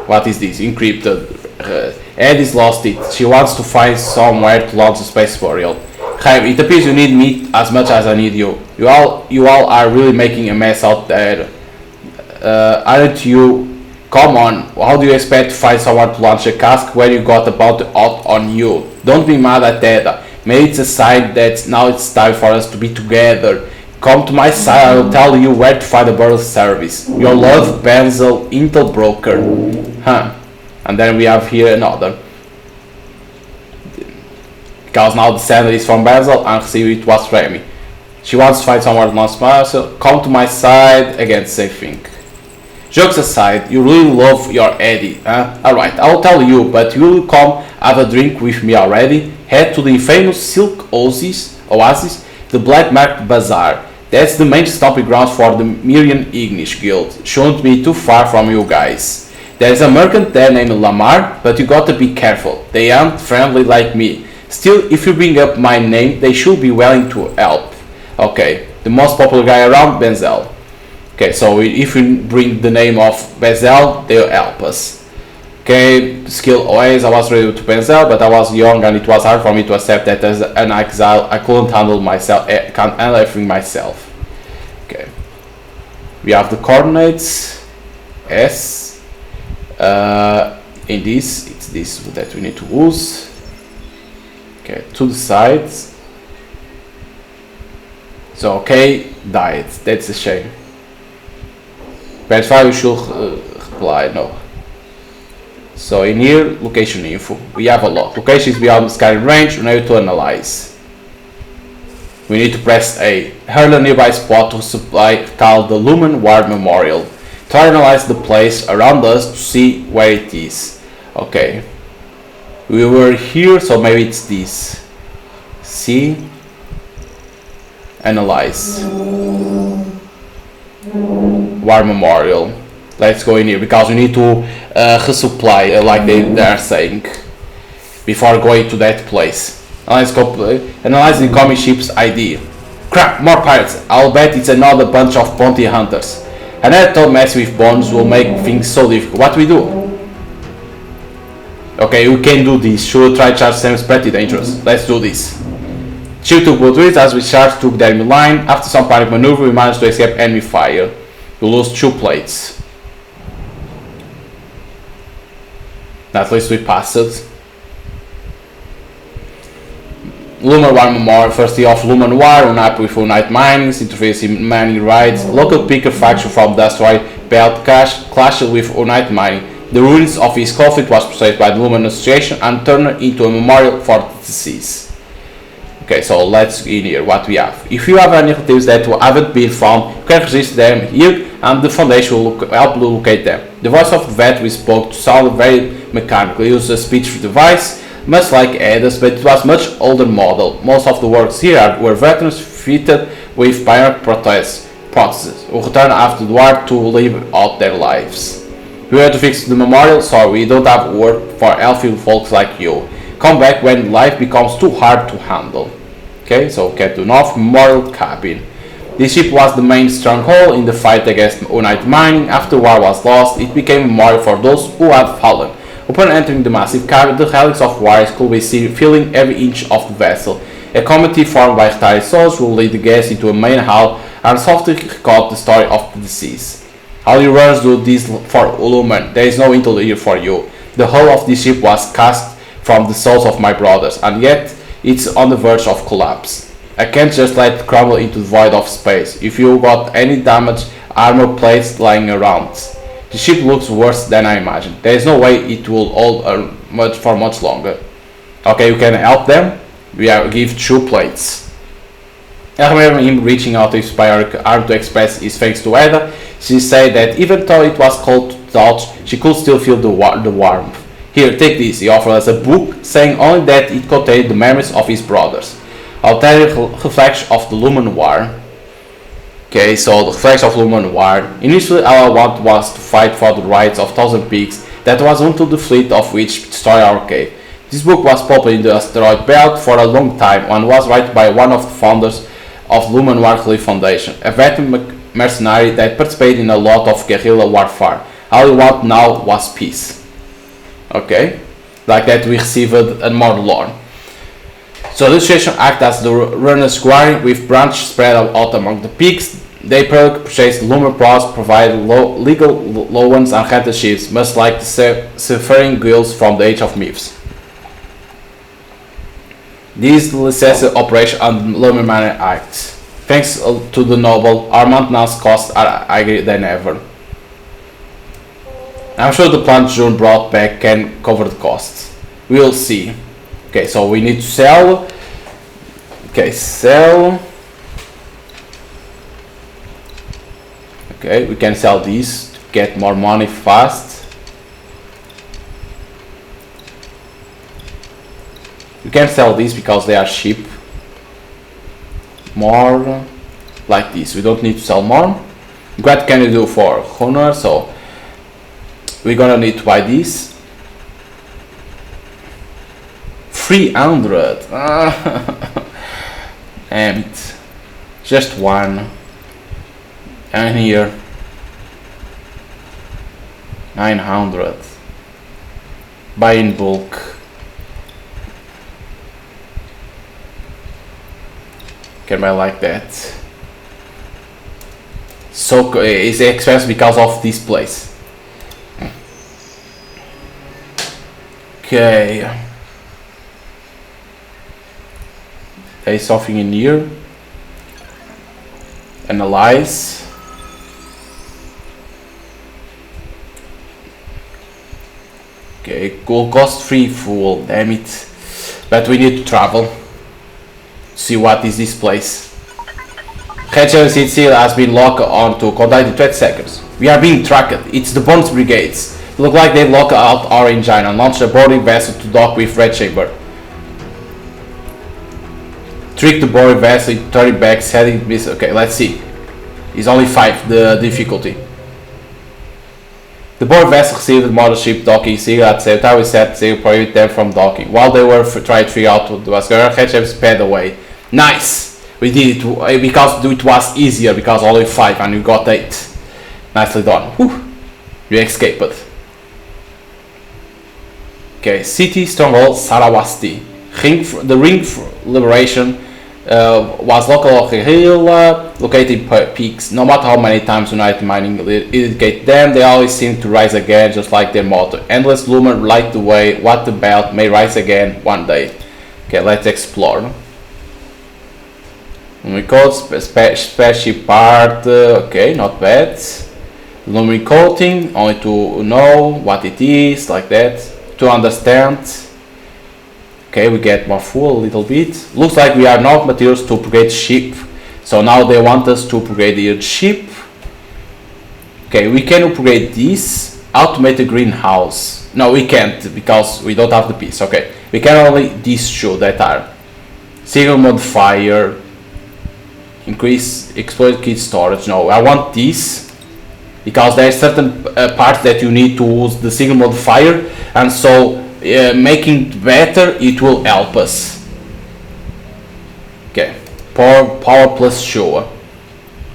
What is this? Encrypted. Eddie's lost it. She wants to find somewhere to launch a space burial. Jaime, it appears you need me as much as I need you. You all are really making a mess out there. Aren't you? Come on, how do you expect to find someone to launch a cask where you got a bounty out on you? Don't be mad at that. Maybe it's a sign that now it's time for us to be together. Come to my side, I will tell you where to find the burial service. Your love, Benzel, Intel broker. Huh. And then we have here another. Because now the sender is from Benzel and see it was Remy. She wants to find somewhere to launch Marcel. Come to my side, again same thing. Jokes aside, you really love your Eddie, huh? Alright, I'll tell you, but you will come have a drink with me already? Head to the famous Silk Oasis, the Black Market Bazaar. That's the main stomping ground for the Miriam Ignish Guild. Shouldn't be too far from you guys. There's a merchant there named Lamar, but you gotta be careful. They aren't friendly like me. Still, if you bring up my name, they should be willing to help. Okay, the most popular guy around, Benzel. Okay, so if we bring the name of Benzel, they'll help us. Okay, skill always, I was ready to Benzel, but I was young and it was hard for me to accept that as an exile I couldn't handle myself, can't handle everything myself. Okay, we have the coordinates, S, in this, it's this that we need to use. Okay, to the sides. So okay, died, that's a shame. Verify, we should reply, no. So in here, location info, we have a lot. Location is beyond scanning range, we need to analyze. We need to press A. Heard a nearby spot to supply called the Lumen War Memorial. Try to analyze the place around us to see where it is. Okay. We were here, so maybe it's this. See? Analyze. War Memorial. Let's go in here because we need to resupply like they are saying before going to that place. Analyze the incoming ship's ID. Crap, more pirates. I'll bet it's another bunch of bounty hunters. Another tall mess with bombs will make things so difficult. What do we do? Okay, we can do this. Should try charge seems pretty dangerous. Let's do this. Ship took both ways as we charged took the enemy line. After some panic maneuver, we managed to escape enemy fire. We lost 2 plates. At least we passed it. Lunar War Memorial, first day of Lunar War, unhappy with Unite Mining, interfacing many raids. Local picker faction from the asteroid belt clashed with Unite Mining. The ruins of his conflict was persuaded by the Lumen Association and turned into a memorial for the deceased. Okay, so let's in here what we have. If you have any relatives that haven't been found, you can register them here and the foundation will help locate them. The voice of the vet we spoke to sounded very mechanical. He used a speech device, much like Ada's, but it was a much older model. Most of the workers here were veterans fitted with bionic prostheses who returned after the war to live out their lives. We had to fix the memorial, so we don't have work for healthy folks like you. Come back when life becomes too hard to handle. Okay, so get to North Memorial Cabin. This ship was the main stronghold in the fight against Unite Mining. After war was lost, it became a memorial for those who had fallen. Upon entering the massive cabin, the relics of warriors could be seen filling every inch of the vessel. A committee formed by retired soldiers will lead the guests into a main hall and softly record the story of the deceased. All your runners do this for Uluman. There is no intel here for you. The hull of this ship was cast from the souls of my brothers, and yet it's on the verge of collapse. I can't just let it crumble into the void of space. If you got any damaged armor plates lying around, the ship looks worse than I imagined. There is no way it will hold for much longer. Okay, you can help them. We give 2 plates. I remember him reaching out to his bionic arm to express his thanks to Ada. She said that even though it was cold to touch, she could still feel the warmth. Here, take this. He offered us a book, saying only that it contained the memories of his brothers. Alternative reflection of the Lumen War. Okay, so the reflection of Lumen War. Initially, all I wanted was to fight for the rights of Thousand Peaks that was until the fleet of which destroyed our cave. This book was popular in the asteroid belt for a long time and was written by one of the founders of Lumen War Relief Foundation, a veteran mercenary that participated in a lot of guerrilla warfare. All he wanted now was peace. Okay, like that we received a more lore. So the association acts as the runner's square with branches spread out among the peaks. They purchase Lumen Pros, provide legal loans and rented ships, much like the seafaring guilds from the Age of Myths. These license operation and Lumen Manor Act. Thanks to the noble, our maintenance costs are higher than ever. I'm sure the plant June brought back can cover the costs. We'll see. Okay, so we need to sell. Okay, sell. Okay, we can sell these to get more money fast. We can sell these because they are cheap. More like this. We don't need to sell more. What can you do for honor? So we're gonna need to buy this. 300. Damn it. Just one. And here 900. Buy in bulk. Can buy like that. So it's expensive because of this place. Okay. There is something in here. Analyze. Okay, will cost 3 fuel, damn it. But we need to travel. See what is this place. Hatchery City has been locked on to contact in 20 seconds. We are being tracked. It's the Bonds Brigades. Look like they lock out our engine and launch a boarding vessel to dock with Red Chamber. Trick the boarding vessel into 30 bags heading this. Okay, let's see. It's only 5 the difficulty. The board vessel received model ship docking signal at the same time. We set to prohibit them from docking. While they were trying to figure out what was going on, Ketchup sped away. Nice! We did it because it was easier because only 5 and you got 8. Nicely done. Whew. You escaped. Okay, city stronghold Saravasti. The ring for liberation was located in peaks. No matter how many times United Mining indicate them, they always seem to rise again, just like their motto. Endless lumen light the way. What the belt may rise again one day. Okay, let's explore. We code spaceship part. Okay, not bad. Lumen coating, only to know what it is, like that, to understand. Okay, we get more fuel a little bit. Looks like we are not materials to upgrade ship. So now they want us to upgrade the ship. Okay, we can upgrade this. Automated greenhouse. No, we can't because we don't have the piece. Okay, we can only these two that are signal modifier. Increase exploit kit storage. No, I want this because there are certain parts that you need to use the signal modifier, and so making it better, it will help us. Okay, power plus sure.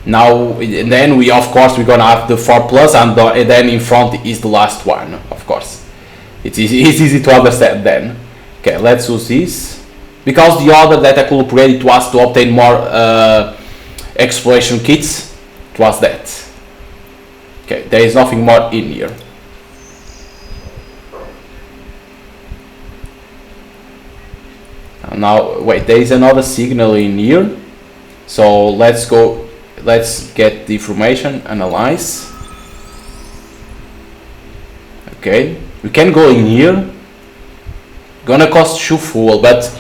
Now then we of course we're gonna have the 4 plus, and then in front is the last one. Of course, it's easy to understand then. Okay, let's use this because the other that I could upgrade it was to obtain more exploration kits. It was that. Okay, there is nothing more in here. Now wait, there is another signal in here, so let's get the information, analyze. Okay, we can go in here, gonna cost 2 fuel, but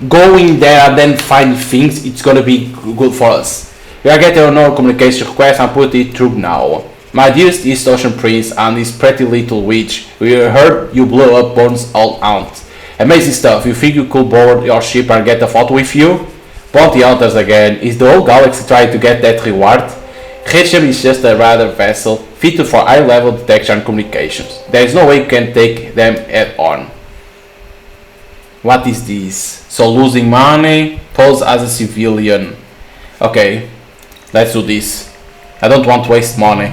going there and then find things, it's gonna be good for us. We are getting another communication request and put it through now. My dearest East Ocean Prince and his pretty little witch, we heard you blew up Bones all out. Amazing stuff. You think you could board your ship and get a photo with you? Bounty hunters again. Is the whole galaxy trying to get that reward? Hitchem is just a radar vessel fitted for high level detection and communications. There is no way you can take them head on. What is this? So losing money, pose as a civilian. Okay, let's do this. I don't want to waste money.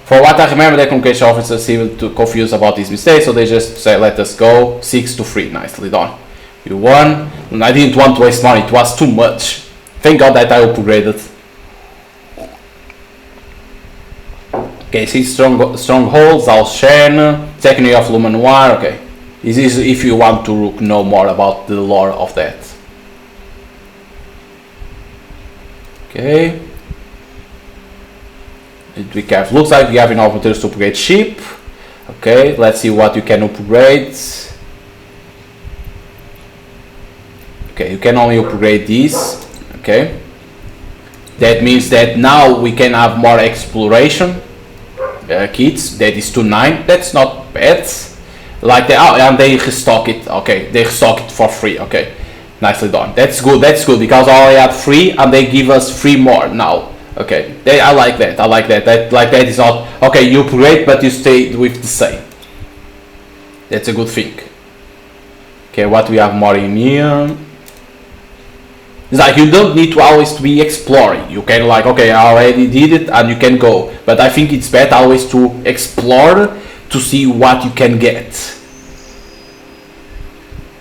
For what I remember, the communication officers seemed too confused about this mistake, so they just say let us go. 6-3, nicely done. You won. And I didn't want to waste money, it was too much. Thank God that I upgraded. Okay, 6 strongholds, Alshen, second year of Lumanoir. Okay, this is if you want to know more about the lore of that. Okay. Looks like we have enough materials to upgrade ship. Okay, let's see what you can upgrade. Okay, you can only upgrade this. Okay, that means that now we can have more exploration kits. That is to 9. That's not bad. Like and they restock it. Okay, they restock it for free. Okay, nicely done. That's good. That's good because I only had 3 and they give us 3 more now. Okay, I like that. I like that. That is not okay. You upgrade, but you stay with the same. That's a good thing. Okay, what we have more in here? It's like you don't need to always be exploring. You can like okay, I already did it, and you can go. But I think it's better always to explore to see what you can get.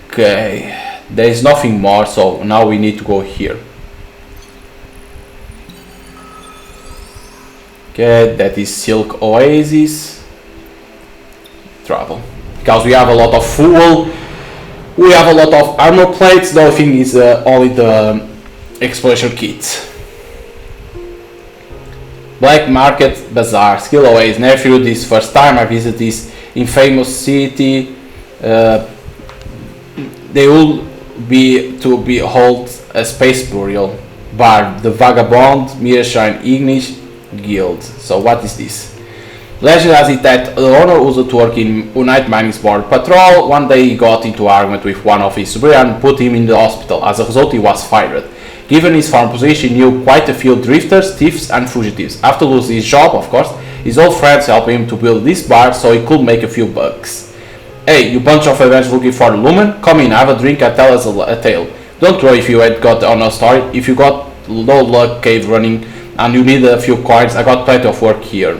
Okay, there is nothing more, so now we need to go here. Okay, that is Silk Oasis. Travel. Because we have a lot of fuel, we have a lot of armor plates. The only thing is only the exploration kit. Black Market Bazaar, Skill Oasis. Never flew this first time I visit this infamous city. They will be to behold a space burial bar, the Vagabond Mirashine Ignish Guild. So what is this? Legend has it that the owner used to work in Unite Mining's border patrol. One day he got into an argument with one of his superiors and put him in the hospital. As a result, he was fired. Given his foreign position, he knew quite a few drifters, thieves and fugitives. After losing his job, of course, His old friends helped him to build this bar so he could make a few bucks. Hey, you bunch of adventurers looking for the lumen? Come in, have a drink and tell us a tale. Don't worry if you ain't got on a story. If you got low luck cave running and you need a few coins, I got plenty of work here.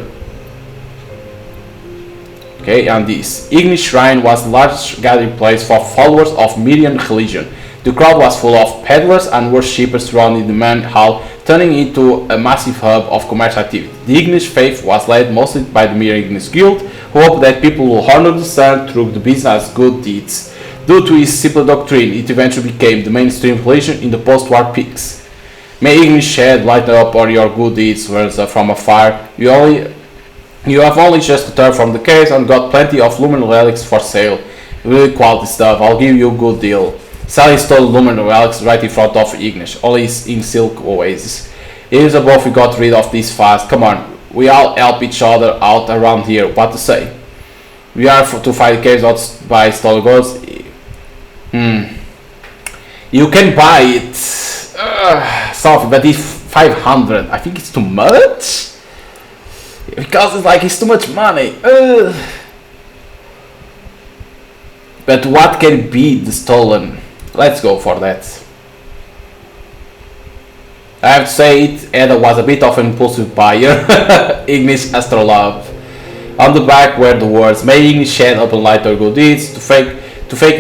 Okay, and this Ignis Shrine was a large gathering place for followers of Mirian religion. The crowd was full of peddlers and worshippers surrounding the main hall, turning it into a massive hub of commercial activity. The Ignis faith was led mostly by the Mirian Ignis Guild, who hoped that people will honor the sun through the business good deeds. Due to its simple doctrine, it eventually became the mainstream religion in the post-war peaks. May Ignis shed light up on your good deeds, whereas from afar, you have only just returned from the case and got plenty of lumen relics for sale. Really quality stuff, I'll give you a good deal. Sally stole lumen relics right in front of Ignis, only in Silk Oasis. Here's above, we got rid of this fast. Come on, we all help each other out around here, what to say? We are to fight caves out by stolen goods. You can buy it. Something, but it's 500. I think it's too much. Because it's like it's too much money. But what can be the stolen? Let's go for that. I have to say it, Ada was a bit of an impulsive buyer. Ignis Astrolabe. On the back were the words, may Ignis shed open light or good deeds to fake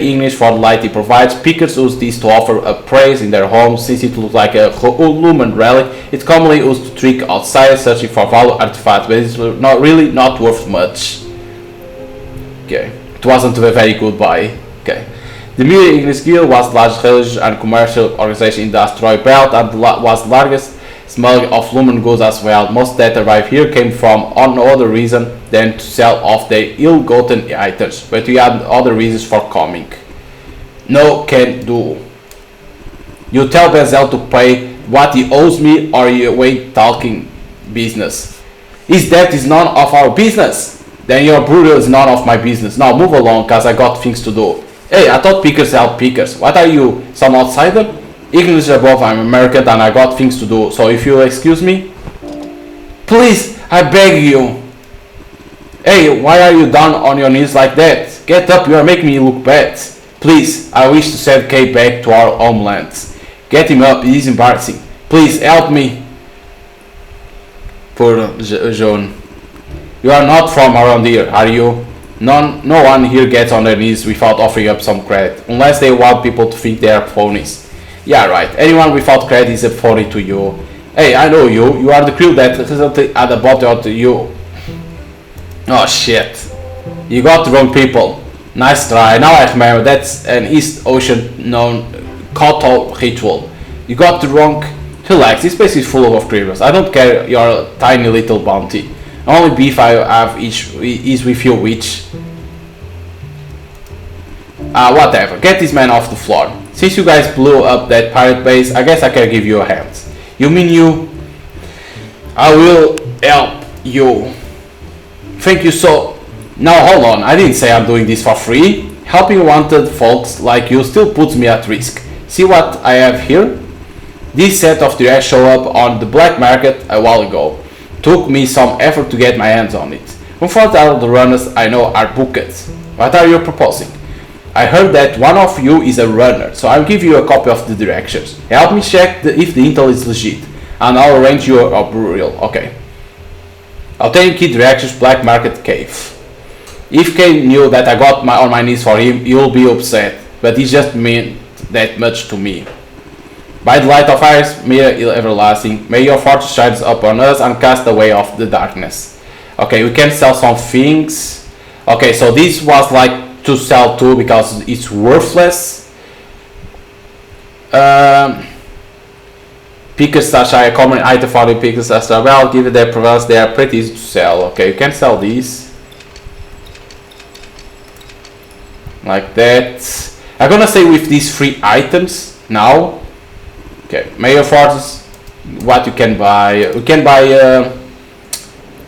Ignis for the light he provides. Pickers use this to offer a praise in their homes. Since it looks like a lumen relic, it's commonly used to trick outsiders searching for valuable artifacts, but it's not worth much. Okay, it wasn't a very good buy. Okay, the Mirror Ignis Guild was the largest religious and commercial organization in the asteroid belt and was the largest smuggler of lumen goods as well. Most that arrived here came from no other reason than to sell off their ill-gotten items, but we had other reasons for coming. No can do. You tell Benzel to pay what he owes me or you wait talking business. His debt is none of our business. Then your brother is none of my business. Now move along, cause I got things to do. Hey, I thought pickers help pickers. What are you, some outsider? English above, I'm American and I got things to do, so if you excuse me. Please, I beg you. Hey, why are you down on your knees like that? Get up, you are making me look bad. Please, I wish to send Kay back to our homelands. Get him up, it is embarrassing. Please, help me. Poor Joan. You are not from around here, are you? No one here gets on their knees without offering up some credit, unless they want people to think they are phonies. Yeah, right. Anyone without credit is a phony to you. Hey, I know you. You are the crew that resulted at the bottom of you. Oh shit. You got the wrong people. Nice try. Now I remember that's an East Ocean known Koto ritual. You got the wrong. Relax, this place is full of criminals. I don't care your tiny little bounty. Only beef I have is with your witch. Whatever. Get this man off the floor. Since you guys blew up that pirate base, I guess I can give you a hand. You mean you? I will help you. Thank you so... Now hold on, I didn't say I'm doing this for free. Helping wanted folks like you still puts me at risk. See what I have here? This set of directs show up on the black market a while ago. Took me some effort to get my hands on it. Unfortunately, the runners I know are booked. What are you proposing? I heard that one of you is a runner, so I'll give you a copy of the directions. Help me check if the intel is legit, and I'll arrange you a burial. Okay. I'll take key directions, black market cave. If Kane knew that I got on my knees for him, he'll be upset, but he just meant that much to me. By the light of ours, may everlasting, may your fortune shines upon us and cast away of the darkness. Okay, we can sell some things. Okay, so this was like to sell too because it's worthless. Pickers such are a common item found in pickers as well. Given their prevalence, they are pretty easy to sell. Okay, you can sell these like that. I'm gonna say with these 3 items now. Okay, Mayor Forces, what you can buy? We can buy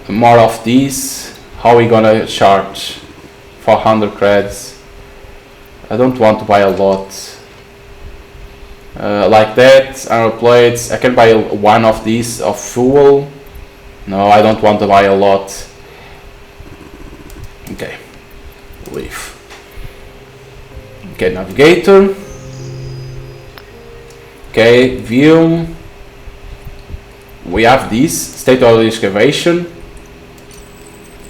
more of these. How are we gonna charge? 400 creds. I don't want to buy a lot. Like that, arrow plates. I can buy one of these of fuel. No, I don't want to buy a lot. Okay, leave. Okay, navigator. Okay, view. We have this state-of-the-art excavation.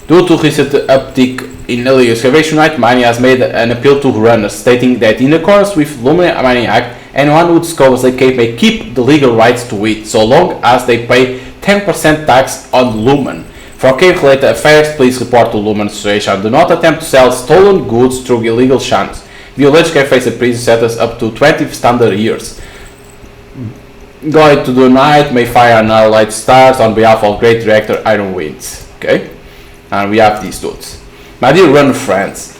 Due to recent uptick in illegal excavation, night mining has made an appeal to runners, stating that in accordance with Lumen Mining Act, anyone who discovers a cave may keep the legal rights to it, so long as they pay 10% tax on Lumen. For cave-related affairs, please report to Lumen Association and do not attempt to sell stolen goods through illegal channels. The alleged cave faces prison sentence up to 20 standard years. Going to the night may fire another light stars on behalf of great director Iron Winds. Okay, and we have these dudes. My dear runner friends,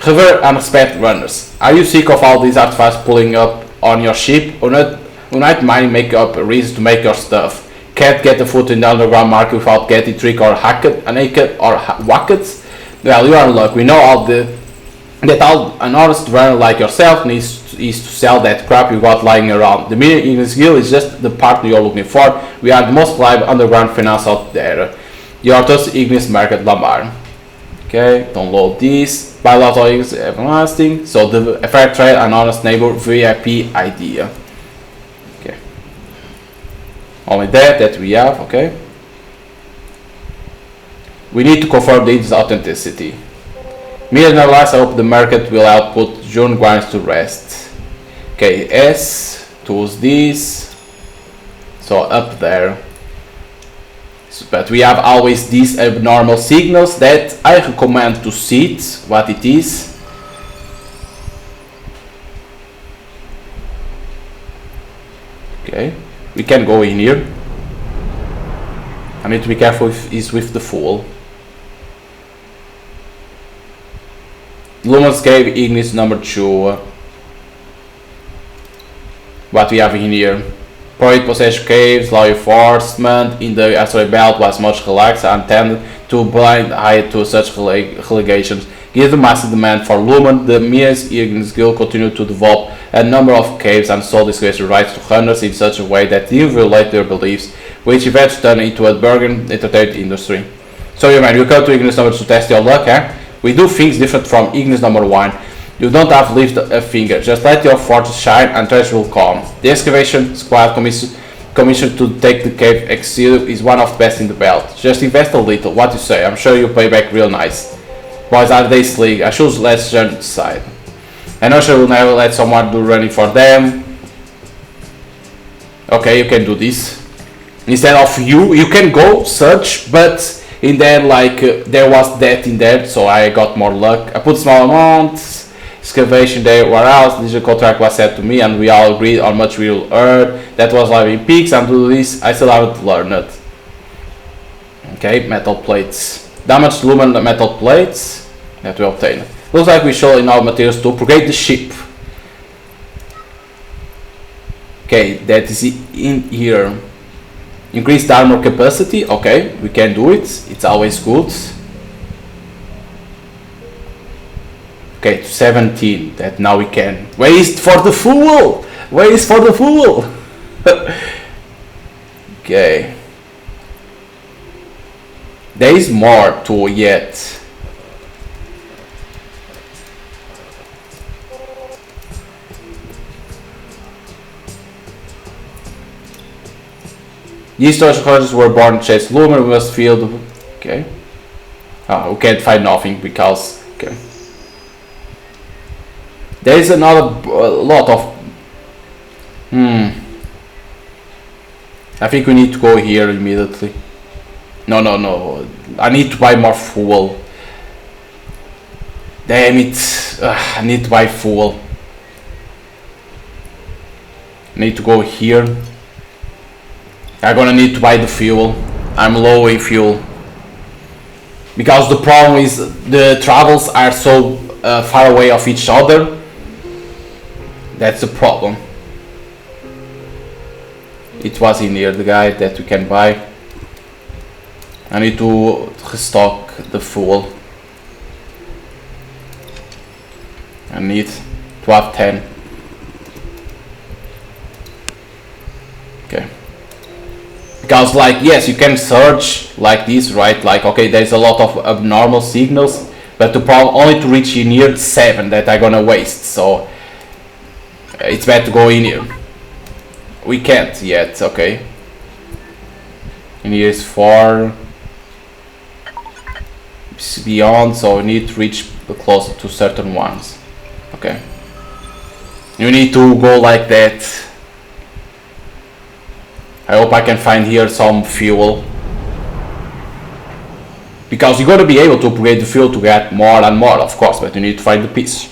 revere and respect runners. Are you sick of all these artifacts pulling up on your ship? Or night mining make up a reason to make your stuff? Can't get a foot in the underground market without getting tricked or hacked or whacked? Well, you are in luck. We know that an honest runner like yourself is to sell that crap you got lying around. The mere Ignis Guild is just the partner you're looking for. We are the most reliable underground finance out there. Your trusted Ignis Market Lamar. Okay, download this. Buy lots of Ignis everlasting. So the fair trade and honest neighbor VIP idea. Okay. Only that we have, okay. We need to confirm its authenticity. Nevertheless, I hope the market will help put June grinds to rest. Okay, S, tools this, so up there. So, but we have always these abnormal signals that I recommend to see what it is. Okay, we can go in here. I need to be careful with the fool. Lumen's Cave Ignis number 2. What we have in here. Project Possession Caves, law enforcement in the asteroid belt was much relaxed and tended to blind eye to such allegations. Given the massive demand for Lumen, the Mies Ignis Guild continued to develop a number of caves and sold exclusive rights to hunters in such a way that they violate their beliefs, which eventually turned into a burgeoning entertainment industry. So you man, you come to Ignis number 2 to test your luck, eh? We do things different from Ignis number 1. You don't have to lift a finger, just let your fortress shine and treasure will come. The excavation squad commissioned to take the cave exceed is one of the best in the belt. Just invest a little, what you say, I'm sure you'll pay back real nice. Boys, are they slick? I should let John decide. I know she will never let someone do running for them. Okay, you can do this. Instead of you can go search, but in there like there was that in there, so I got more luck. I put small amounts. Excavation there, warehouse, digital contract was set to me and we all agreed on much we will earn. That was live in peaks and to do this I still haven't learned it. Okay, metal plates. Damaged Lumen metal plates that we obtained. Looks like we should in our materials to upgrade the ship. Okay, that is in here. Increased armor capacity, okay, we can do it, it's always good. Okay, to 17, that now we can. Waste for the fool! Waste for the fool! Okay. There is more to yet. These soldiers were born to chase Lumen, we must feel the... Okay. We can't find nothing because... Okay. There is another lot of... I think we need to go here immediately. No. I need to buy more fuel. Damn it. I need to buy fuel. I need to go here. I'm gonna need to buy the fuel. I'm low in fuel. Because the problem is the travels are so far away of each other. That's the problem. It was in here, the guy that we can buy. I need to restock the fuel. I need to have 10. Okay. Because like, yes, you can search like this, right? Like, okay, there's a lot of abnormal signals, but only to reach in here 7 that I'm gonna waste, so it's better to go in here. We can't yet, okay. And here is 4 beyond, so we need to reach closer to certain ones. Okay. You need to go like that. I hope I can find here some fuel. Because you're gonna be able to upgrade the fuel to get more and more, of course, but you need to find the piece.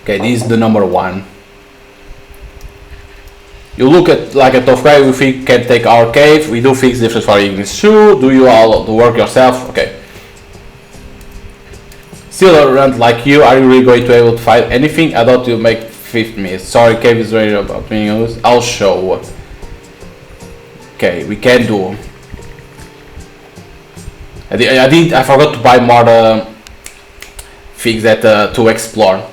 Okay, this is the number 1. You look at like a tough guy, we think can take our cave, we do fix difference for Ignis too, do you all the work yourself? Okay. Still a rant like you, are you really going to be able to find anything? I thought you make 5 minutes. Sorry, cave is ready about being used. I'll show. Okay, we can do. I forgot to buy more things that to explore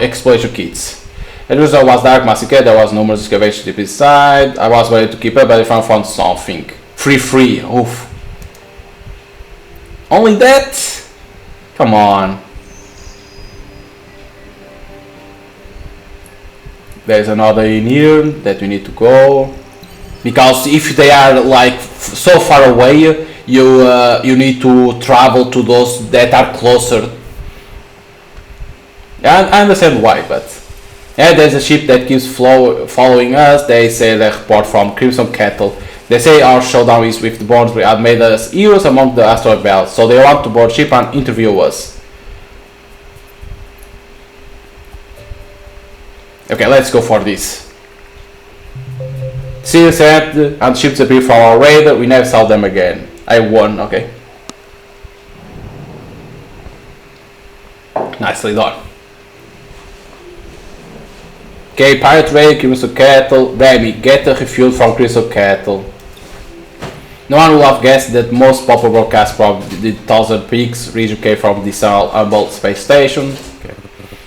exploration kits. The result was dark, massacre, there was numerous excavations deep inside. I was ready to keep up, but I found something. Free, oof. Only that? Come on. There's another in here that we need to go. Because if they are like so far away, you need to travel to those that are closer. I understand why, but yeah, there's a ship that keeps following us. They say the report from Crimson Cattle. They say our showdown is with the Borns. We have made us heroes among the asteroid belts, so they want to board ship and interview us. Okay, let's go for this. Sea set and ships appear from our radar. We never saw them again. I won. Okay. Nicely done. Okay, pirate raid, Crimson Cattle. Damn it, get a refuel from Crimson Cattle. No one will have guessed that most popular broadcast from the Thousand Peaks region came from this humble space station. Okay.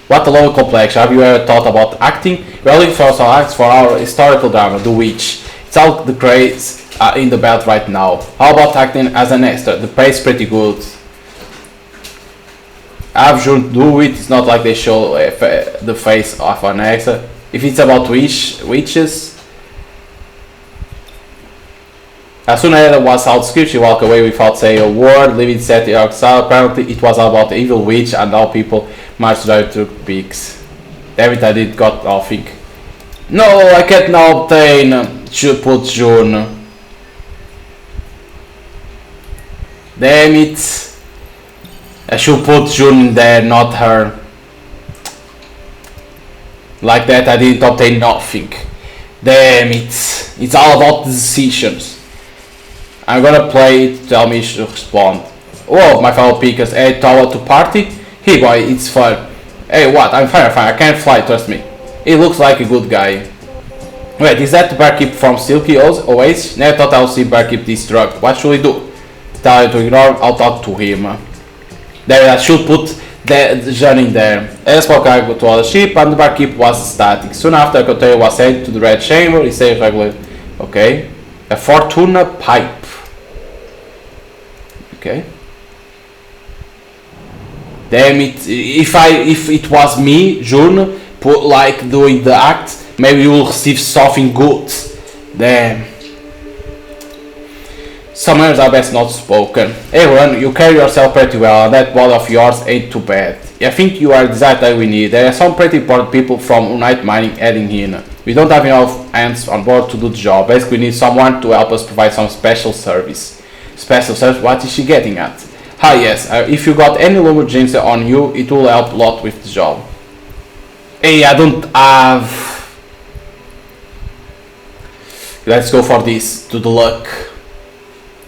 What a lovely complexion. Have you ever thought about acting? We are looking for some acts for our historical drama, The Witch. It's all the craze in the belt right now. How about acting as an extra? The pay's pretty good. I've sure to do it. It's not like they show the face of an extra. If it's about witches. As soon as I was out script, she walked away without saying a word, leaving set the exile. Apparently it was about the evil witch and how people marched out to peaks. Damn it, I did got nothing. No, I can't now obtain. Should put June. Damn it. I should put June there, not her. Like that I didn't obtain nothing. Damn it. It's all about the decisions. I'm gonna play it, tell me to respond. Oh, my fellow pickers, hey, tower to party? Hey boy, it's fun. Hey, what? I'm fine, I can't fly, trust me. He looks like a good guy. Wait, is that the barkeep from Silky Oasis? Never thought I'll see barkeep this drug. What should we do? Tell him to ignore, I'll talk to him. There, I should put the journey there. I spoke cargo to other ship and the barkeep was static. Soon after, a container was sent to the red chamber. He said regularly. Okay. A Fortuna pipe. Okay. Damn it! If it was me, June, put like doing the act, maybe you will receive something good. Damn. Some names are best not spoken. Hey Ron, you carry yourself pretty well, and that ball of yours ain't too bad. I think you are exactly what we need. There are some pretty important people from Unite Mining heading in. We don't have enough hands on board to do the job. Basically, we need someone to help us provide some special service. Special service? What is she getting at? Ah yes, if you got any emergency on you, it will help a lot with the job. Hey, I don't have... Let's go for this, to the luck.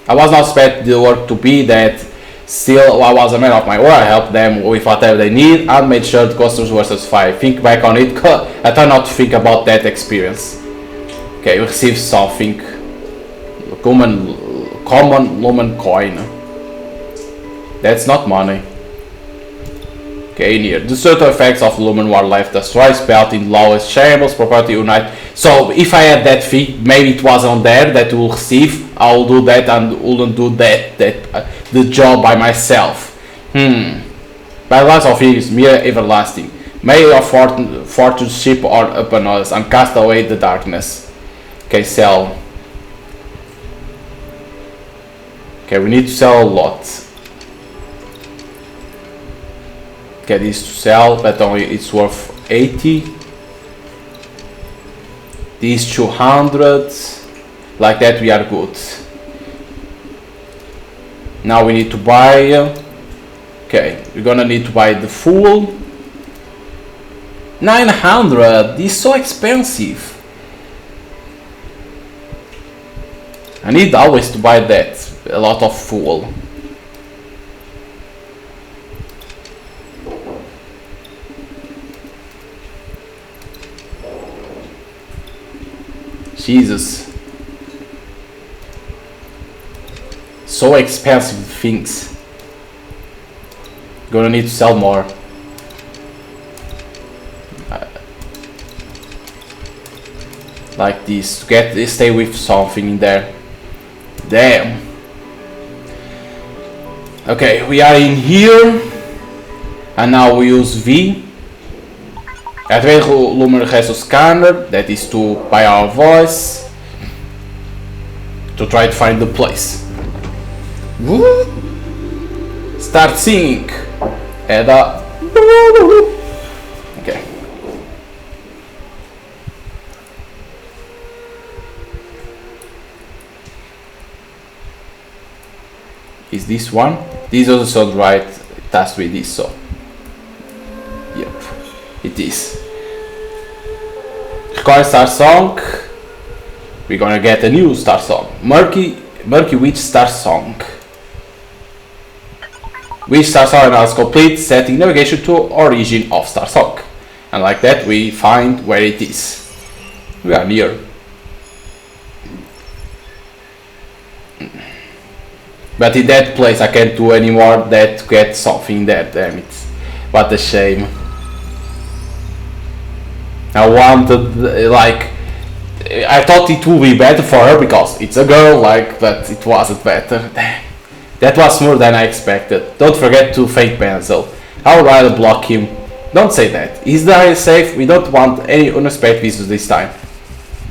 I was not expecting the work to be that. Still, I was a man of my word. I helped them with whatever they need and made sure the customers were satisfied. Think back on it, I try not to think about that experience. Okay, we received something. Common Lumen coin. That's not money. Okay, in here. The certain effects of Lumen War left destroy spelt in lowest chambers, property unite. So if I had that thing, maybe it was on there that will receive, I'll do that and wouldn't do the job by myself. By lots of years, mere everlasting. May your fortune ship or upon us and cast away the darkness. Okay, sell. Okay, we need to sell a lot. Okay, this to sell, but only it's worth 80. These 200. Like that we are good. Now we need to buy. Okay, we're gonna need to buy the full. 900. This is so expensive. I need always to buy that. A lot of fuel. Jesus. So expensive things. Gonna need to sell more. Like this. To stay with something in there. Damn. Okay, we are in here. And now we use V. Activate Lumen Resto Scanner, that is to buy our voice, to try to find the place. Woo! Start singing. And okay. Is this one? This also sounds right. It has to be this, so. Yep. It is. Record Starsong. We're gonna get a new Starsong. Murky Witch Starsong. Witch Starsong is complete, setting navigation to origin of Starsong. And like that we find where it is. We are near. But in that place I can't do anymore that get something there, damn it. What a shame. I wanted, like, I thought it would be better for her because it's a girl, like, but it wasn't better. That was more than I expected. Don't forget to fake Benzel. I would rather block him. Don't say that. He's there safe. We don't want any unexpected visitors this time.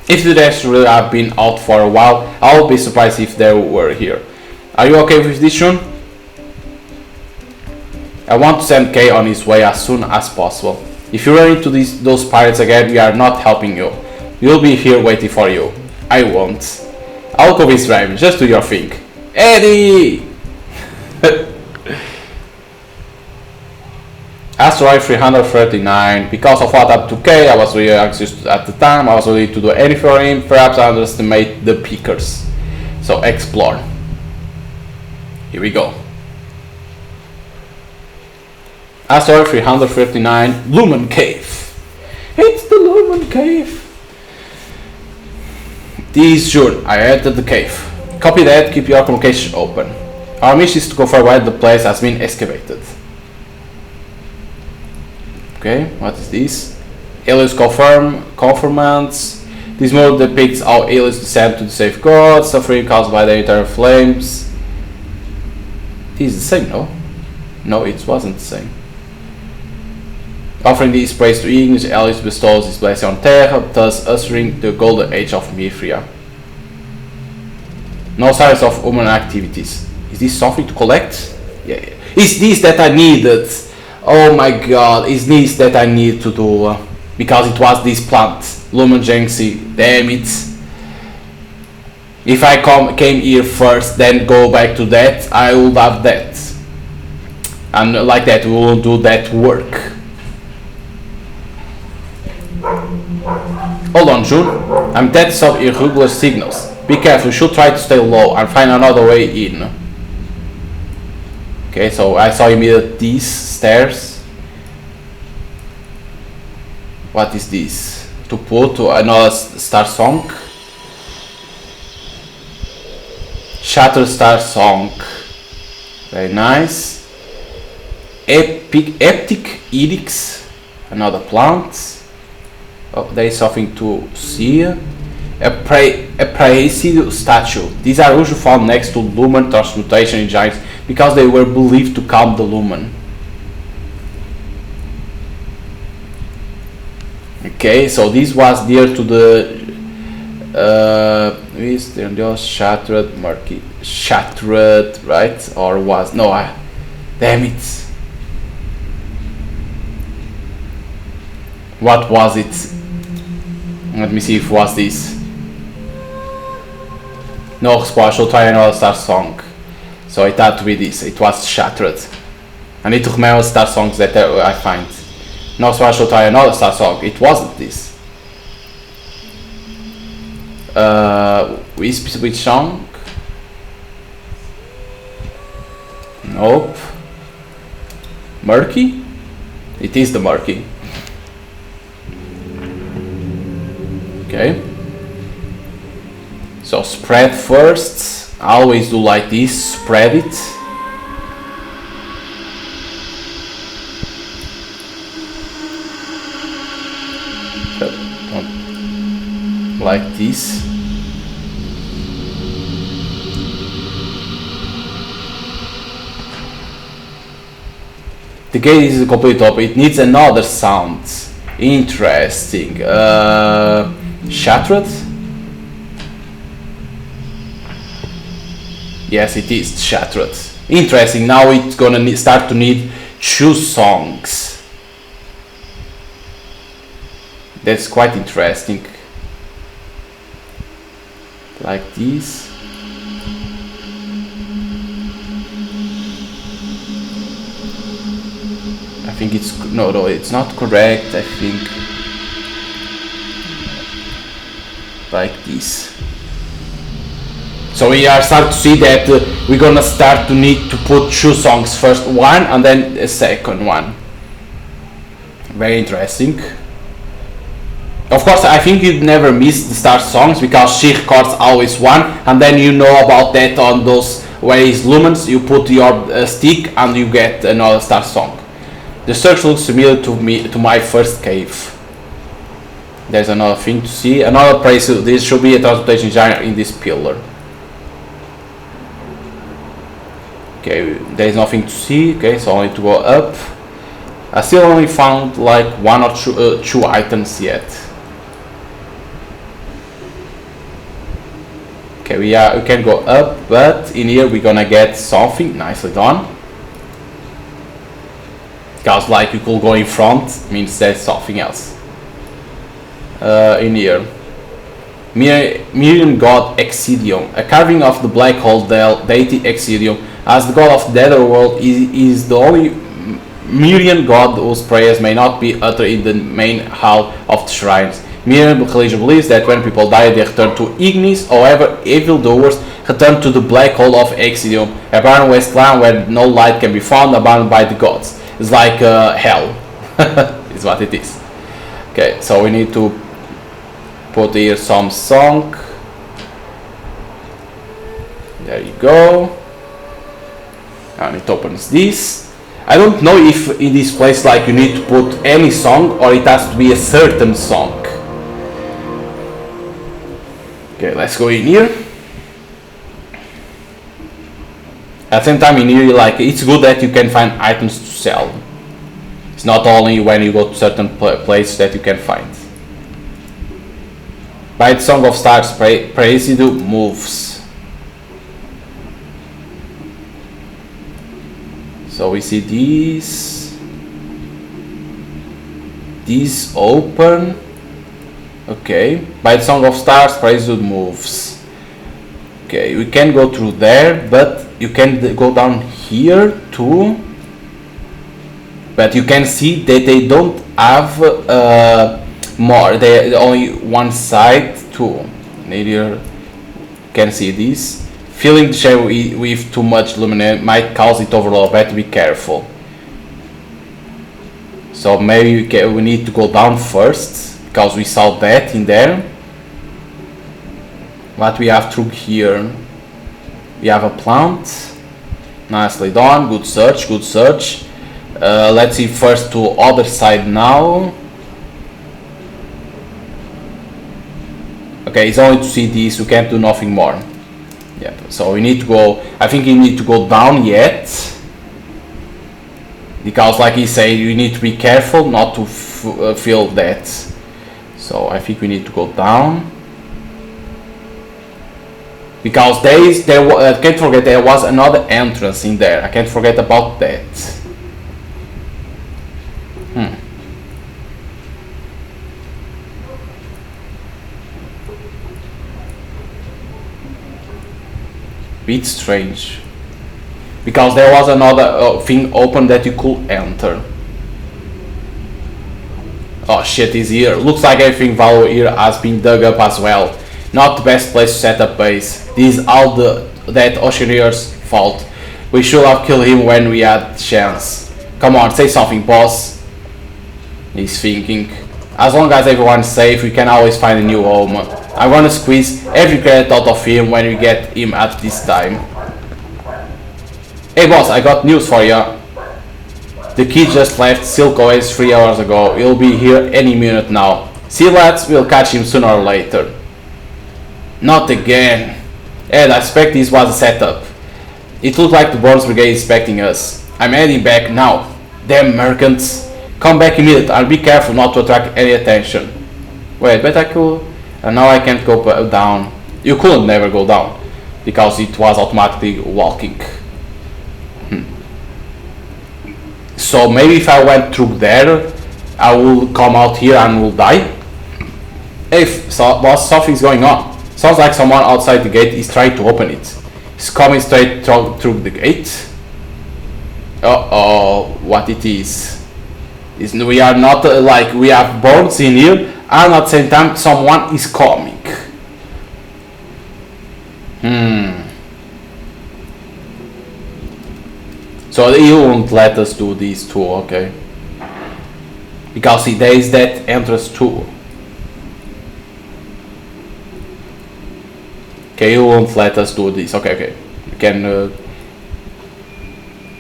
If the rest really have been out for a while, I would be surprised if they were here. Are you okay with this, Shun? I want to send Kay on his way as soon as possible. If you run into those pirates again, we are not helping you. We'll be here waiting for you. I won't. I'll convince Rhyme. Just do your thing. Eddie! Asteroid 339. Because of what happened to Kay, I was really anxious at the time. I was ready to do anything for him. Perhaps I underestimate the pickers. So explore. Here we go. Asteroid 339, Lumen Cave. It's the Lumen Cave. This June, I entered the cave. Copy that, keep your communication open. Our mission is to confirm why the place has been excavated. Okay, what is this? Aliens conformants. This model depicts how aliens descend to the safe god, suffering caused by the eternal flames. This is the same, no? No, it wasn't the same. Offering these praise to Ignis, Alice bestows his blessing on Terra, thus ushering the golden age of Mithria. No signs of human activities. Is this something to collect? Yeah. Is this that I needed? Oh my god, is this that I need to do? Because it was this plant. Lumen Genxi, damn it. If I came here first, then go back to that, I would have that. And like that, we will do that work. Hold on, June. I'm dead some irregular signals. Be careful, you should try to stay low and find another way in. Okay, so I saw him at these stairs. What is this? To put to another Starsong. Shatter Starsong. Very nice. Epic Epic edicts, another plant. Oh, there is something to see. A Praesidio statue. These are usually found next to lumen transmutation in giants because they were believed to calm the lumen. Okay, so this was near to the shattered, murky, shattered, right? Or was no? Damn it! What was it? Let me see if it was this. No, I shall try another Starsong. So it had to be this. It was shattered. I need to remember Starsongs that I find. No, so I shall try another Starsong. It wasn't this. Which song? Nope. Murky? It is the murky. Okay. So spread first. I always do like this. Spread it. Like this. The gate is complete top. It needs another sound. Interesting. Shattered? Yes, it is shattered. Interesting. Now it's gonna start to need 2 songs. That's quite interesting. Like this. I think it's no, it's not correct. I think like this. So we are start to see that we're gonna start to need to put 2 songs, first one and then a second one. Very interesting. Of course, I think you'd never miss the Starsongs because she records always one, and then you know about that on those where is lumens. You put your stick and you get another Starsong. The search looks similar to my first cave. There's another thing to see. Another place. This should be a transportation giant in this pillar. Okay, there is nothing to see. Okay, so only to go up. I still only found like 1 or 2 items yet. Okay, we can go up, but in here we're gonna get something. Nicely done. Because like you could go in front means there's something else. In here, Miriam god Exidium, a carving of the black hole deity Exidium, as the god of the netherworld, is the only Miriam god whose prayers may not be uttered in the main hall of the shrines. Miriam religion believes that when people die they return to Ignis, however evildoers return to the black hole of Exidium, a barren wasteland where no light can be found, abandoned by the gods. It's like hell, is what it is. Okay, so we need to put here some song. There you go. And it opens this. I don't know if in this place like you need to put any song or it has to be a certain song. Okay, let's go in here. At the same time in here, like, it's good that you can find items to sell. It's not only when you go to certain places that you can find. By the Song of Stars, Praesidio moves. So we see these open. Okay, by the Song of Stars, Praesidio moves. Okay, we can go through there, but you can go down here too. But you can see that they don't have more. They only one side too. Maybe you can see this. Filling the shadow with too much luminance might cause it overload. Better be careful. So maybe we need to go down first because we saw that in there. What we have through here? We have a plant. Nicely done. Good search. Good search. Let's see first to other side now. Okay, it's only to see this, we can't do nothing more. Yep, so we need to go, I think you need to go down yet. Because like he said, you need to be careful not to feel that. So I think we need to go down. Because I can't forget there was another entrance in there. I can't forget about that. Bit strange. Because there was another thing open that you could enter. Oh shit, he's here. Looks like everything Valor here has been dug up as well. Not the best place to set up base. This is all that Oceaneer's fault. We should have killed him when we had the chance. Come on, say something, boss. He's thinking. As long as everyone's safe, we can always find a new home. I'm gonna squeeze every credit out of him when we get him at this time. Hey boss, I got news for ya. The kid just left Silk Oasis 3 hours ago. He'll be here any minute now. See lads, we'll catch him sooner or later. Not again. Ed, I expect this was a setup. It looked like the Burns Brigade is expecting us. I'm heading back now. Damn merchants. Come back immediately and be careful not to attract any attention. Wait, but I could... And now I can't go down. You couldn't never go down. Because it was automatically walking. So maybe if I went through there, I will come out here and will die. Hey, boss, something's going on. Sounds like someone outside the gate is trying to open it. He's coming straight through the gate. Uh-oh, what it is. We are not like we have boards in here, and at the same time someone is coming. So he won't let us do these two, okay? Because see, there is that entrance too. Okay, he won't let us do this. Okay. We can.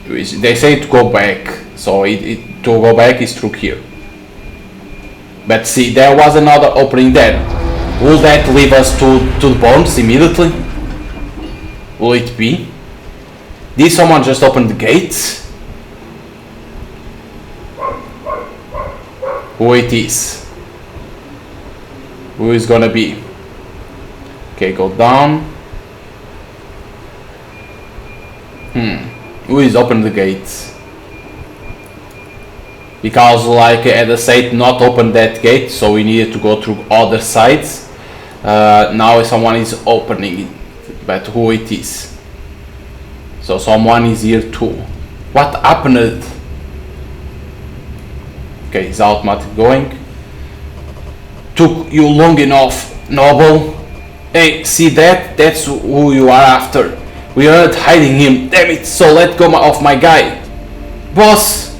They say to go back, so to go back is through here. But see, there was another opening there. Will that lead us to the bones immediately? Will it be? Did someone just open the gates? Who it is? Who is gonna be? Okay, go down. Who is open the gates? Because like Ada said, not open that gate, so we needed to go through other sides. Now someone is opening it, but who it is? So someone is here too. What happened? Okay, he's automatic going. Took you long enough, Noble. Hey, see that? That's who you are after. We aren't hiding him. Damn it, so let go of my guy. Boss!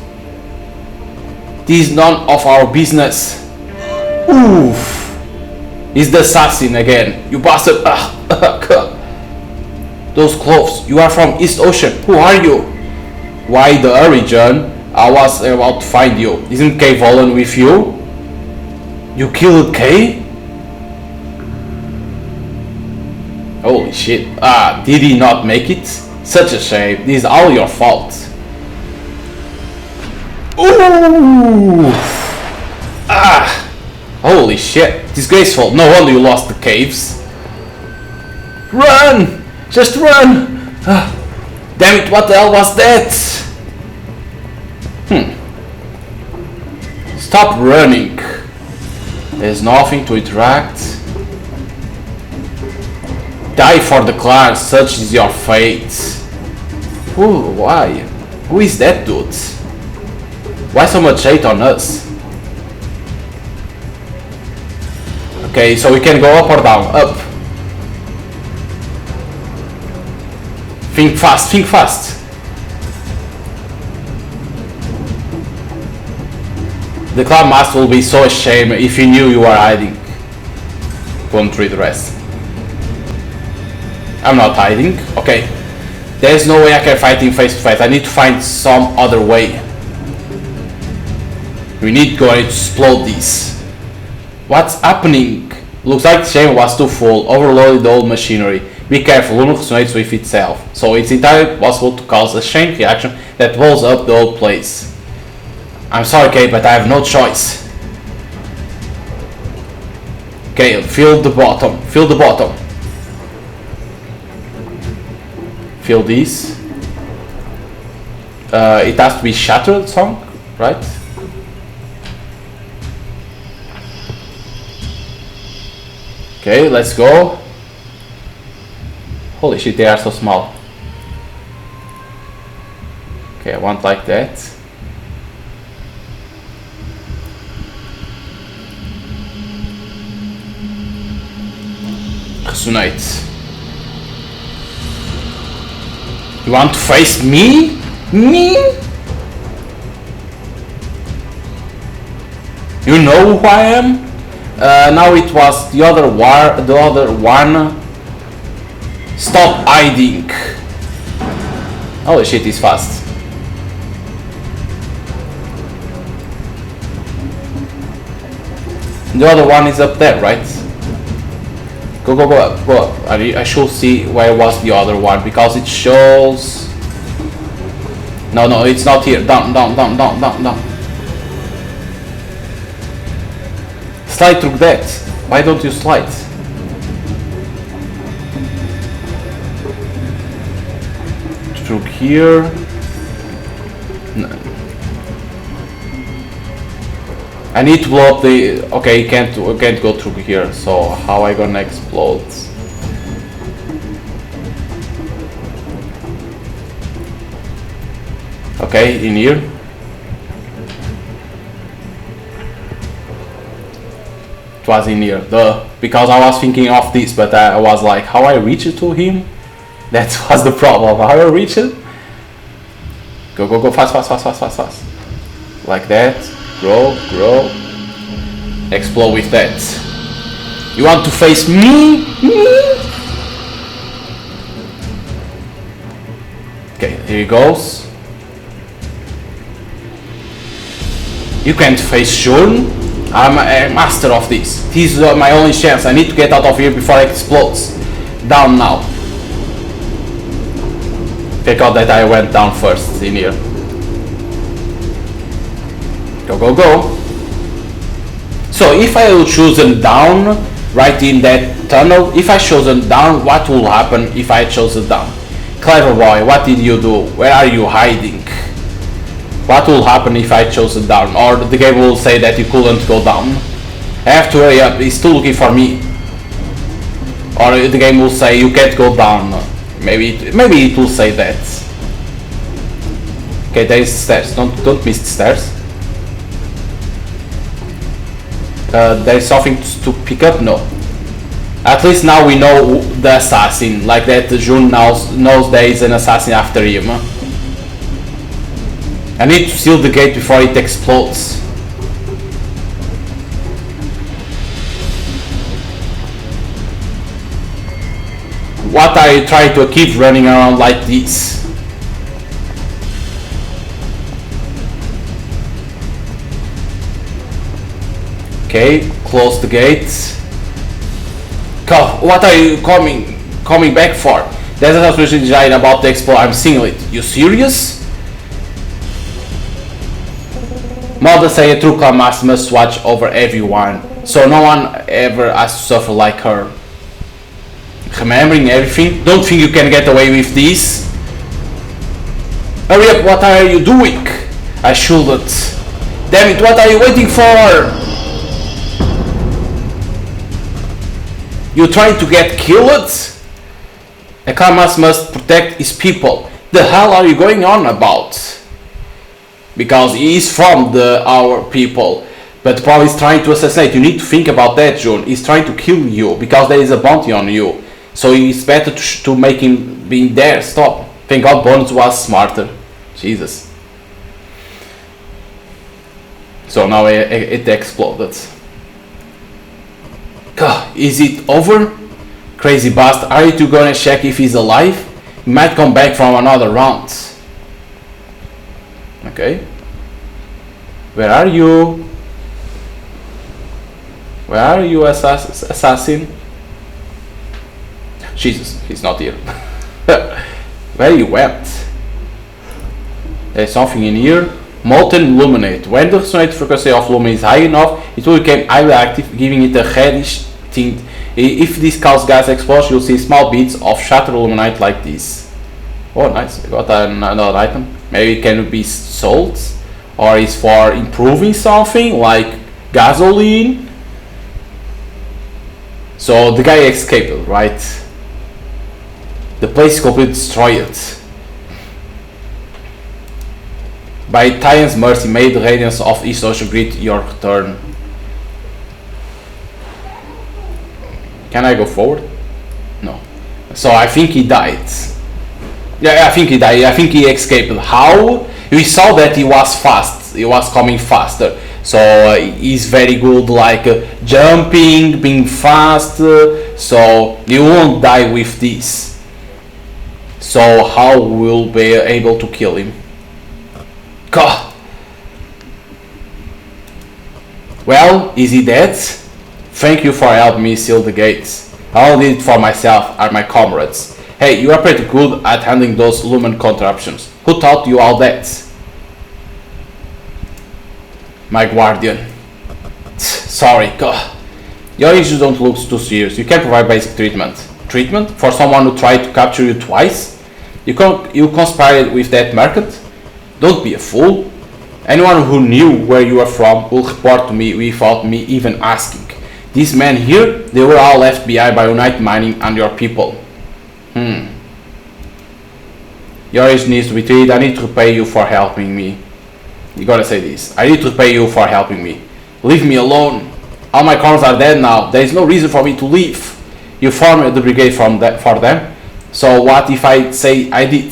This is none of our business. Oof! He's the assassin again. You bastard! Those clothes. You are from East Ocean. Who are you? Why the hurry, John? I was about to find you. Isn't Kay Volan with you? You killed Kay? Holy shit. Did he not make it? Such a shame. This is all your fault. Ooh! Holy shit. Disgraceful. No wonder you lost the caves. Run! Just run! Damn it, what the hell was that? Stop running. There's nothing to interact. Die for the clan, such is your fate. Ooh, why? Who is that dude? Why so much hate on us? Okay, so we can go up or down. Up. Think fast, think fast. The clan master will be so ashamed if he knew you were hiding. Won't read the rest. I'm not hiding. Okay. There's no way I can fight him face to face. I need to find some other way. We need to go and explode this. What's happening? Looks like the chamber was too full, overloaded the old machinery. Be careful, Lunar resonates with itself, so it's entirely possible to cause a chain reaction that blows up the whole place. I'm sorry, Kate, but I have no choice. Okay, fill the bottom. Fill the bottom. Fill this. It has to be shattered, song, right? Okay, let's go. Holy shit, they are so small. Okay, I want like that. Resonate. You want to face me? Me? You know who I am? Now it was the other one. Stop hiding. Holy shit, he's fast. The other one is up there, right? Go up, go up. I should see where was the other one, because it shows... No, it's not here. Down. Slide through that. Why don't you slide? Through here. No. I need to blow up the... Okay, can't go through here. So how I gonna explode? Okay, in here. It was in here, because I was thinking of this, but I was like, how I reach it to him? That was the problem. How I reach it? Go, fast. Like that. Grow. Explode with that. You want to face me? Okay, here he goes. You can't face Shun. I'm a master of this. This is my only chance. I need to get out of here before it explodes. Down now. Take out that I went down first in here. Go. So if I will choose them down, right in that tunnel, if I chose them down, what will happen if I chose it down? Clever boy, what did you do? Where are you hiding? What will happen if I chose it down? Or the game will say that you couldn't go down. I have to hurry up, he's still looking for me. Or the game will say you can't go down. Maybe it will say that. Okay, there is stairs. Don't miss the stairs. There is something to pick up. No. At least now we know the assassin. Like that, Jun knows there is an assassin after him. I need to seal the gate before it explodes. What are you trying to keep running around like this? Okay, close the gates. What are you coming back for? There's a transmission giant about to explode. I'm seeing it. You serious? Mother say a true class must watch over everyone, so no one ever has to suffer like her. Remembering everything? Don't think you can get away with this? Hurry up, what are you doing? I shouldn't. Damn it, what are you waiting for? You trying to get killed? A class must protect his people. The hell are you going on about? Because he is from our people, but Paul is trying to assassinate. You need to think about that, June. He's trying to kill you because there is a bounty on you. So it's better to make him be there. Stop. Thank God Bones was smarter. Jesus. So now it exploded. Is it over? Crazy bastard. Are you two gonna check if he's alive? He might come back from another round. Okay. Where are you? Where are you, assassin? Jesus, he's not here. Where you went? There's something in here. Molten luminate. When the resonating frequency of lumen is high enough, it will become highly active, giving it a reddish tint. If this causes gas explosion, you'll see small bits of shattered luminite like this. Oh, nice. I got another item. Maybe it can be sold, or is for improving something like gasoline. So the guy escaped, right? The place is completely destroyed. By Titan's mercy, may the radiance of East Ocean greet your return. Can I go forward? No. So I think he died. Yeah, I think he died. I think he escaped. How? We saw that he was fast. He was coming faster. So he's very good, like jumping, being fast. So you won't die with this. So how will be able to kill him? God. Well, is he dead? Thank you for helping me seal the gates. I only did it for myself and my comrades. Hey, you are pretty good at handling those lumen contraptions. Who taught you all that? My guardian. Sorry, God. Your issues don't look too serious. You can provide basic treatment. Treatment? For someone who tried to capture you twice? You conspired with that merchant? Don't be a fool. Anyone who knew where you are from will report to me without me even asking. These men here, they were all left behind by Unite Mining and your people. Your age needs to be treated. I need to repay you for helping me. You gotta say this. I need to pay you for helping me. Leave me alone. All my comrades are dead now. There is no reason for me to leave. You formed the brigade for them. So what if I say I did?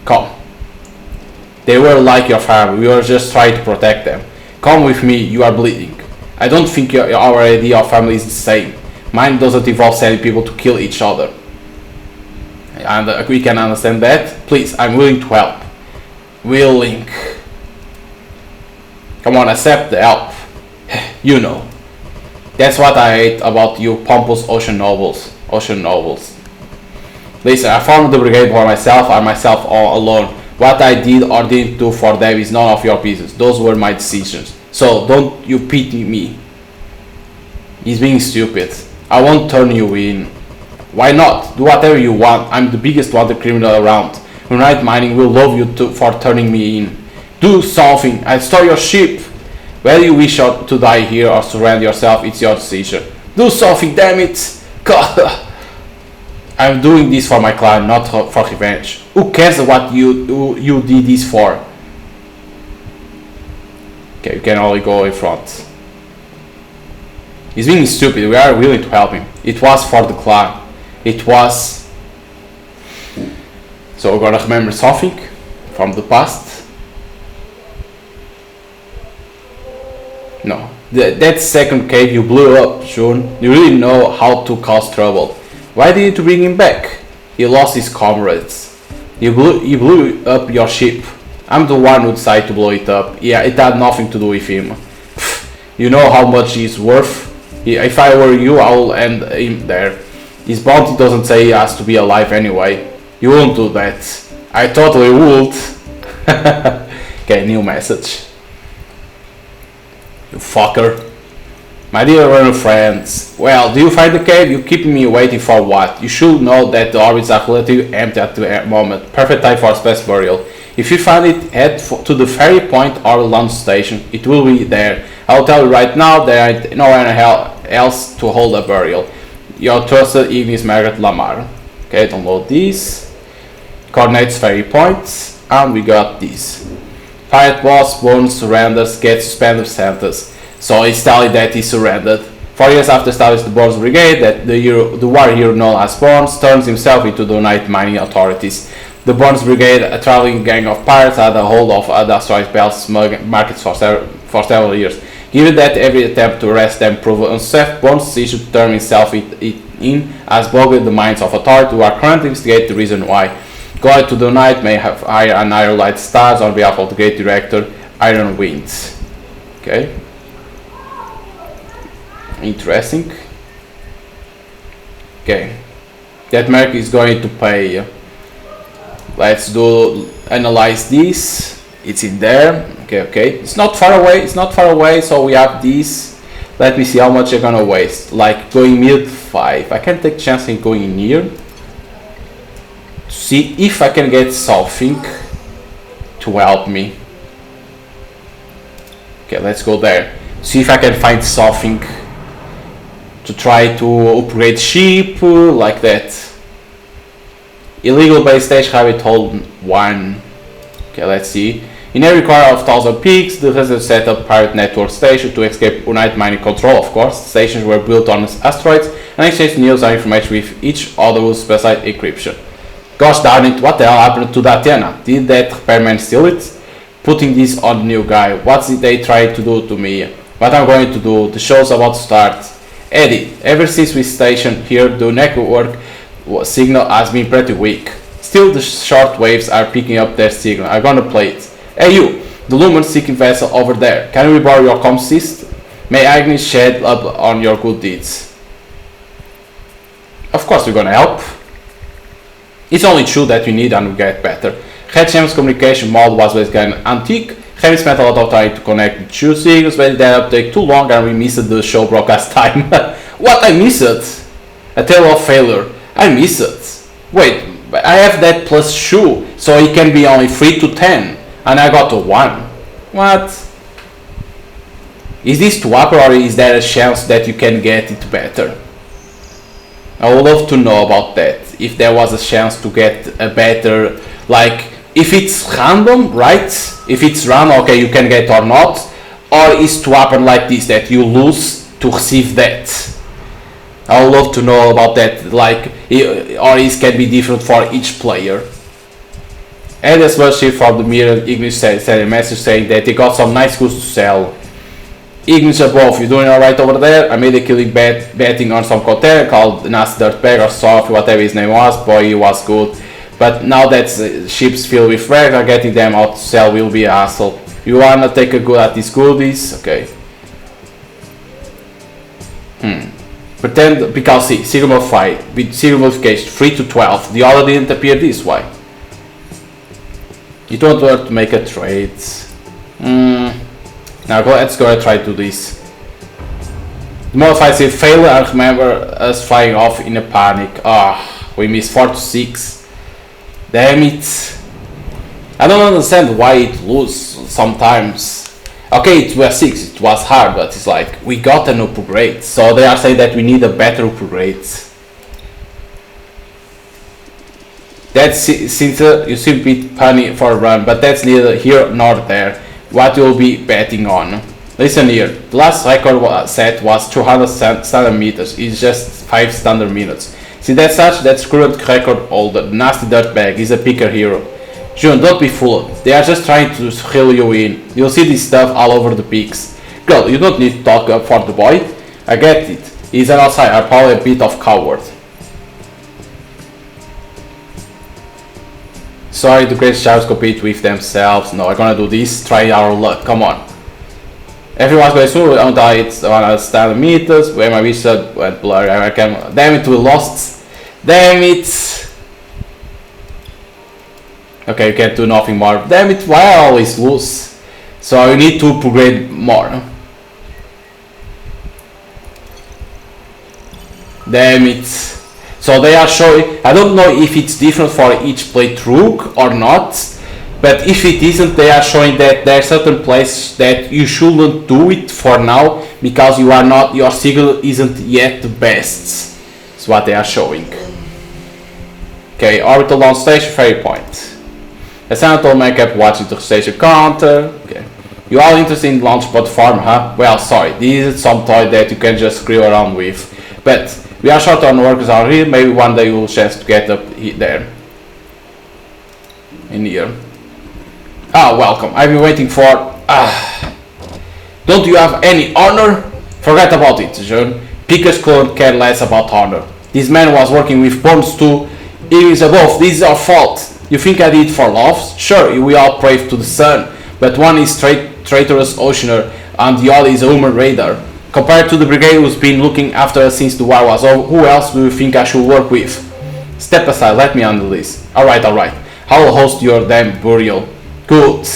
Come. They were like your family. We were just trying to protect them. Come with me. You are bleeding. I don't think our idea of family is the same. Mine doesn't involve sending people to kill each other. And we can understand that. Please, I'm willing to help. Willing. Come on, accept the help. You know. That's what I hate about you pompous ocean nobles. Listen, I formed the brigade for myself and myself all alone. What I did or didn't do for them is none of your business. Those were my decisions. So don't you pity me. He's being stupid. I won't turn you in. Why not? Do whatever you want. I'm the biggest wanted criminal around. Unite Mining will love you for turning me in. Do something. I stole your ship. Whether you wish to die here or surrender yourself, it's your decision. Do something, damn it. God. I'm doing this for my clan, not for revenge. Who cares what you did this for? Okay, you can only go in front. He's being stupid. We are willing to help him. It was for the clan. It was. So we're gonna remember something from the past. No. That second cave you blew up, Shun. You really know how to cause trouble. Why did you bring him back? He lost his comrades. You blew up your ship. I'm the one who decided to blow it up. Yeah, it had nothing to do with him. You know how much he's worth? If I were you, I will end him there. His bounty doesn't say he has to be alive anyway. You won't do that. I totally would. Okay, new message. You fucker. My dear runner friends. Well, do you find the cave? You keep me waiting for what? You should know that the orbits are relatively empty at the moment. Perfect time for space burial. If you find it, head to the ferry point or launch station. It will be there. I'll tell you right now, there ain't nowhere else to hold a burial. Your trusted Ignis Margaret Lamar. Okay, download this. Coordinates ferry points. And we got this. Pirate boss, Bones surrenders, gets suspended sentence. So it's telling that he surrendered. 4 years after establishing the Bones Brigade, that the war hero known as Bones turns himself into the Unite Mining authorities. The Bones Brigade, a traveling gang of pirates, had a hold of Astralic Bell's markets for several years. Given that every attempt to arrest them proved unsuccessful, Bones decides to turn himself in as bogged the minds of authorities who are currently investigating the reason why. God to the night may have iron light stars on behalf of the great director Iron Winds. Okay. Interesting. Okay. That mark is going to pay. Let's analyze this. It's in there. Okay. It's not far away, so we have this. Let me see how much you're gonna waste. Like going mid 5. I can take chance in going near. See if I can get something to help me. Okay, let's go there. See if I can find something to try to upgrade sheep like that. Illegal base stage rabbit hole 1. Okay, let's see. In every corner of 1000 peaks, the resident set up pirate network station to escape Unite mining control, of course. Stations were built on asteroids and exchanged news and information with each other with specified encryption. Gosh darn it, what the hell happened to the Athena? Did that repairman steal it? Putting this on the new guy. What's they trying to do to me? What I'm going to do? The show's about to start. Eddie, ever since we stationed here, the network signal has been pretty weak. Still, the short waves are picking up their signal. I'm gonna play it. Hey you, the Lumen seeking vessel over there. Can we borrow your comm system? May Agnes shed up on your good deeds. Of course we're gonna help. It's only true that we need and we get better. Hatcham's communication mod was basically antique. Harry spent a lot of time to connect the two signals, but that take too long and we missed the show broadcast time. What? I missed? A tale of failure. I missed it. Wait, I have that plus shoe, so it can be only 3 to 10. And I got to 1. What? Is this too upper or is there a chance that you can get it better? I would love to know about that. If there was a chance to get a better, like, if it's random, right? If it's random, okay, you can get or not. Or is to happen like this, that you lose to receive that. I would love to know about that, like, or it can be different for each player. And as well, for the mirror, Ignis sent a message saying that they got some nice goods to sell. Ignis above, you doing alright over there? I made a killing betting on some container called Nasty Dirtbag or Soft, whatever his name was. Boy, he was good. But now that ships filled with wreck, getting them out to sell will be a hassle. You wanna take a good at these goodies? Okay. Pretend, because see, signal 5 with signal modification 3 to 12. The other didn't appear this way. You don't want to make a trade. Now let's go and try to do this. The modified say failure, and remember us flying off in a panic. We missed 4 to 6. Damn it. I don't understand why it loses sometimes. Okay, it was 6, it was hard, but it's like we got an upgrade. So they are saying that we need a better upgrade. That's since you seem a bit punny for a run, but that's neither here nor there. What you'll be betting on. Listen here, the last record set was 200 standard meters. It's just 5 standard minutes. See that's current record holder. The Nasty Dirtbag is a picker hero. June, don't be fooled. They are just trying to reel you in. You'll see this stuff all over the peaks. Girl, you don't need to talk up for the boy. I get it. He's an outsider, probably a bit of coward. Sorry, the great stars compete with themselves. No, I'm gonna do this. Try our luck. Come on. Everyone's going through until it's 100 standard meters. Where my wizard went blurry. I can. Damn it, we lost. Damn it. Okay, you can't do nothing more. Damn it, why I always lose? So you need to upgrade more. Damn it. So they are showing, I don't know if it's different for each playthrough or not, but if it isn't, they are showing that there are certain places that you shouldn't do it for now because you are not, your signal isn't yet the best. That's what they are showing. Okay, orbital launch station, ferry point. A senator man kept watching the station counter. Okay. You all interested in launch platform, huh? Well, sorry, this isn't some toy that you can just screw around with. But we are short on workers out here. Maybe one day you will chance to get up there. In here. Ah, welcome. I've been waiting for. Don't you have any honor? Forget about it, John. Pickers couldn't care less about honor. This man was working with bombs too. It is above. This is our fault. You think I did it for love? Sure, we all pray to the sun, but one is traitorous oceaner and the other is a human raider. Compared to the brigade who's been looking after us since the war was over, who else do you think I should work with? Step aside, let me handle this. Alright. I'll host your damn burial. Good.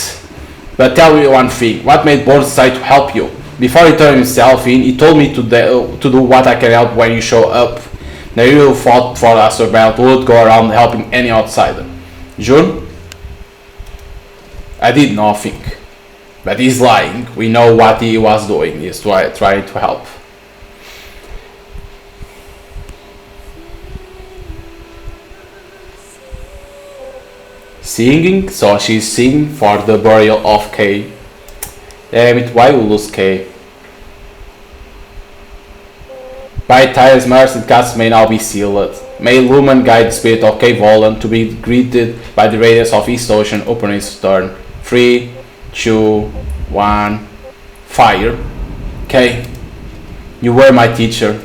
But tell me one thing, what made Boris decide to help you? Before he turned himself in, he told me to do what I can help when you show up. Now you fought for us, so Belt would go around helping any outsider. June? I did nothing. But he's lying. We know what he was doing. He's trying to help. Singing? So she's singing for the burial of Kay. Damn it, why we lose Kay? By Tyre's mercy, the cast may now be sealed. May Lumen guide the spirit of Kay Volan to be greeted by the radiance of East Ocean upon his turn. 3, 2, 1, fire. Kay, you were my teacher,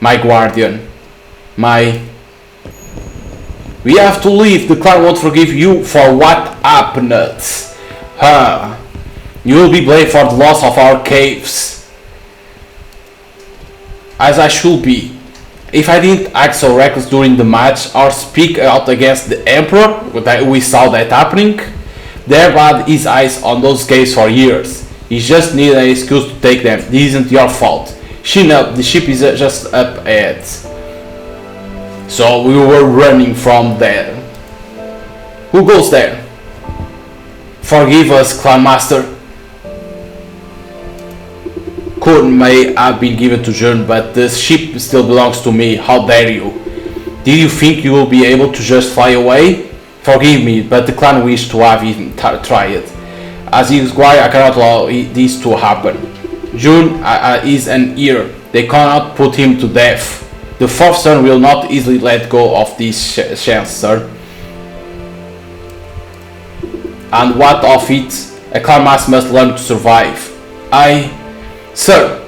my guardian, my... We have to leave, the clan won't forgive you for what happened. You will be blamed for the loss of our caves. As I should be. If I didn't act so reckless during the match or speak out against the Emperor, we saw that happening, there had his eyes on those caves for years. He just needed an excuse to take them. This isn't your fault. Chin up, the ship is just up ahead. So we were running from there. Who goes there? Forgive us, Clan Master. Court may have been given to Jern, but the ship still belongs to me. How dare you? Did you think you will be able to just fly away? Forgive me, but the clan wished to have even tried it. As his squire, I cannot allow this to happen. June is an heir. They cannot put him to death. The fourth son will not easily let go of this chance, sir. And what of it? A clan must learn to survive. Sir,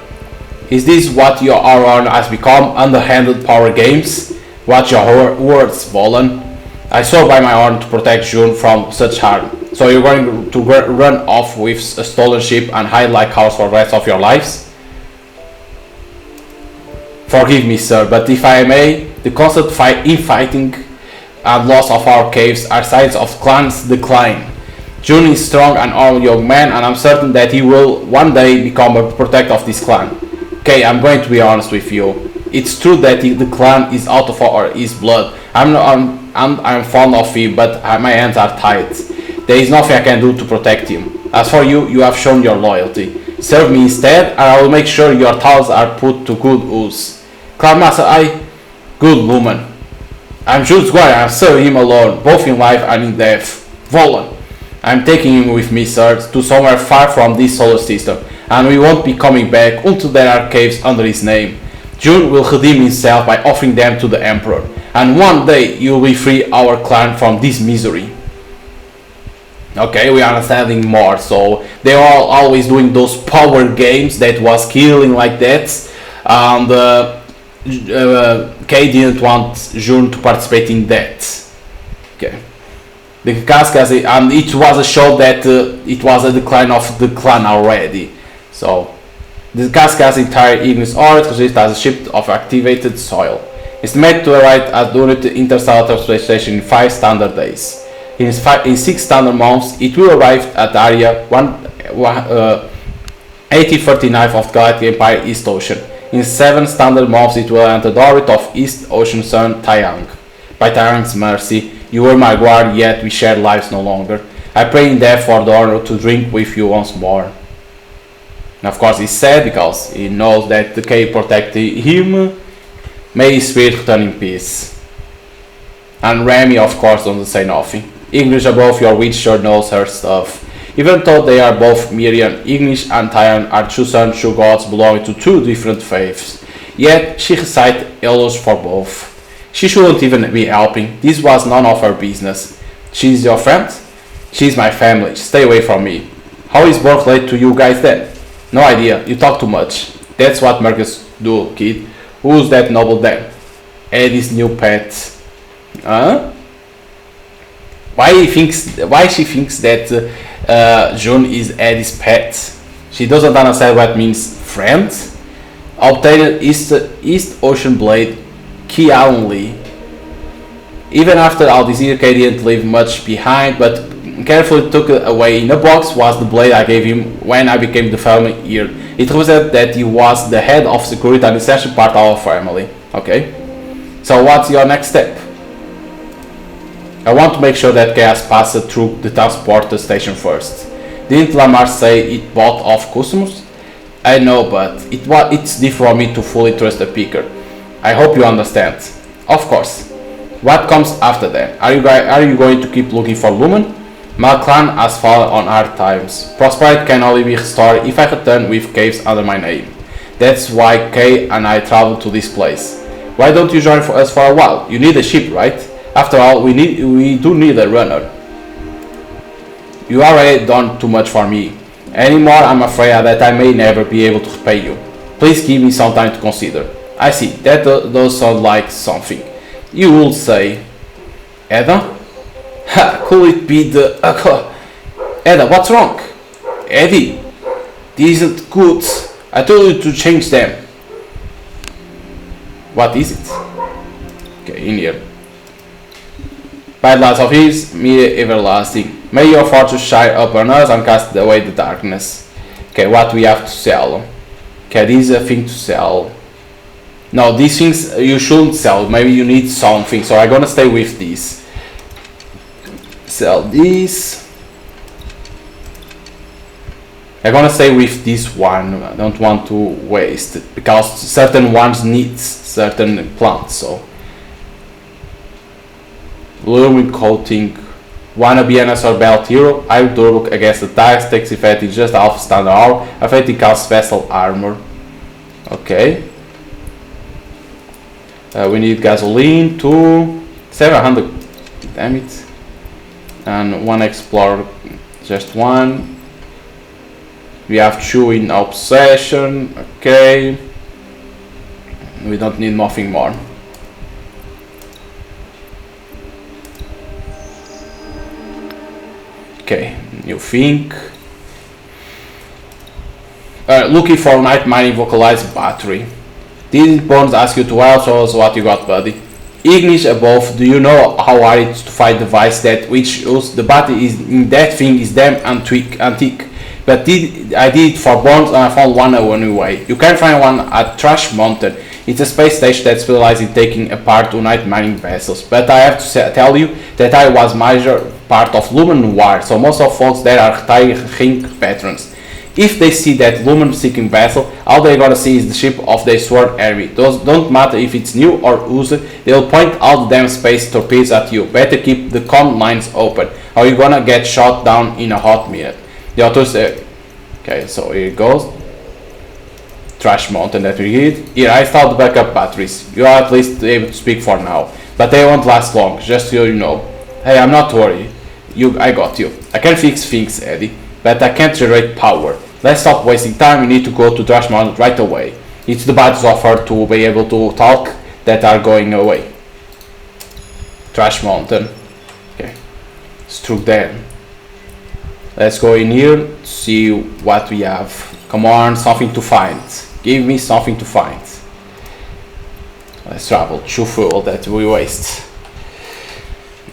is this what your honor has become? Underhanded power games? Watch your words, Volan. I swore by my honor to protect June from such harm. So you're going to run off with a stolen ship and hide like cows for the rest of your lives? Forgive me, sir, but if I may, the constant infighting and loss of our caves are signs of clan's decline. June is strong and honorable young man, and I'm certain that he will one day become a protector of this clan. Okay, I'm going to be honest with you. It's true that the clan is out of his blood. I'm fond of him, but my hands are tied. There is nothing I can do to protect him. As for you, you have shown your loyalty. Serve me instead, and I will make sure your talents are put to good use. Clan Master, good Lumen. I'm Jude's guardian. I serve him alone, both in life and in death. Volan, I'm taking him with me, sir, to somewhere far from this solar system, and we won't be coming back until there are caves under his name. June will redeem himself by offering them to the Emperor, and one day you will free our clan from this misery. Okay, we are understanding more. So they are always doing those power games that was killing like that, and Kay didn't want June to participate in that. Okay, the Cascas, and it was a show that it was a decline of the clan already. So the Cascas entire Ignis orbit consists as a ship of activated soil. It's made to arrive at the interstellar space station in 5 standard days. In 6 standard months, it will arrive at area 8039 of the Galactic Empire East Ocean. In 7 standard months, it will enter the orbit of East Ocean Sun Taiyang. By Taiyang's mercy, you were my guard, yet we share lives no longer. I pray in death for the honor to drink with you once more. And of course, he's sad because he knows that the K protected him. May his spirit return in peace. And Remy, of course, doesn't say nothing. English above your witch sure knows her stuff. Even though they are both Miriam, English and Tyon are true sons, true gods belonging to 2 different faiths. Yet she recites eloges for both. She shouldn't even be helping. This was none of her business. She's your friend? She's my family. Stay away from me. How is birth late to you guys then? No idea. You talk too much. That's what Marcus do, kid. Who's that noble then? Eddie's new pet. Huh? why she thinks that June is Eddie's pet. She doesn't understand what means friend. Obtained East Ocean Blade, Keanu Lee. Even after all this year, K didn't leave much behind, but carefully took it away in a box was the blade I gave him when I became the family here. It represented that he was the head of security and essential part of our family. Okay, so what's your next step? I want to make sure that chaos passed through the transporter station first. Didn't Lamar say it bought off customers? I know, but it's difficult for me to fully trust a picker. I hope you understand. Of course. What comes after that? Are you going to keep looking for Lumen? My clan has fallen on hard times. Prosperity can only be restored if I return with caves under my name. That's why Kay and I traveled to this place. Why don't you join us for a while? You need a ship, right? After all, we do need a runner. You already done too much for me. Anymore, I'm afraid that I may never be able to repay you. Please give me some time to consider. I see, that does sound like something. You will say, Edda? Ha, could it be the... Edda, what's wrong? Eddie, this isn't good. I told you to change them. What is it? Okay, in here. By the light of his, me everlasting. May your fortune shine upon us and cast away the darkness. Okay, what we have to sell? Okay, this is a thing to sell. No, these things you shouldn't sell. Maybe you need something. So I'm gonna stay with this. Sell this. I'm gonna stay with this one. I don't want to waste it because certain ones need certain plants. So lumen coating. Wanna be an SR belt hero? I will durable against attacks. Takes effect in just half standard hour. Affecting costs vessel armor. Okay. We need gasoline to 700, damn it, and one explorer, just one. We have 2 in our possession. Okay, we don't need nothing more. Okay, new thing. Looking for night mining vocalized battery. These bones ask you to show us what you got, buddy. Ignis above, do you know how hard it is to find the device that which use the battery is in that thing is damn antique. But I did it for bones and I found one anyway. You can find one at Trash Mountain. It's a space station that specializes in taking apart night mining vessels. But I have to tell you that I was major part of Lumen War, so most of folks there are retiring veterans. If they see that Lumen-seeking vessel, all they're gonna see is the ship of their sworn army. Those don't matter if it's new or used, they'll point all the damn space torpedoes at you. Better keep the comm lines open, or you're gonna get shot down in a hot minute. The authors say, okay, so here it goes. Trash Mountain that we need. Here, I installed the backup batteries. You are at least able to speak for now, but they won't last long, just so you know. Hey, I'm not worried. I got you. I can fix things, Eddie, but I can't generate power. Let's stop wasting time. We need to go to Trash Mountain right away. It's the badges offered to be able to talk that are going away. Trash Mountain. Okay. Struck them. Let's go in here to see what we have. Come on, something to find. Give me something to find. Let's travel. 2 fuel that we waste.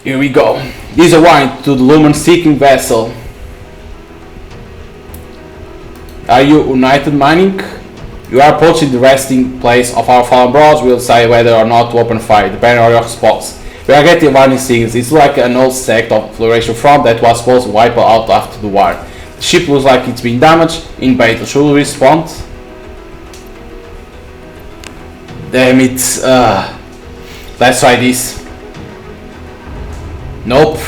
Here we go. This is a warning to the Lumen seeking vessel. Are you united mining? You are approaching the resting place of our fallen bros. We'll decide whether or not to open fire, depending on your response. We are getting warning signals. It's like an old sect of Federation front that was supposed to wipe out after the war. The ship looks like it's been damaged in battle. Should we respond? Damn it. Let's try this. Nope.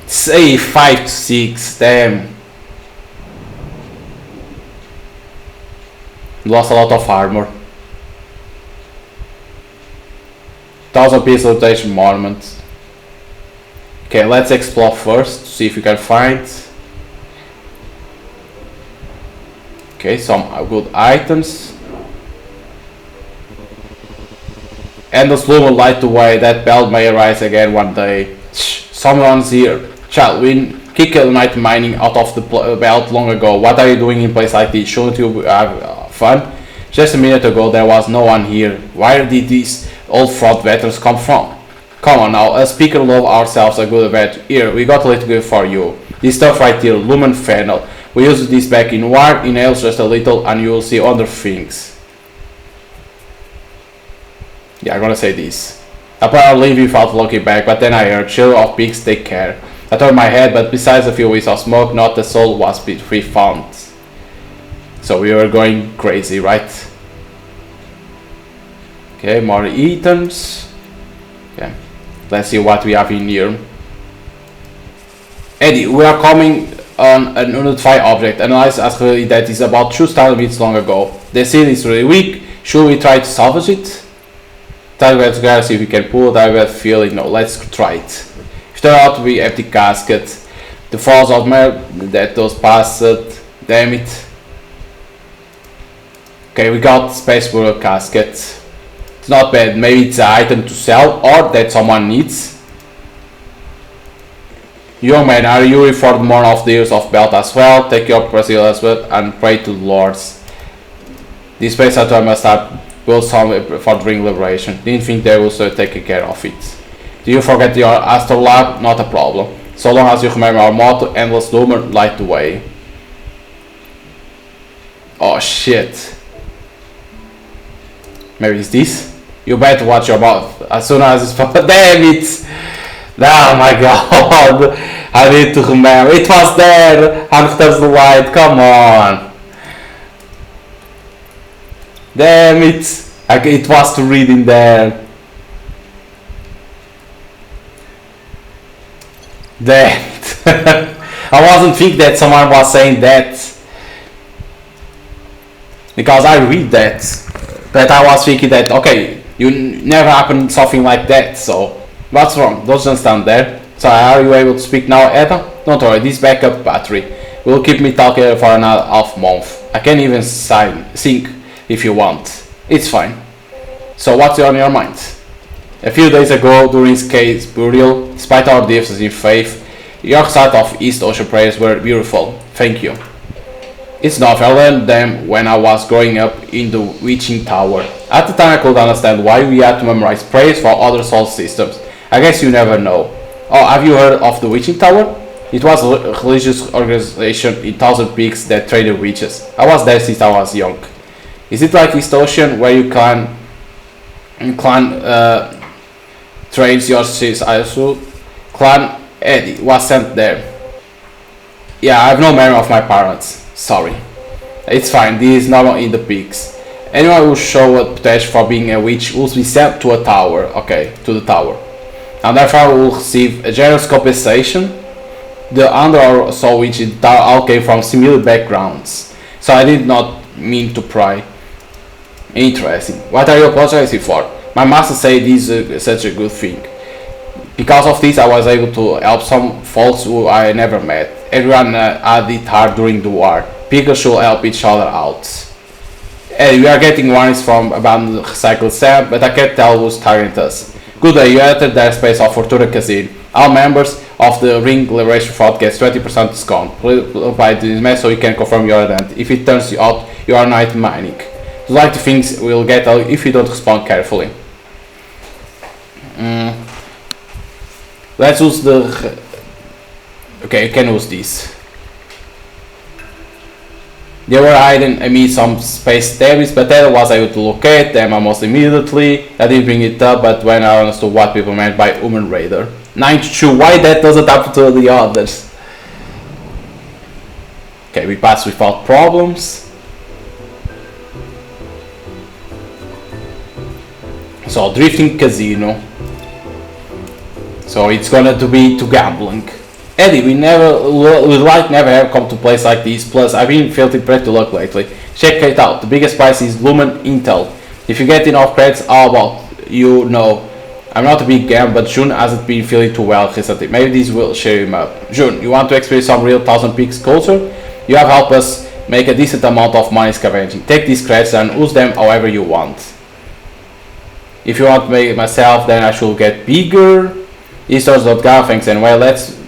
Say 5 to 6. Damn. Lost a lot of armor. 1000 piece rotation monument. Okay, let's explore first to see if we can find. Okay, some good items. Endless Lumen light the way. That bell may rise again one day. Shh, someone's here. Child, we kicked night mining out of the belt long ago. What are you doing in a place like this? Shouldn't you have fun? Just a minute ago there was no one here. Where did these old fraud veterans come from? Come on now, us speaker love ourselves a good vet. Here, we got a little gift for you. This stuff right here, Lumen Fennel. We used this back in war, inhales just a little and you will see other things. Yeah, I'm gonna say this. I probably leave without looking back, but then I heard, chill of pigs, take care. I turned my head, but besides a few whiffs of smoke, not a soul was to be found. So we were going crazy, right? Okay, more items. Okay, let's see what we have in here. Eddie, we are coming on an unidentified object. Analyze accurately that is about 2 star minutes long ago. The seal is really weak. Should we try to salvage it? Let's go see if we can pull it. I have a feeling. No, let's try it. If there ought to be empty casket, the falls of mail that those passed. Damn it. Okay, we got space for a casket. It's not bad. Maybe it's an item to sell or that someone needs. Young man, are you ready for the morn of the years of belt as well? Take your Brazil as well and pray to the lords. This space I must have built some for Ring Liberation. Didn't think they will take care of it. Do you forget your astrolab? Not a problem. So long as you remember our motto, endless lumen, light the way. Oh shit. Maybe it's this? You better watch your mouth. As soon as it's damn it! Oh my god! I need to remember. It was there! And there's the light, come on! Damn it! It was to read in there. Damn it! I wasn't thinking that someone was saying that. Because I read that. But I was thinking that, okay, you never happened something like that, so what's wrong? Doesn't stand there. So are you able to speak now, Eda? Don't worry, this backup battery will keep me talking for another half month. I can even sing if you want. It's fine. So what's on your mind? A few days ago, during Skate's burial, despite our differences in faith, your side of East Ocean prayers were beautiful. Thank you. It's not. I learned them when I was growing up in the Witching Tower. At the time I could understand why we had to memorize prayers for other soul systems. I guess you never know. Oh, have you heard of the Witching Tower? It was a religious organization in Thousand Peaks that traded witches. I was there since I was young. Is it like East Ocean where you can trades your sis? I assume Clan Eddie was sent there. Yeah, I have no memory of my parents. Sorry. It's fine, this is normal in the peaks. Anyone who show a potential for being a witch will be sent to a tower. Okay, to the tower. And therefore will receive a generous compensation. The under or soul witch in the tower all came from similar backgrounds. So I did not mean to pry. Interesting. What are you apologizing for? My master said this is such a good thing. Because of this I was able to help some folks who I never met. Everyone had it hard during the war. People should help each other out. Hey, we are getting warnings from abandoned recycled sand, but I can't tell who's targeting us. Good day, you entered the airspace of Fortuna Casino. All members of the Ring Liberation Front gets 20% discount. Please apply this mess so you can confirm your identity. If it turns out you are night mining. The likely things will get out if you don't respond carefully. Let's use the... Okay, you can use this. They were hiding amid some space debris, but I was able to locate them almost immediately. I didn't bring it up, but when I understood what people meant by human raider. 92, why that doesn't happen to the others? Okay, we passed without problems. So, drifting casino. So it's gonna to be to gambling. Eddie, we never have come to a place like this. Plus, I've been feeling pretty luck lately. Check it out. The biggest prize is Lumen Intel. If you get enough credits, how about you know? I'm not a big gambler, but June hasn't been feeling too well recently. Maybe this will cheer him up. June, you want to experience some real Thousand Peaks culture? You have helped us make a decent amount of money scavenging. Take these credits and use them however you want. If you want to make it myself, then I should get bigger. Easters.com, thanks anyway. Let's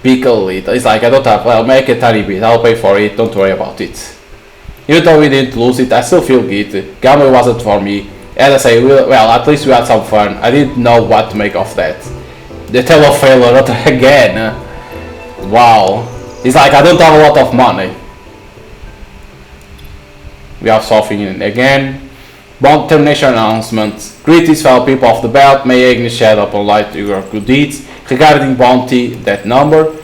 pickle it. It's like I don't have. Well, make a tiny bit. I'll pay for it. Don't worry about it. Even though we didn't lose it, I still feel good. Gamble wasn't for me. As I say, well, at least we had some fun. I didn't know what to make of that. The tale of failure again. Wow. It's like I don't have a lot of money. We have something again. Bond termination announcement. Greetings fellow people of the belt. May Agnes shed upon light your good deeds. Regarding bounty, that number.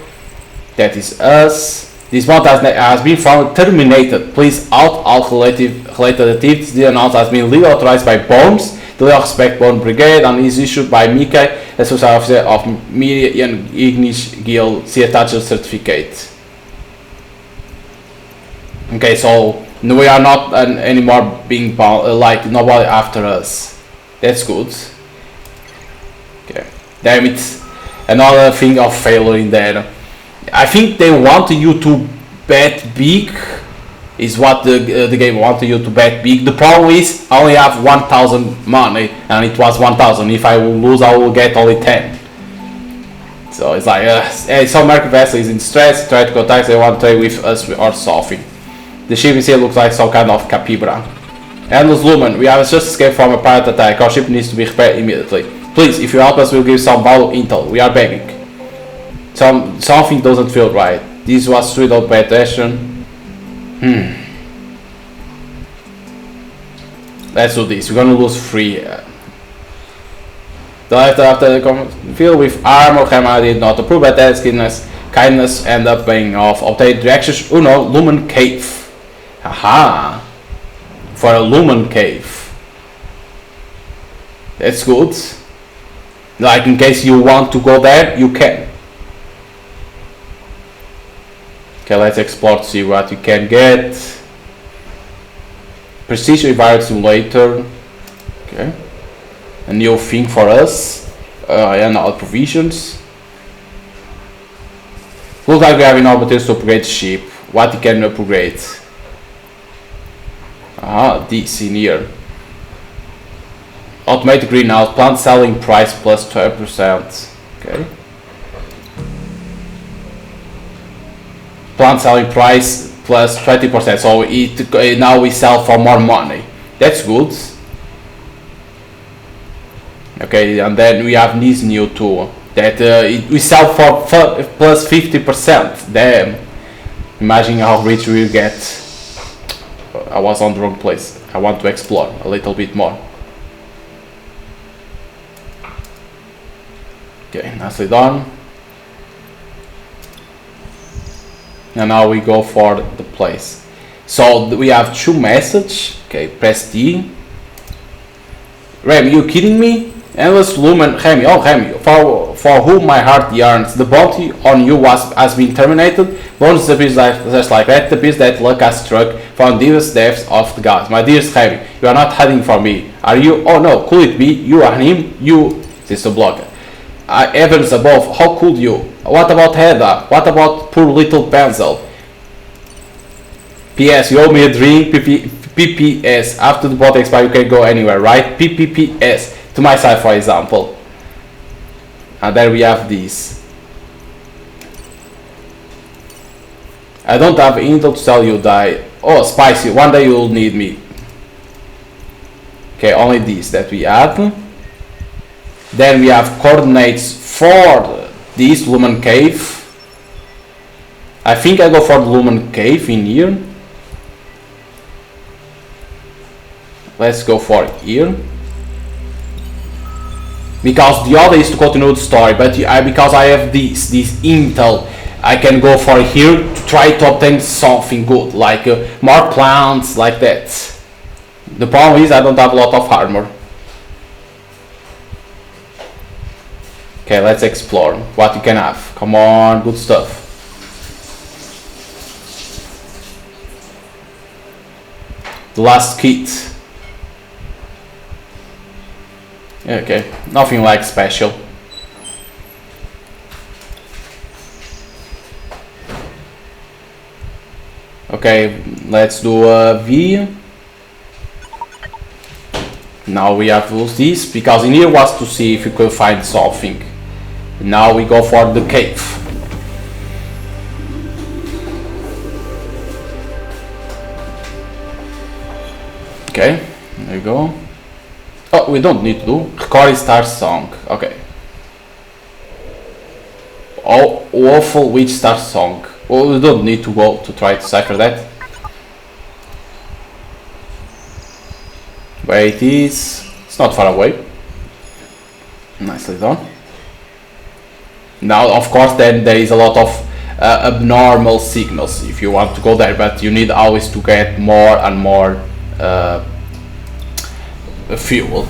That is us. This bond has been found terminated. Please out all related activities. The announcement has been legally authorized by Bones, the Legal Respect Bond Brigade, and is issued by Mickey, Associate Officer of Media and Ignis Guild. See attached certificate. Okay, so we are not anymore being bound, like nobody after us. That's good. Okay, damn it. Another thing of failure in there. I think they want you to bet big, is what the game wanted you to bet big. The problem is I only have 1,000 money, and it was 1,000. If I will lose, I will get only 10. So it's like, some market vessel is in stress, try to contact, they want to trade with us or something. The ship is here looks like some kind of capybara. Endless Lumen, we have just escaped from a pirate attack. Our ship needs to be repaired immediately. Please, if you help us, we'll give some valuable intel. We are begging. Something doesn't feel right. This was straight up bad action. Let's do this. We're gonna lose 3. After the comment, filled with armor, Hammer did not approve, but that kindness end up paying off. Obtain directions. Uno, Lumen Cave. Haha. For a Lumen Cave. That's good. Like in case you want to go there, you can. Okay, let's explore to see what you can get. Precision Environment Simulator. Okay. A new thing for us. And all provisions. Looks like we have enough materials to upgrade ship. What you can upgrade? This in here. Automatic greenhouse, plant selling price plus 12%. Okay. Plant selling price plus 20%. So it now we sell for more money. That's good. Okay, and then we have this new tool that we sell for plus 50%. Damn. Imagine how rich we will get. I was on the wrong place. I want to explore a little bit more. Okay, nicely done. And now we go for the place. So we have 2 messages. Okay, press D. Remy, you kidding me? Endless Lumen, Remy, oh Remy, for whom my heart yearns, the bounty on you has been terminated. Bonus appears just like that, appears that luck has struck from the deepest depths of the gods. My dearest Remy, you are not hiding from me, are you? Oh no, could it be? You are him? You, this is a blogger. Heavens above, how could you? What about Hedda? What about poor little Pencil? P.S. You owe me a drink. PPS. After the bot expire, you can go anywhere, right? PPS. To my Sci-Fi example. And there we have this. I don't have intel to tell you die. Oh, spicy. One day you will need me. Okay, only this that we have. Then we have coordinates for this Lumen Cave. I think I go for the Lumen Cave in here. Let's go for here. Because the other is to continue the story, but because I have this intel, I can go for here to try to obtain something good, like more plants, like that. The problem is I don't have a lot of armor. Okay, let's explore what you can have. Come on, good stuff. The last kit. Okay, nothing like special. Okay, let's do a V. Now we have to use this, because in here was to see if we could find something. Now we go for the cave. Okay, there you go. Oh, we don't need to do. Record Starsong. Okay. Oh, awful which Starsong. Well, we don't need to go to try to decipher that. Where it is. It's not far away. Nicely done. Now, of course, then there is a lot of abnormal signals if you want to go there, but you need always to get more and more fuel.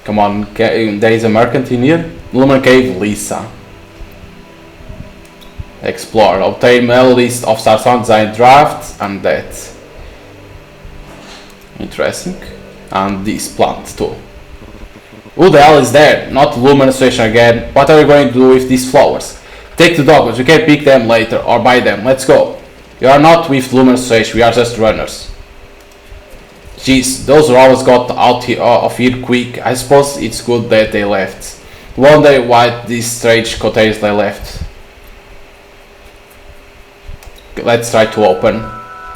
Come on, there is a merchant in here. Lumen Cave, Lisa. Explore. Obtain mail list of Starsong design drafts and that. Interesting. And this plant too. Who the hell is there? Not Lumen Association again. What are we going to do with these flowers? Take the dogs. We can pick them later or buy them. Let's go. We are not with Lumen Association. We are just runners. Jeez, those robbers got out of here quick. I suppose it's good that they left. Wonder why these strange containers they left. Let's try to open.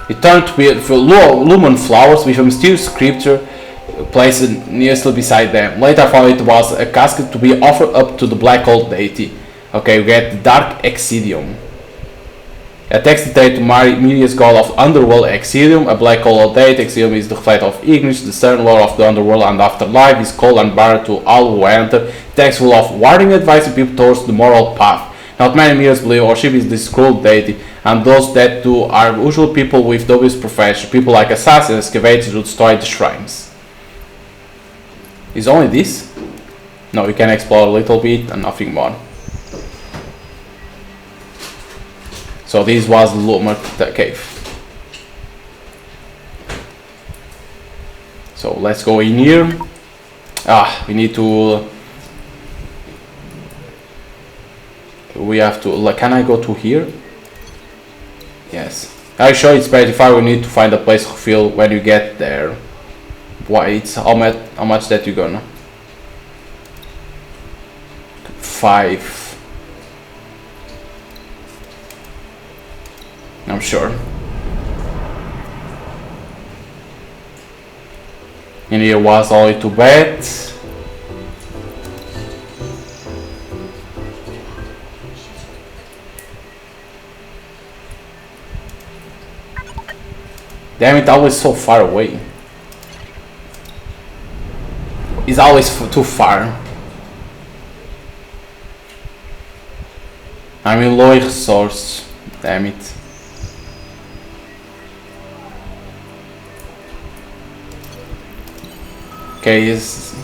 It turned with lumen flowers with a mysterious scripture placed nearly beside them. Later I found it was a casket to be offered up to the black old deity. Okay, we get the Dark Excidium. A text dedicated to Miria's god of underworld, Excidium, a black old deity. Excidium is the flight of Ignis, the stern lord of the underworld and afterlife, is cold and barren to all who enter. Text full of warning advising people towards the moral path. Not many Mirias believe or worship is this cruel deity, and those that do are usual people with dubious profession, people like assassins, excavators who destroy the shrines. Is only this? No, we can explore a little bit and nothing more. So this was the Lumen Cave. So let's go in here. We need to... We have to... Can I go to here? Yes. Are you sure it's pretty far? We need to find a place to fill when you get there. Why? It's how much that you're gonna? 5. I'm sure. And here was only to bet. Damn it, always so far away. It's always too far. I'm in low resource. Damn it. Okay, is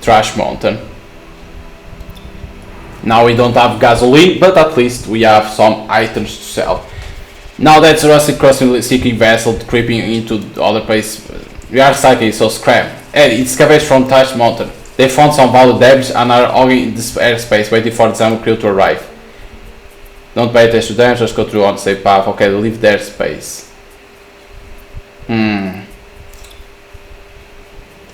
Trash Mountain. Now we don't have gasoline, but at least we have some items to sell. Now that's a rusty crossing seeking vessel creeping into the other place. We are cycling, so scram. Hey, it's scavenged from Trash Mountain. They found some valuable debris and are hogging in this airspace, waiting for the Zambia crew to arrive. Don't pay attention to them, just go through on the safe path. Okay, leave their space.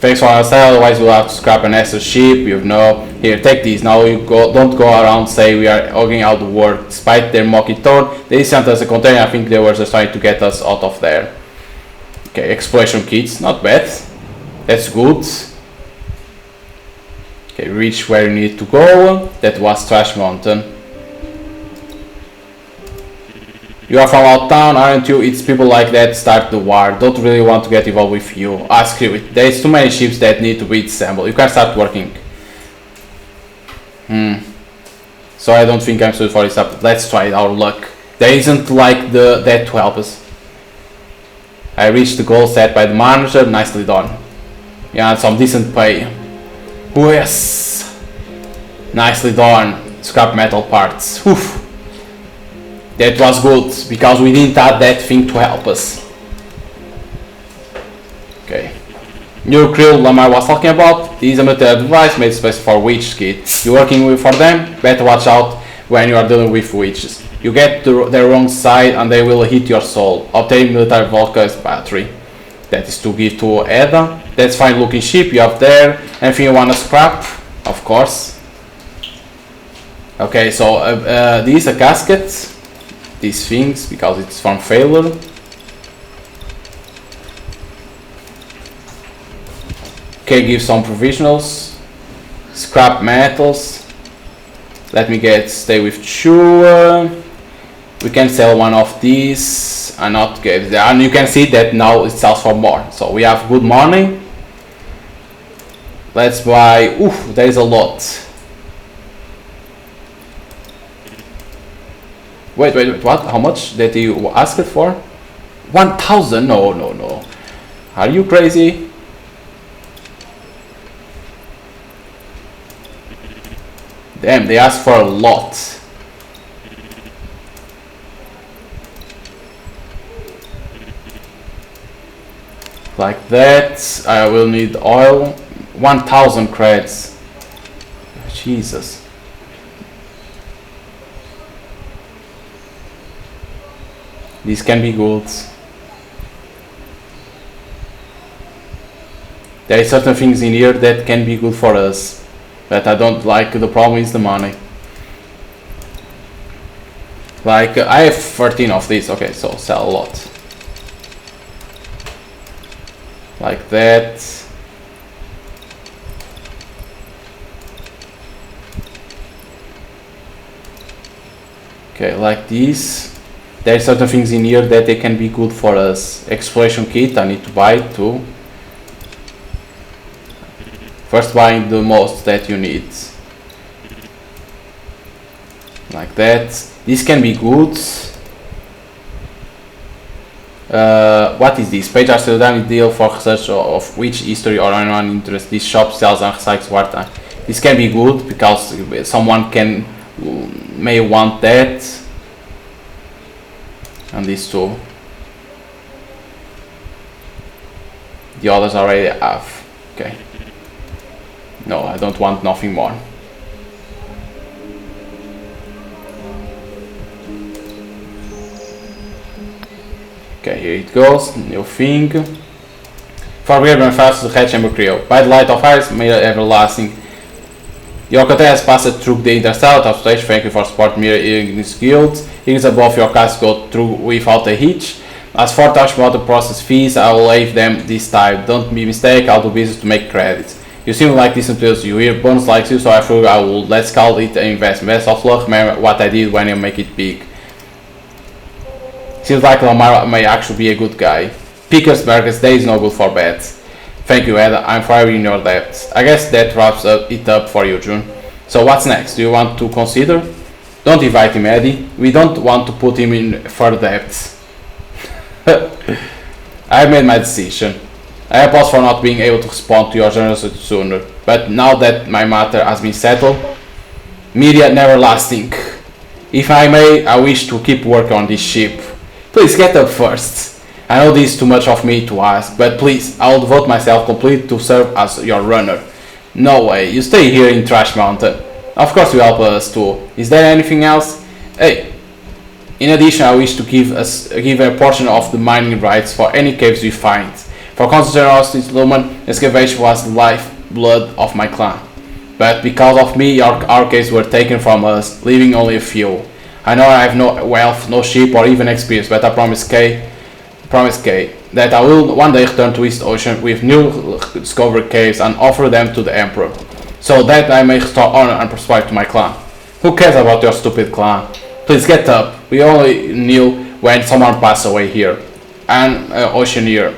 Thanks for understanding, otherwise we'll have to scrap an extra ship, you know. Here, take these. Now you don't go around say we are hogging out the world. Despite their mocking tone, they sent us a container. I think they were just trying to get us out of there. Okay, exploration kits, not bad. That's good. Okay, reach where you need to go. That was Trash Mountain. You are from out town, aren't you? It's people like that start the war. Don't really want to get involved with you. Screw it. There's too many ships that need to be assembled. You can start working. So I don't think I'm suited for this up. Let's try our luck. There isn't like that to help us. I reached the goal set by the manager. Nicely done. Yeah, some decent pay. Oh yes. Nicely done. Scrap metal parts. Oof. That was good, because we didn't have that thing to help us. Okay. New crew Lamar was talking about. This is a military device made special for witch kit. You working for them? Better watch out. when you are dealing with witches. You get their wrong side and they will hit your soul. Obtain military vodka's battery. That is to give to Edda. That's fine looking ship you have there. Anything you wanna scrap? Of course. Okay, so these are caskets. These things, because it's from failure. Okay, give some provisionals. Scrap metals. Let me stay with 2. We can sell one of these and not get, and you can see that now it sells for more. So we have good money. Let's buy. Oof, there is a lot. Wait, what? How much did you ask it for? 1,000? No. Are you crazy? Damn, they asked for a lot. Like that. I will need oil. 1,000 creds. Jesus. These can be good. There are certain things in here that can be good for us, but I don't like. The problem is the money. Like I have 13 of these. Okay, so sell a lot. Like that. Okay, like this. There are certain things in here that they can be good for us. Exploration kit, I need to buy it too. First buying the most that you need. Like that. This can be good. What is this? Page are still done deal for research of which history or anyone interest. This shop sells and recycles wartime. This can be good because someone may want that. And these two. The others already have. Okay. No, I don't want nothing more. Okay, here it goes. New thing. Forbear and fast to the Red Chamber Creo. By the light of eyes, made everlasting. Your cadet has passed through the interstellar top stage. Thank you for support Mirror Ignis Guild. Here is above your cast go through without a hitch. As for touch motor process fees, I will leave them this time. Don't be mistaken, I'll do business to make credits. You seem like this until you hear bonus likes you, so I figured I will let's call it an investment. Best of luck, remember what I did when you make it big. Seems like Lamar may actually be a good guy. Pickers Burgers Day is no good for bets. Thank you, Ed. I'm forever in your debt. I guess that wraps it up for you, June. So what's next? Do you want to consider? Don't invite him, Eddie. We don't want to put him in further debts. I made my decision. I apologize for not being able to respond to your generosity sooner, but now that my matter has been settled, media never lasting. If I may, I wish to keep working on this ship. Please get up first. I know this is too much of me to ask, but please, I will devote myself completely to serve as your runner. No way, you stay here in Trash Mountain. Of course you help us too. Is there anything else? Hey, in addition, I wish to give a portion of the mining rights for any caves we find. For constant generosity, Lumen, excavation was the lifeblood of my clan. But because of me, our caves were taken from us, leaving only a few. I know I have no wealth, no ship, or even experience, but I promise Kay that I will one day return to East Ocean with new discovered caves and offer them to the Emperor, so that I may restore honor and prosperity to my clan. Who cares about your stupid clan? Please get up. We only knew when someone passed away here. And Oceaneer,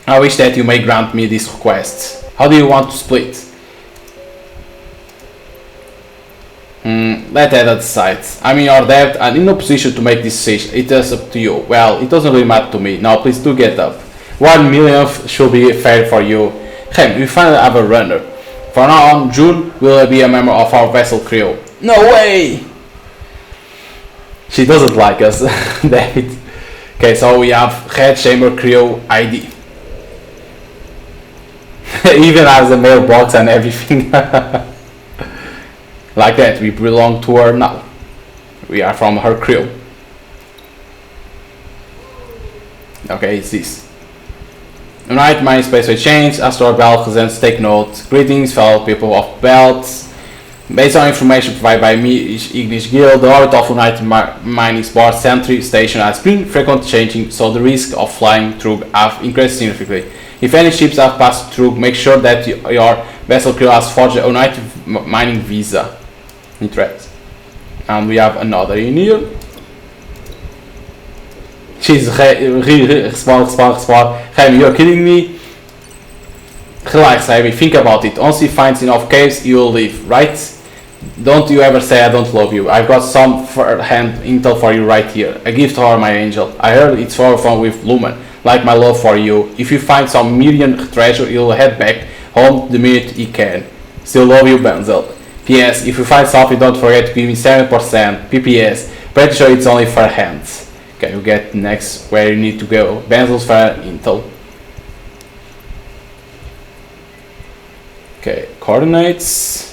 I wish that you may grant me these requests. How do you want to split? Let Edda decide. I'm in your debt and in no position to make this decision. It is up to you. Well, it doesn't really matter to me. Now please do get up. 1 millionth should be fair for you. Hey, we finally have a runner. From now on, June will be a member of our vessel crew. No way! She doesn't like us, David. Okay, so we have Red Chamber Crew ID. Even has a mailbox and everything. Like that, we belong to her now. we are from her crew. Okay, it's this. Alright, my spaceway change, Astro Belt presents, take note. Greetings, fellow people of Belt. Based on information provided by me, Ignis Guild, the orbit of United Mining Board Sentry Station has been frequently changing, so the risk of flying through have increased significantly. If any ships have passed through, make sure that your vessel crew has forged a United Mining Visa. Interest. And we have another in here. She's respond. Jaime, you're kidding me? Relax, Jaime, think about it. Once he finds enough caves, you will leave, right? Don't you ever say I don't love you. I've got some first-hand intel for you right here. A gift for my angel. I heard it's far from with Lumen, like my love for you. If you find some million treasure, you'll head back home the minute you can. Still love you, Benzel. P.S. If you find something, don't forget to give me 7%. P.P.S. Pretty sure it's only for hands. Okay, we get next where you need to go. Benzel's for intel. Okay, coordinates.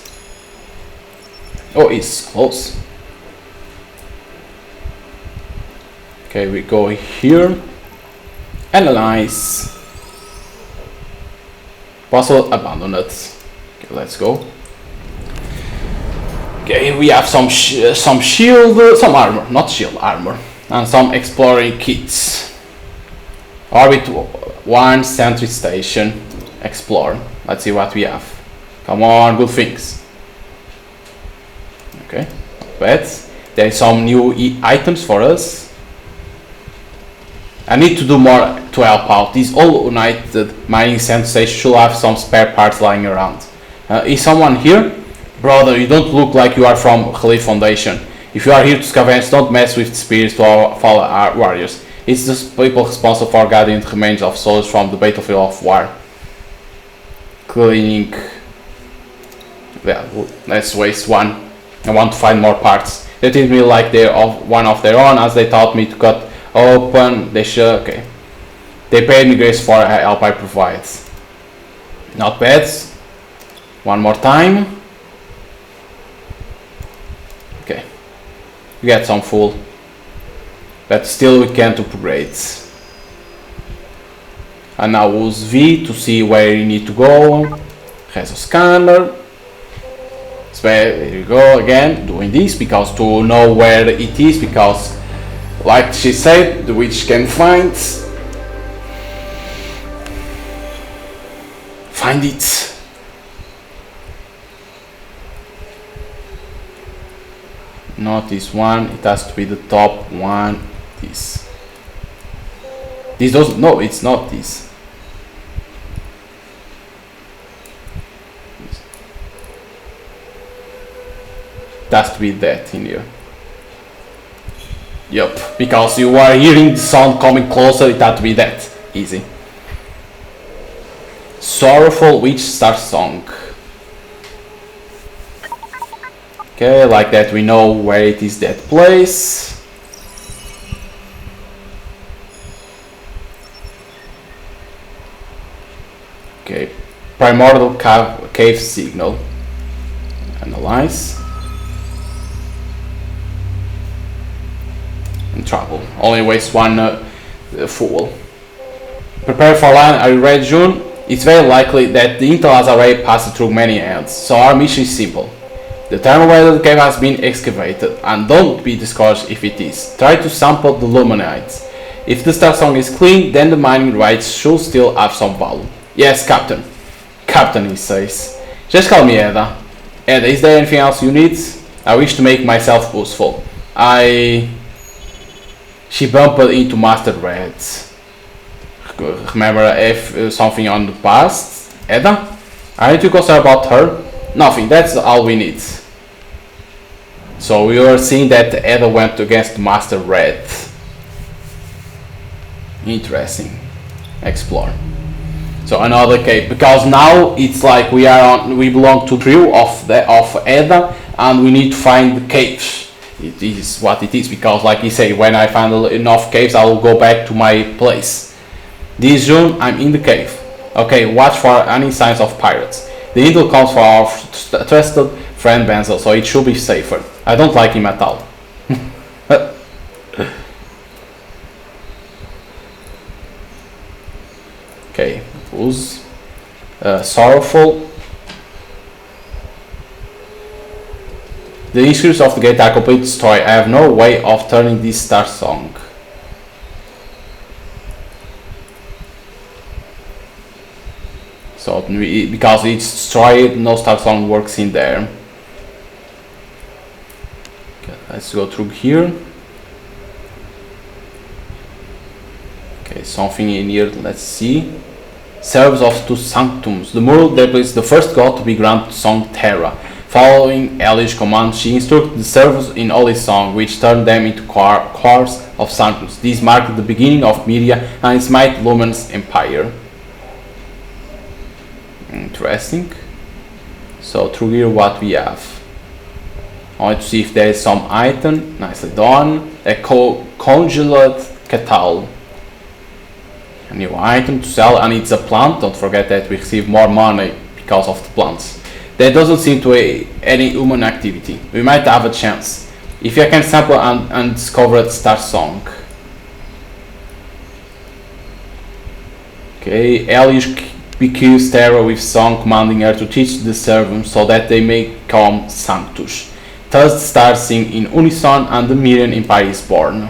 Oh, it's close. Okay, we go here. Analyze. Possible abandoned. Okay, let's go. Okay, we have some shield, some armor, not shield, armor, and some exploring kits. Orbit 1 Sentry Station. Explore. Let's see what we have. Come on, good things. Okay, not bad. There is some new items for us. I need to do more to help out. These all United Mining Center Station should have some spare parts lying around. Is someone here? Brother, you don't look like you are from Khalif Foundation. If you are here to scavenge, don't mess with the spirits to follow our warriors. It's the people responsible for gathering the remains of souls from the battlefield of war. Cleaning. Well, let's waste one. I want to find more parts. They treat me like they're one of their own, as they taught me to cut open. They should. Okay. They paid me grace for help I provide. Not bad. One more time. Okay. We get some full. But still we can't upgrade. And now use V to see where you need to go. Has a scanner. So there you go again, doing this because to know where it is, because like she said, the witch can find it. Not this one, it has to be the top one. This doesn't, no, it's not this. It has to be that in here. Yup, because you are hearing the sound coming closer, it had to be that. Easy. Sorrowful Witch Starsong. Okay, like that we know where it is, that place. Okay, primordial cave signal. Analyze. And travel. Only waste one fuel. Prepare for land. Are you ready, June? It's very likely that the intel has already passed through many hands, so our mission is simple. The thermal cave has been excavated, and don't be discouraged if it is. Try to sample the luminites. If the Starsong is clean, then the mining rights should still have some value. Yes, Captain. Captain, he says. Just call me Eda. Eda, is there anything else you need? I wish to make myself useful. She bumped into Master Red. Remember if something on the past? Eda? Aren't you concerned about her? Nothing, that's all we need. So we are seeing that Eda went against Master Red. Interesting. Explore. So another cave, because now it's like we belong to the crew of Eda, and we need to find the caves. It is what it is, because like you say, when I find enough caves, I will go back to my place. This June, I'm in the cave. Okay, watch for any signs of pirates. The intel comes from our trusted friend Benzel, so it should be safer. I don't like him at all. sorrowful. The issues of the gate are complete story. I have no way of turning this Starsong. So because it's destroyed, no Starsong works in there. Okay, let's go through here. Okay, something in here. Let's see. Serves of two sanctums. The mural depicts the first god to be granted song Terra. Following Eli's command, she instructed the servers in Holy Song, which turned them into cores of sanctums. These marked the beginning of Media and its might luminous empire. Interesting. So through here what we have. I want to see if there is some item. Nicely done. A congealed cattle. A new item to sell, and it's a plant. Don't forget that we receive more money because of the plants. There doesn't seem to be any human activity. We might have a chance. If I can sample and discover Starsong. Okay, Elish becomes Terra with Song, commanding her to teach the servants so that they may become Sanctus. Thus the stars sing in unison and the Mirian Empire is born.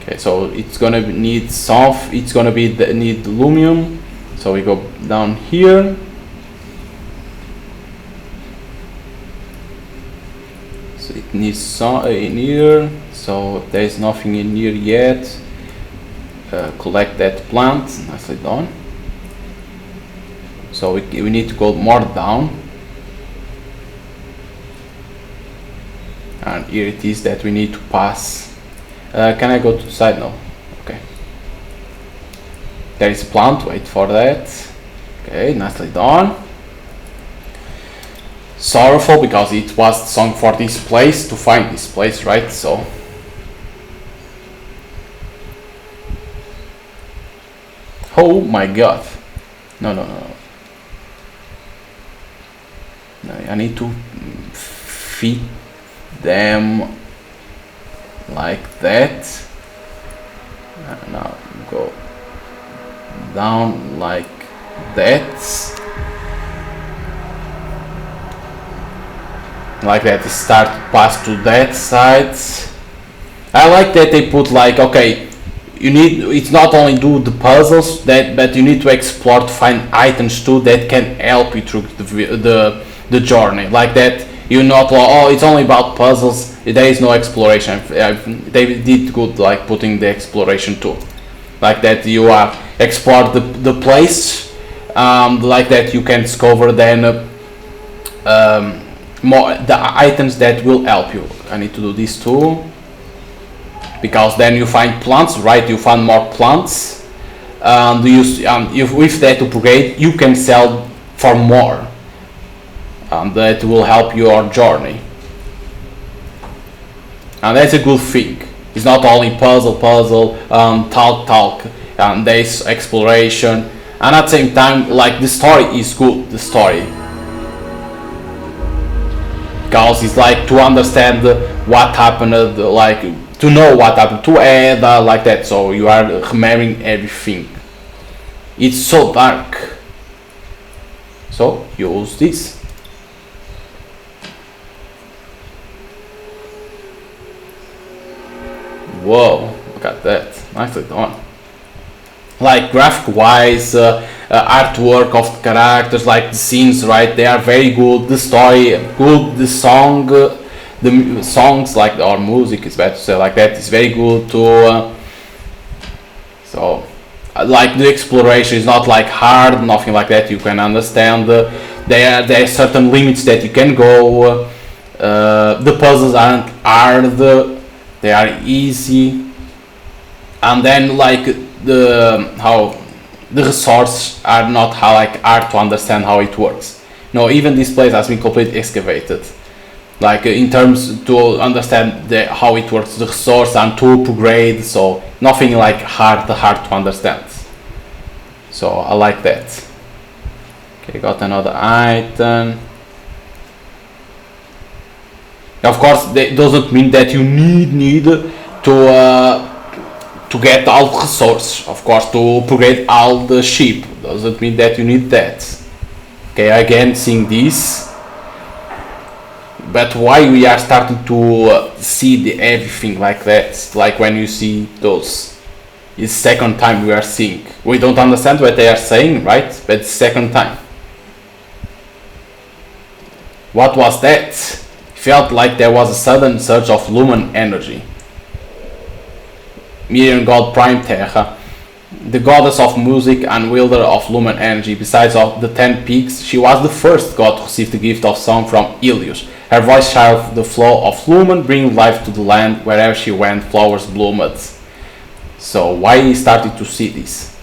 Okay, so it's gonna need soft, it's gonna be need aluminum. So we go down here. So it needs some in here. So there is nothing in here yet. Collect that plant. Nicely done. So we need to go more down. And here it is that we need to pass. Can I go to the side? No. Okay. There is a plant, wait for that. Okay, nicely done. Sorrowful because it was the song for this place, to find this place, right? So oh my god. No. I need to feed them like that. Now go down like that. Like that, start to pass to that side. I like that they put like, okay, you need, it's not only do the puzzles that, but you need to explore to find items too that can help you through the journey. Like that, you're not like, oh, it's only about puzzles, there is no exploration. They did good like putting the exploration too. Like that you have explored the place, like that you can discover then more the items that will help you. I need to do this too, because then you find plants, right? You find more plants, and with that upgrade you can sell for more, and that will help your journey. And that's a good thing. It's not only puzzle, talk, and there's exploration, and at the same time, like, the story is good. The story, because it's like to understand what happened, like to know what happened to Ada, like that. So you are remembering everything. It's so dark. So use this. Whoa, look at that, nicely done. Like graphic wise, artwork of the characters, like the scenes, right, they are very good. The story good, the songs, like, or music is better to say like that, is very good too. So like the exploration is not like hard, nothing like that. You can understand there are certain limits that you can go. The puzzles aren't hard, they are easy, and then like how the resources are not hard to understand how it works. No, even this place has been completely excavated, like in terms to understand how it works, the resource and to upgrade. So nothing like hard to understand. So I like that. Okay, got another item. Of course, that doesn't mean that you need to to get all the resources. Of course, to upgrade all the ship doesn't mean that you need that. Okay, again seeing this, but why we are starting to see everything like that, like when you see those. It's second time we are seeing. We don't understand what they are saying, right? But it's second time. What was that? Felt like there was a sudden surge of lumen energy. Miriam God Prime Terra, the goddess of music and wielder of lumen energy. Besides of the 10 peaks, she was the first god to receive the gift of song from Helios. Her voice shouted the flow of lumen, bringing life to the land. Wherever she went, flowers bloomed. So why he started to see this?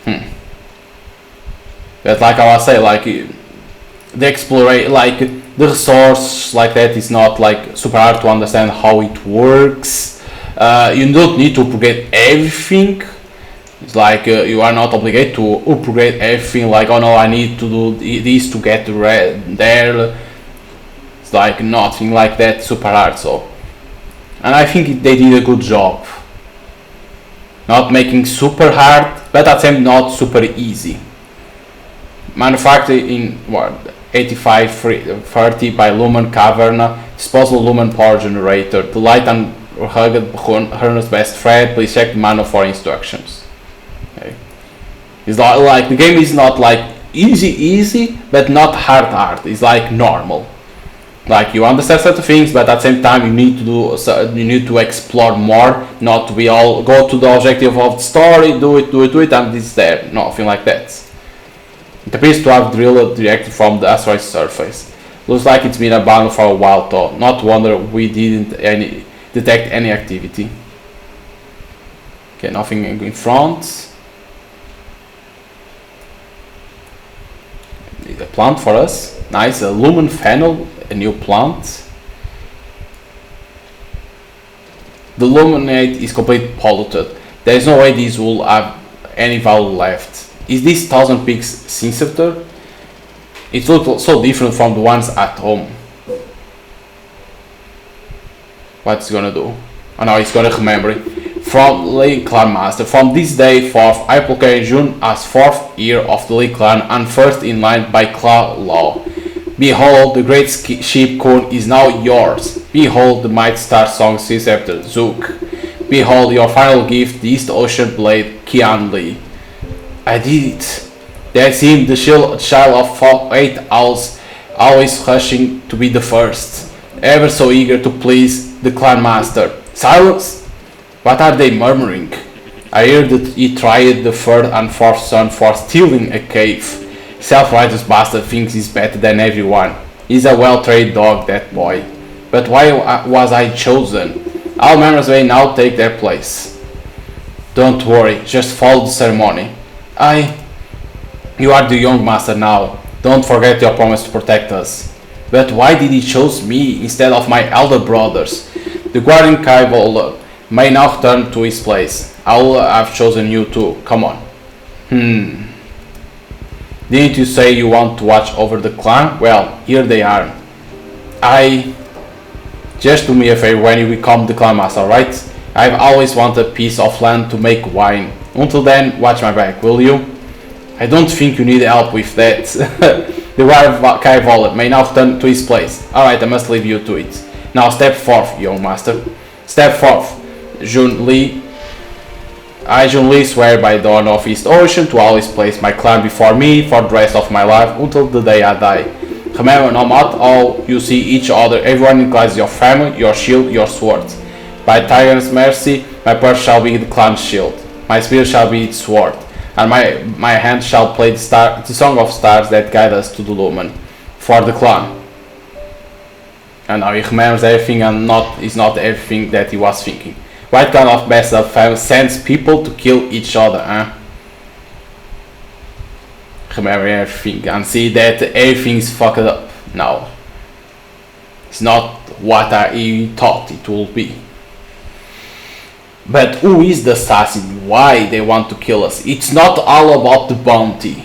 But like I was saying, like the exploration, like the resource like that is not like super hard to understand how it works. You don't need to upgrade everything. It's like you are not obligated to upgrade everything. Like, oh no, I need to do this to get there. It's like nothing like that super hard. So, and I think they did a good job. Not making super hard, but at the same not super easy. Manufactured in what 8530 by Lumen Cavern, disposable lumen power generator. The light and rugged harness best thread. Please check the manual for instructions. Okay. It's not like the game is not like easy, but not hard. It's like normal. Like you understand certain things, but at the same time you need to explore more, not to be all go to the objective of the story, do it, and it's there. Nothing like that. It appears to have drilled directly from the asteroid's surface. Looks like it's been abandoned for a while though. Not wonder we didn't detect any activity. Okay, nothing in front. A plant for us. Nice, a lumen fennel. A new plant. The luminate is completely polluted. There is no way this will have any value left. Is this 1000 peaks sinister? It looks so different from the ones at home. What's it gonna do? Oh no, it's gonna remember it. From League Clan Master. From this day forth, I proclaim June as 4th year of the League Clan and first in line by clan law. Behold, the great ship Kun is now yours. Behold, the mighty Starsong scepter Zook. Behold, your final gift, the East Ocean Blade Kian Li. I did it. That's him, the child of 8 owls, always rushing to be the first. Ever so eager to please the clan master. Silence! What are they murmuring? I hear that he tried the third and fourth son for stealing a cave. Self-righteous bastard thinks he's better than everyone. He's a well-trained dog, that boy. But why was I chosen? All members may now take their place. Don't worry, just follow the ceremony. You are the young master now. Don't forget your promise to protect us. But why did he choose me instead of my elder brothers? The guardian Kaival may now return to his place. I will have chosen you too. Come on. Didn't you say you want to watch over the clan? Well, here they are. Just do me a favor when you become the clan master, alright? I've always wanted a piece of land to make wine. Until then, watch my back, will you? I don't think you need help with that. The wild Kai Wallet may now return to his place. Alright, I must leave you to it. Now step forth, young master. Step forth. Jun Li. I, Jun Li, swear by the honor of East Ocean to always place my clan before me for the rest of my life until the day I die. Remember, no matter all you see each other, everyone includes your family, your shield, your sword. By Tiger's mercy, my purse shall be the clan's shield, my spear shall be its sword, and my hand shall play the song of stars that guide us to the lumen for the clan. And now he remembers everything and is not everything that he was thinking. What kind of messed up family sends people to kill each other, huh? Remember everything and see that everything is fucked up now. It's not what I thought it would be. But who is the assassin? Why they want to kill us? It's not all about the bounty.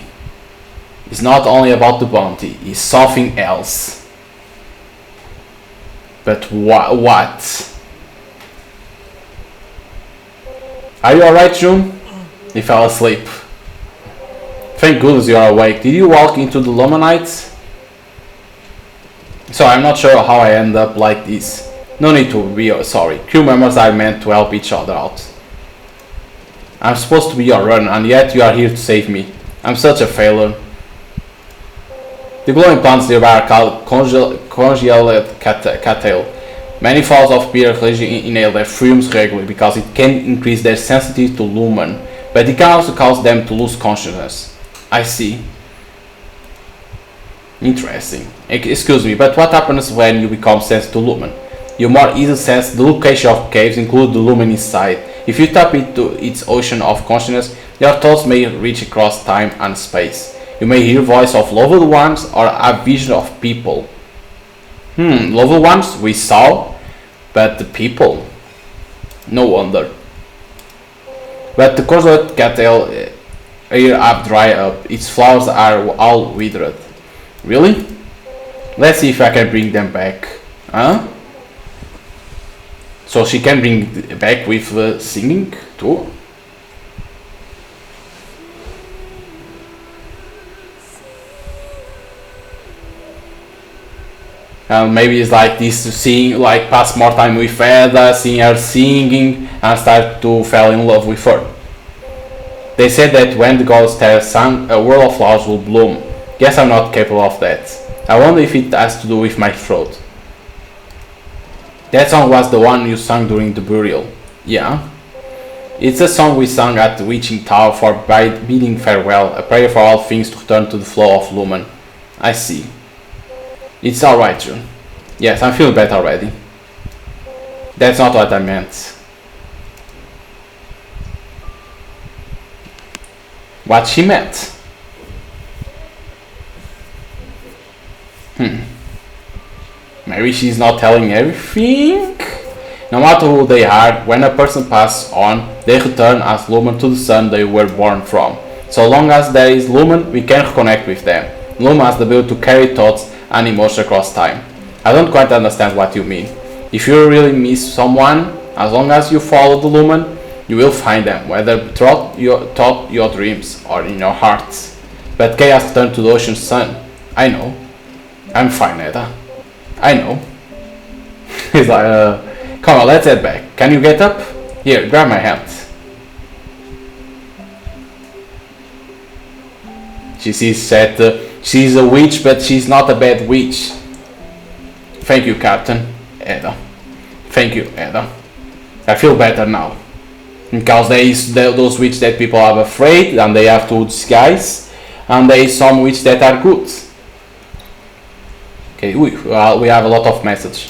It's not only about the bounty. It's something else. But what? Are you alright, June? He fell asleep. Thank goodness you are awake. Did you walk into the Lumanites? So I'm not sure how I end up like this. No need to be sorry. Crew members are meant to help each other out. I'm supposed to be your runner, and yet you are here to save me. I'm such a failure. The glowing plants nearby are called congealed cattail. Many falls of beer inhale their fumes regularly because it can increase their sensitivity to lumen, but it can also cause them to lose consciousness. I see. Interesting. Excuse me, but what happens when you become sensitive to lumen? You more easily sense the location of caves, include the lumen inside. If you tap into its ocean of consciousness, your thoughts may reach across time and space. You may hear voice of loved ones or have vision of people. Loved ones we saw, but the people, no wonder. But the congealed cattail here have dried up. Its flowers are all withered. Really? Let's see if I can bring them back. Huh? So she can bring back with singing too? And maybe it's like this to sing, like pass more time with Edda, seeing her singing, and start to fall in love with her. They said that when the god Star sang, a world of flowers will bloom. Guess I'm not capable of that. I wonder if it has to do with my throat. That song was the one you sang during the burial. Yeah. It's a song we sang at the Witching Tower for bidding farewell, a prayer for all things to return to the flow of lumen. I see. It's alright, June. Yes, I'm feeling better already. That's not what I meant. What she meant? Maybe she's not telling everything? No matter who they are, when a person passes on, they return as lumen to the sun they were born from. So long as there is lumen, we can reconnect with them. Lumen has the ability to carry thoughts and emotions across time. I don't quite understand what you mean. If you really miss someone, as long as you follow the lumen, you will find them, whether throughout your dreams or in your hearts. But chaos returned to the ocean's sun. I know. I'm fine, Edda. I know. He's like, come on, let's head back. Can you get up? Here, grab my hand. She sees that she's a witch, but she's not a bad witch. Thank you, Captain. Edda. Thank you, Edda. I feel better now. Because there is those witches that people are afraid and they have to disguise, and there is some witches that are good. Okay, we have a lot of message.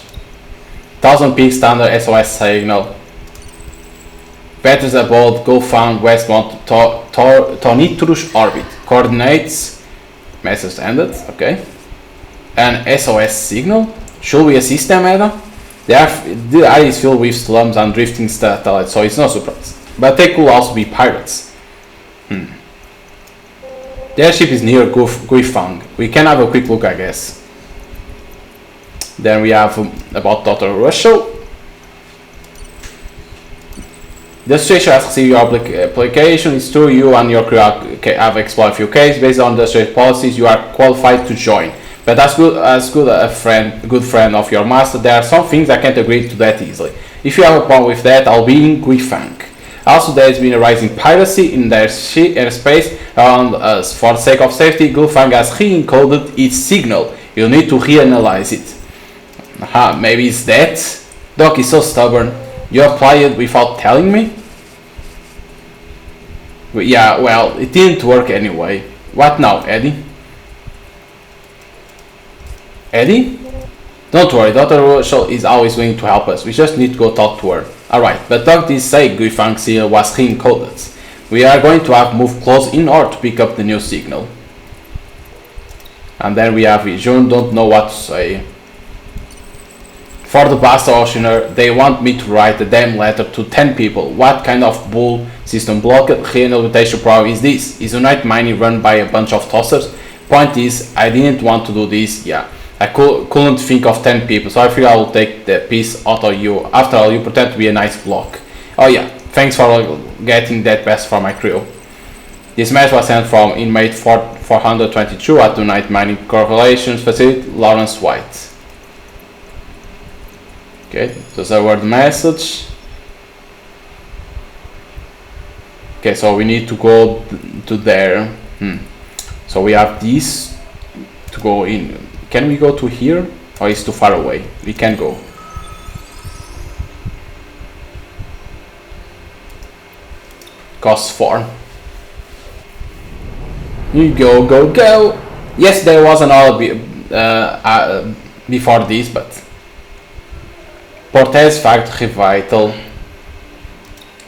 1000 peak standard SOS signal. Batteries aboard, go found westbound Tornitrus orbit. Coordinates. Message ended. Okay. An SOS signal. Should we assist them, Edda? The area is filled with slums and drifting satellites, so it's no surprise. But they could also be pirates. The airship is near Guifang. We can have a quick look, I guess. Then we have about Dr. Russell. The association has received your application. It's true you and your crew have explored a few cases. Based on the association policies, you are qualified to join. But as good a good friend of your master, there are some things I can't agree to that easily. If you have a problem with that, I'll be in Guifang. Also, there has been a rising piracy in their airspace around us. For the sake of safety, Guifang has re-encoded its signal. You'll need to reanalyze it. Maybe it's that? Doc is so stubborn. You applied it without telling me? Yeah, well, it didn't work anyway. What now, Eddie? Eddie? Don't worry, Dr. Russell is always willing to help us. We just need to go talk to her. Alright, but Doc did say Guifang's signal was re-encoded. We are going to have moved close in order to pick up the new signal. And then we have June don't know what to say. For the Basta Oceaner, they want me to write a damn letter to 10 people. What kind of bull system blocked rehabilitation program is this? Is Unite Mining run by a bunch of tossers? Point is, I didn't want to do this, yeah. I couldn't think of 10 people, so I figured I will take the piece out of you. After all, you pretend to be a nice block. Oh yeah, thanks for getting that best for my crew. This message was sent from inmate 422 at the Night Mining Corporation's facility, Lawrence White. Okay, those are word message. Okay, so we need to go to there. So we have this to go in. Can we go to here, or is it too far away? We can go. Cost 4. You go, go, go! Yes, there was another before this, but Protest Fact Revital.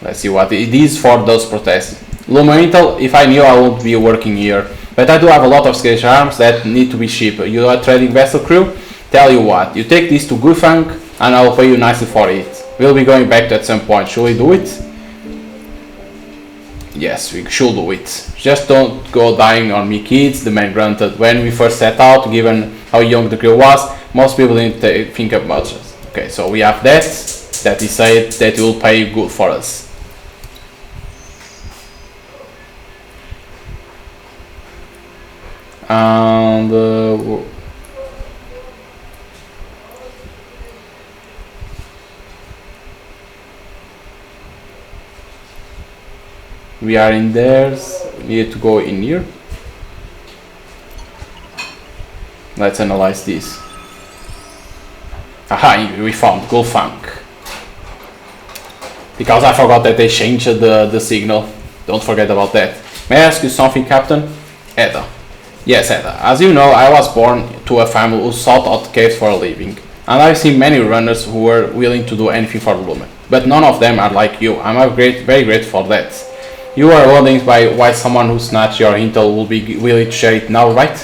Let's see what it is for those protests. Lumental, if I knew I would be working here, but I do have a lot of sketch arms that need to be shipped. You are trading vessel crew? Tell you what, you take this to Gufang and I will pay you nicely for it. We'll be going back to at some point. Should we do it? Yes, we should do it. Just don't go dying on me, kids, the man grunted. When we first set out, given how young the crew was, most people didn't think of much. Okay, so we have that he said that will pay good for us. And we are in there. We need to go in here. Let's analyze this. Aha, we found Gulfunk. Because I forgot that they changed the signal. Don't forget about that. May I ask you something, Captain? Ada. Yes, Ada. As you know, I was born to a family who sought out caves for a living. And I've seen many runners who were willing to do anything for the Lumen. But none of them are like you. I'm very grateful for that. You are wondering why someone who snatched your intel will be willing to share it now, right?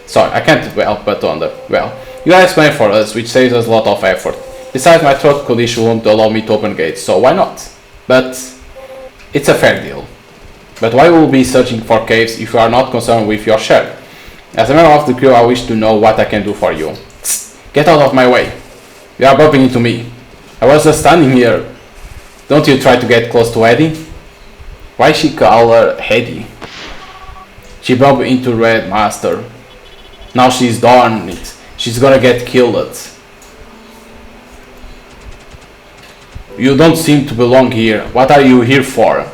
Sorry, I can't help but wonder. Well, you gotta explain for us, which saves us a lot of effort. Besides, my throat condition won't allow me to open gates, so why not? But it's a fair deal. But why will we be searching for caves if you are not concerned with your share? As a member of the crew, I wish to know what I can do for you. Tsk, get out of my way. You are bumping into me. I was just standing here. Don't you try to get close to Eddie? Why she call her Eddie? She bumped into Red Master. Now she's done it. She's gonna get killed. You don't seem to belong here. What are you here for?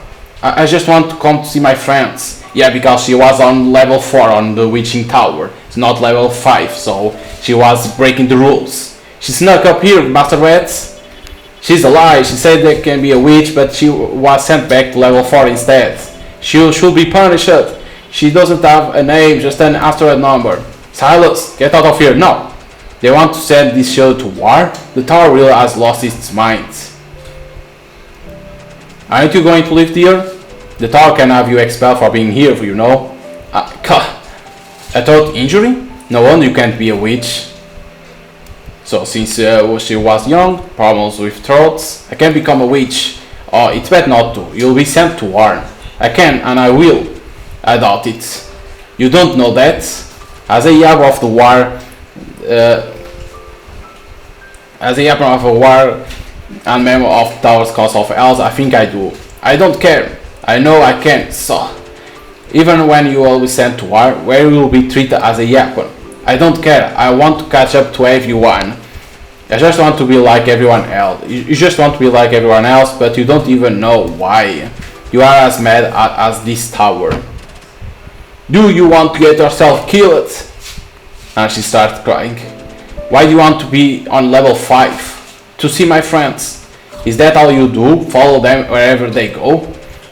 I just want to come to see my friends. Yeah, because she was on level 4 on the witching tower. It's not level 5, so she was breaking the rules. She snuck up here, Master Rats. She's a lie. She said there can be a witch, but she was sent back to level 4 instead. She should be punished. She doesn't have a name, just an asteroid number. Silas, get out of here now. They want to send this show to war? The tower really has lost its mind. Aren't you going to live here? The tower can have you expelled for being here, you know. A throat injury? No wonder you can't be a witch. So since she was young, problems with throats, I can become a witch. Oh, it's bad not to. You'll be sent to war. I can and I will. I doubt it. You don't know that? As a Yab of the war, and member of Tower's Cause of Elves, I think I do. I don't care. I know I can, so even when you will be sent to war, where you will be treated as a Yakon. I don't care. I want to catch up to everyone. I just want to be like everyone else. You just want to be like everyone else, but you don't even know why. You are as mad as this tower. Do you want to get yourself killed? And she started crying. Why do you want to be on level 5? To see my friends. Is that all you do? Follow them wherever they go?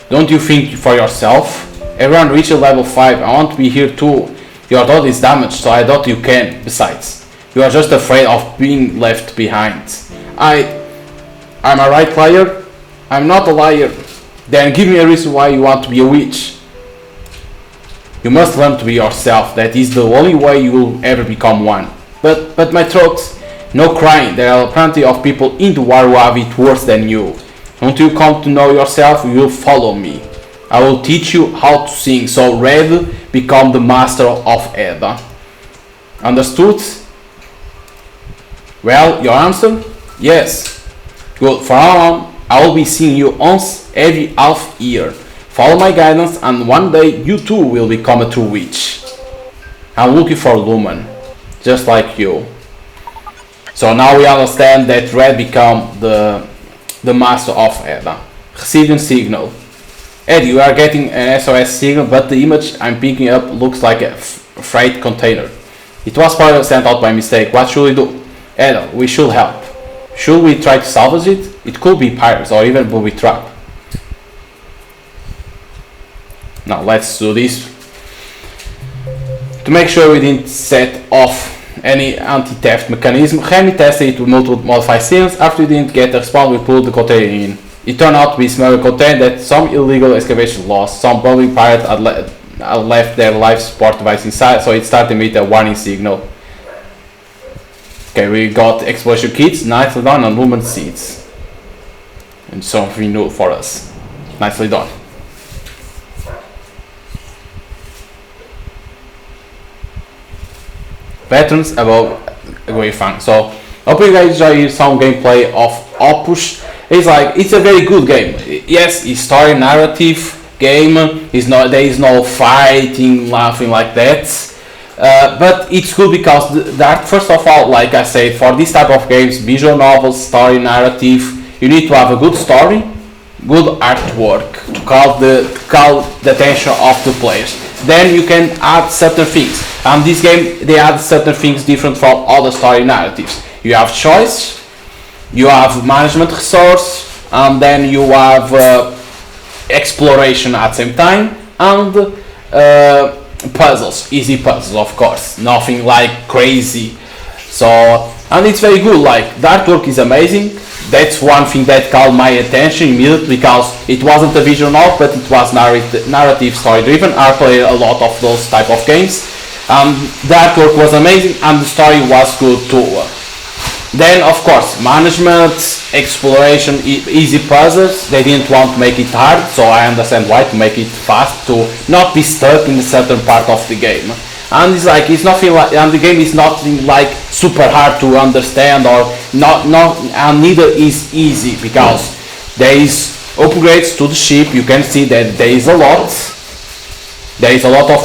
Don't you think for yourself? Everyone reaches level 5. I want to be here too. Your thought is damaged, so I thought you can. Besides, you are just afraid of being left behind. I'm a right liar? I'm not a liar. Then give me a reason why you want to be a witch. You must learn to be yourself. That is the only way you will ever become one. But my throat. No crying. There are plenty of people in the war who have it worse than you. Until you come to know yourself, you will follow me. I will teach you how to sing. So Red, become the master of Eda. Understood? Well, your answer? Yes. Good. From now on, I will be seeing you once every half year. Follow my guidance and one day you too will become a true witch. I'm looking for Lumen, just like you. So now we understand that Red become the master of Edda. Receiving signal. Ed, you are getting an SOS signal, but the image I'm picking up looks like a freight container. It was probably sent out by mistake. What should we do? Ed, we should help. Should we try to salvage it? It could be pirates or even booby trap. Now let's do this. To make sure we didn't set off any anti-theft mechanism, Remy tested it with multiple modified signals. After we didn't get a response, we pulled the container in. It turned out to be a smuggling container that some illegal excavation lost. Some bubbling pirate had left their life support device inside, so it started to emit a warning signal. Okay, we got explosion kits, nicely done, and movement seeds. And something new for us. Nicely done. Veterans about going fun. So hope you guys enjoy some gameplay of OPUS. It's a very good game. Yes, it's story narrative game. There is no fighting, nothing like that. But it's good because that first of all, like I said, for this type of games, visual novels, story narrative, you need to have a good story, good artwork to call the attention of the players. Then you can add certain things. And this game, they add certain things different from other story narratives. You have choice, you have management resource, and then you have exploration at the same time, and puzzles, easy puzzles, of course, nothing like crazy. So, and it's very good. Like the artwork is amazing. That's one thing that caught my attention immediately because it wasn't a visual novel, but it was narrative story driven. I played a lot of those type of games. The artwork was amazing and the story was good too. Then of course management, exploration, easy puzzles. They didn't want to make it hard, so I understand why, to make it fast, to not be stuck in a certain part of the game. And it's nothing like, and the game is nothing like super hard to understand or not, and neither is easy because there is upgrades to the ship. You can see that there is a lot of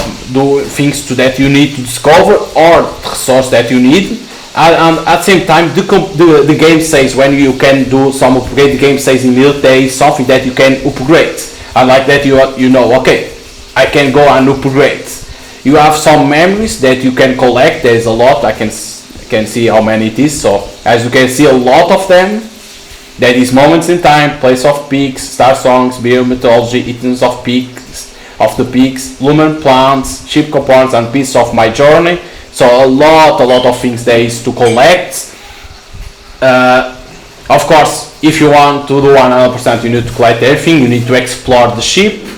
things that you need to discover or resource that you need. And at the same time, the game says when you can do some upgrade, the game says immediately there is something that you can upgrade, and like that you know, okay, I can go and upgrade. You have some memories that you can collect. There is a lot. I can see how many it is. So as you can see, a lot of them. There is moments in time, place of peaks, star songs, beer mythology, items of the peaks, lumen plants, ship components, and pieces of my journey. So a lot of things there is to collect. Of course, if you want to do 100%, you need to collect everything. You need to explore the ship.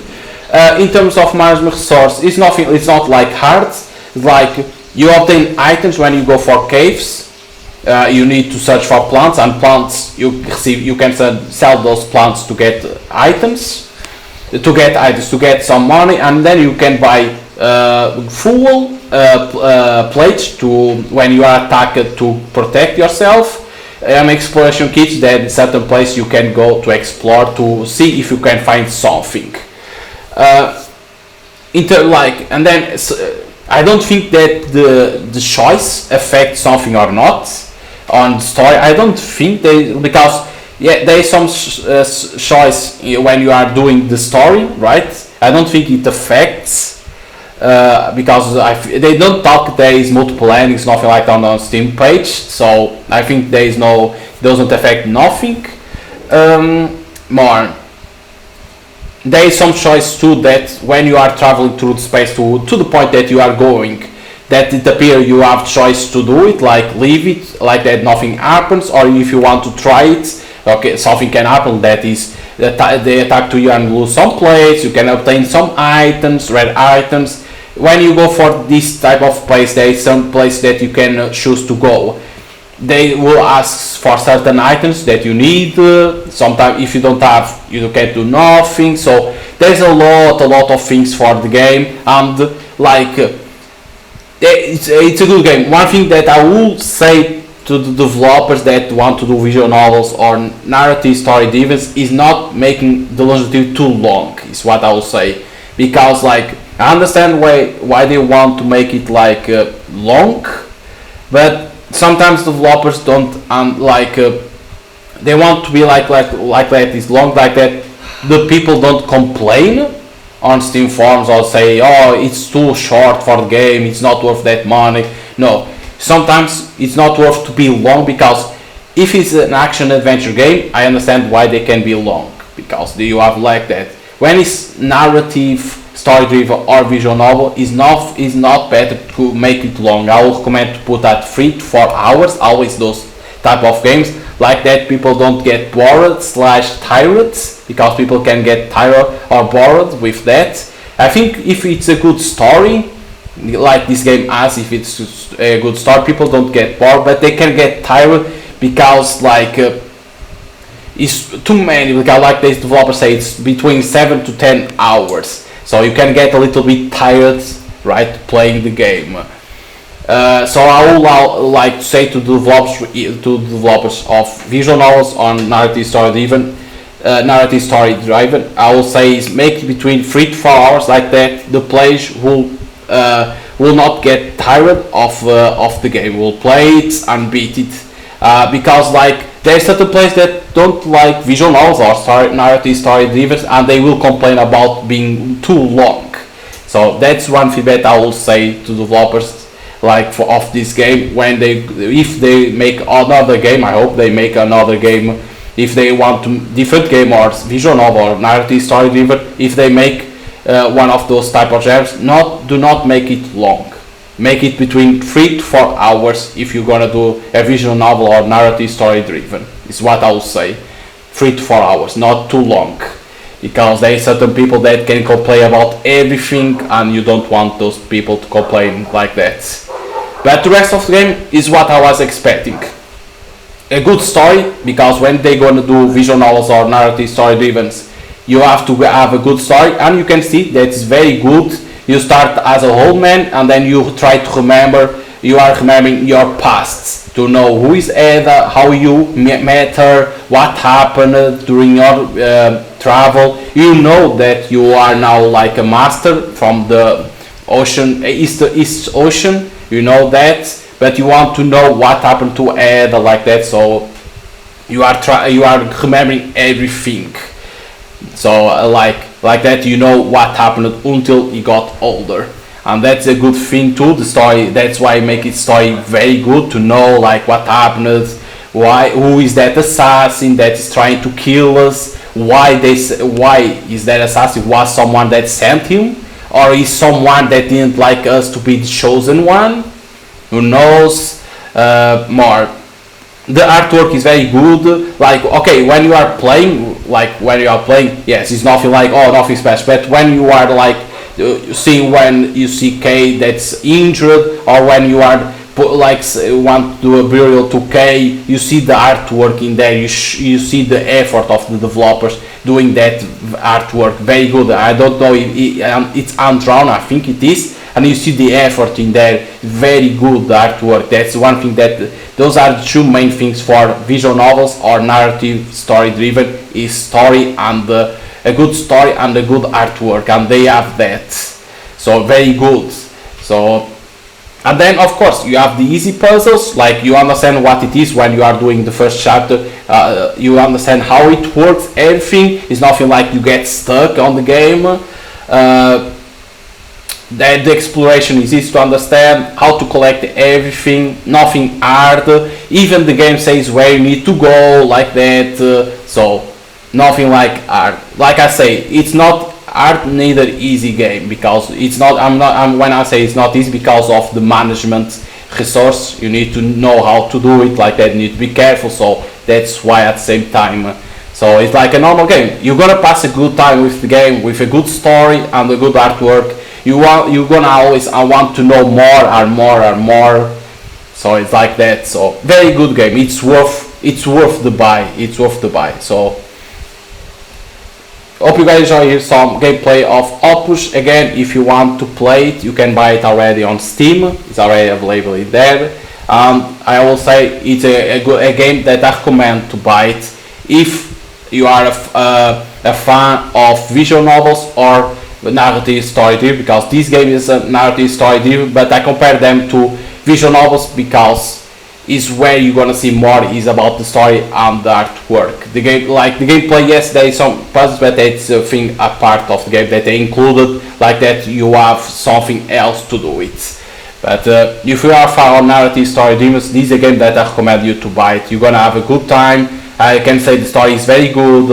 In terms of management resource, it's not like hard. Like you obtain items when you go for caves. You need to search for plants, and plants you can sell those plants to get items, to get some money, and then you can buy full plates to when you are attacked to protect yourself. Exploration kits, then certain place you can go to explore to see if you can find something. And then I don't think that the choice affects something or not on the story. I don't think because there is some choice when you are doing the story, right? I don't think it affects because they don't talk. There is multiple endings, nothing like that on Steam page. So I think doesn't affect nothing more. There is some choice too that when you are traveling through the space to the point that you are going, that it appears you have choice to do it, like leave it, like that nothing happens, or if you want to try it, okay, something can happen, that is they attack to you and lose some plates, you can obtain some items, red items. When you go for this type of place, there is some place that you can choose to go. They will ask for certain items that you need. Sometimes if you don't have, you can't do nothing. So there's a lot of things for the game, and like it's a good game. One thing that I will say to the developers that want to do visual novels or narrative story driven is not making the longevity too long, is what I will say. Because like I understand why they want to make it like long, but sometimes developers don't they want to be like that is long like that. The people don't complain on Steam forums or say, oh, it's too short for the game, it's not worth that money. No, sometimes it's not worth to be long, because if it's an action adventure game, I understand why they can be long, because you have like that. When it's narrative, story driven or visual novel, is not better to make it long. I would recommend to put at 3 to 4 hours, always those type of games. Like that people don't get bored / tired, because people can get tired or bored with that. I think if it's a good story, like this game has, if it's a good story, people don't get bored, but they can get tired because like it's too many, because like this developer say it's between 7 to 10 hours, so you can get a little bit tired, right, playing the game. So I would like to say to developers of visual novels on narrative story driven, I will say is make it between 3 to 4 hours. Like that, the players will not get tired of the game. Will play it and beat it, because like there's certain players that don't like visual novels or narrative story driven, and they will complain about being too long. So that's one feedback I will say to developers like of this game. If they make another game, I hope they make another game. If they want to different game or visual novel or narrative story driven, if they make one of those type of genres, do not make it long. Make it between 3 to 4 hours if you're gonna do a visual novel or narrative story driven. Is what I will say. 3 to 4 hours, not too long. Because there are certain people that can complain about everything, and you don't want those people to complain like that. But the rest of the game is what I was expecting. A good story, because when they're gonna do visual novels or narrative story driven, you have to have a good story, and you can see that it's very good. You start as a old man, and then you try to you are remembering your past, to know who is Ada, how you met her, what happened during your travel. You know that you are now like a master from the ocean, East Ocean, you know that, but you want to know what happened to Ada like that, so you are remembering everything. So like that, you know what happened until he got older, and that's a good thing too. The story, that's why I make it story very good, to know like what happened, who is that assassin that is trying to kill us, why is that assassin was someone that sent him, or is someone that didn't like us to be the chosen one. Who knows more. The artwork is very good. Like, okay, when you are playing, yes, it's nothing like, oh, nothing special. But when you are like when you see Kay that's injured, or when you are want to do a burial to Kay, you see the artwork in there. You see the effort of the developers doing that artwork. Very good. I don't know if it's undrawn. I think it is. And you see the effort in there, very good artwork. That's one thing those are the two main things for visual novels or narrative story driven, is story and a good story and a good artwork, and they have that. So very good. So, and then of course you have the easy puzzles, like you understand what it is when you are doing the first chapter. You understand how it works, everything. It's nothing like you get stuck on the game. That the exploration is easy to understand, how to collect everything, nothing hard. Even the game says where you need to go, like that. So nothing like hard. Like I say, it's not hard, neither easy game, because it's not. When I say it's not easy, because of the management resource. You need to know how to do it like that. You need to be careful. So that's why at the same time. So it's like a normal game. You're gonna pass a good time with the game, with a good story and a good artwork. You're gonna always want to know more and more and more. So it's like that. So very good game. It's worth the buy. It's worth the buy. So hope you guys enjoy some gameplay of OPUS. Again, if you want to play it, you can buy it already on Steam. It's already available in there. I will say it's a game that I recommend to buy it if you are a fan of visual novels or narrative story driven, because this game is a narrative story driven, but I compare them to visual novels because is where you're gonna see more is about the story and the artwork. The game, like the gameplay, yes, there is some puzzles, but it's a thing, a part of the game that they included, like that you have something else to do with. But if you are a fan of narrative story dreamers, this is a game that I recommend you to buy it. You're gonna have a good time. I can say the story is very good,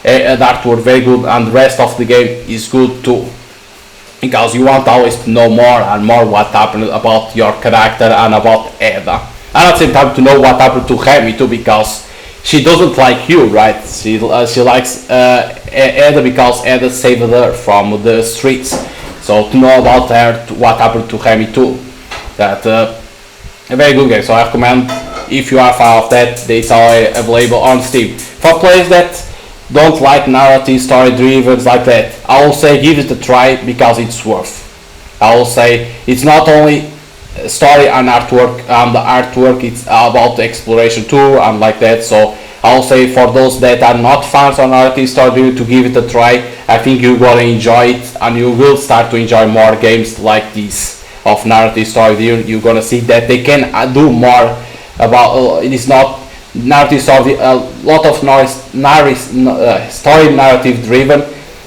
the artwork very good, and the rest of the game is good too. Because you want always to know more and more what happened about your character and about Ada. And at the same time to know what happened to Remy too, because she doesn't like you, right? She likes Ada because Ada saved her from the streets. So to know about her, what happened to Remy too. That a very good game. So I recommend, if you are a fan of that, they are available on Steam. For players that don't like narrative story driven like that, I will say give it a try because it's worth. I will say it's not only story and artwork, the artwork it's about exploration too and like that. So I'll say for those that are not fans of narrative story driven, to give it a try. I think you're gonna enjoy it and you will start to enjoy more games like this of narrative story driven. You're gonna see that they can do more about it is not narrative story, a lot of story narrative driven,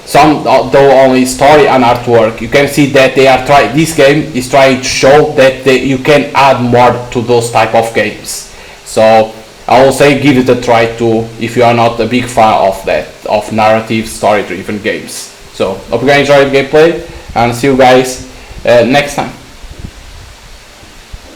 some though only story and artwork. You can see that they are trying, this game is trying to show that you can add more to those type of games. So I will say give it a try too if you are not a big fan of that, of narrative story driven games. So hope you guys enjoyed the gameplay and see you guys next time.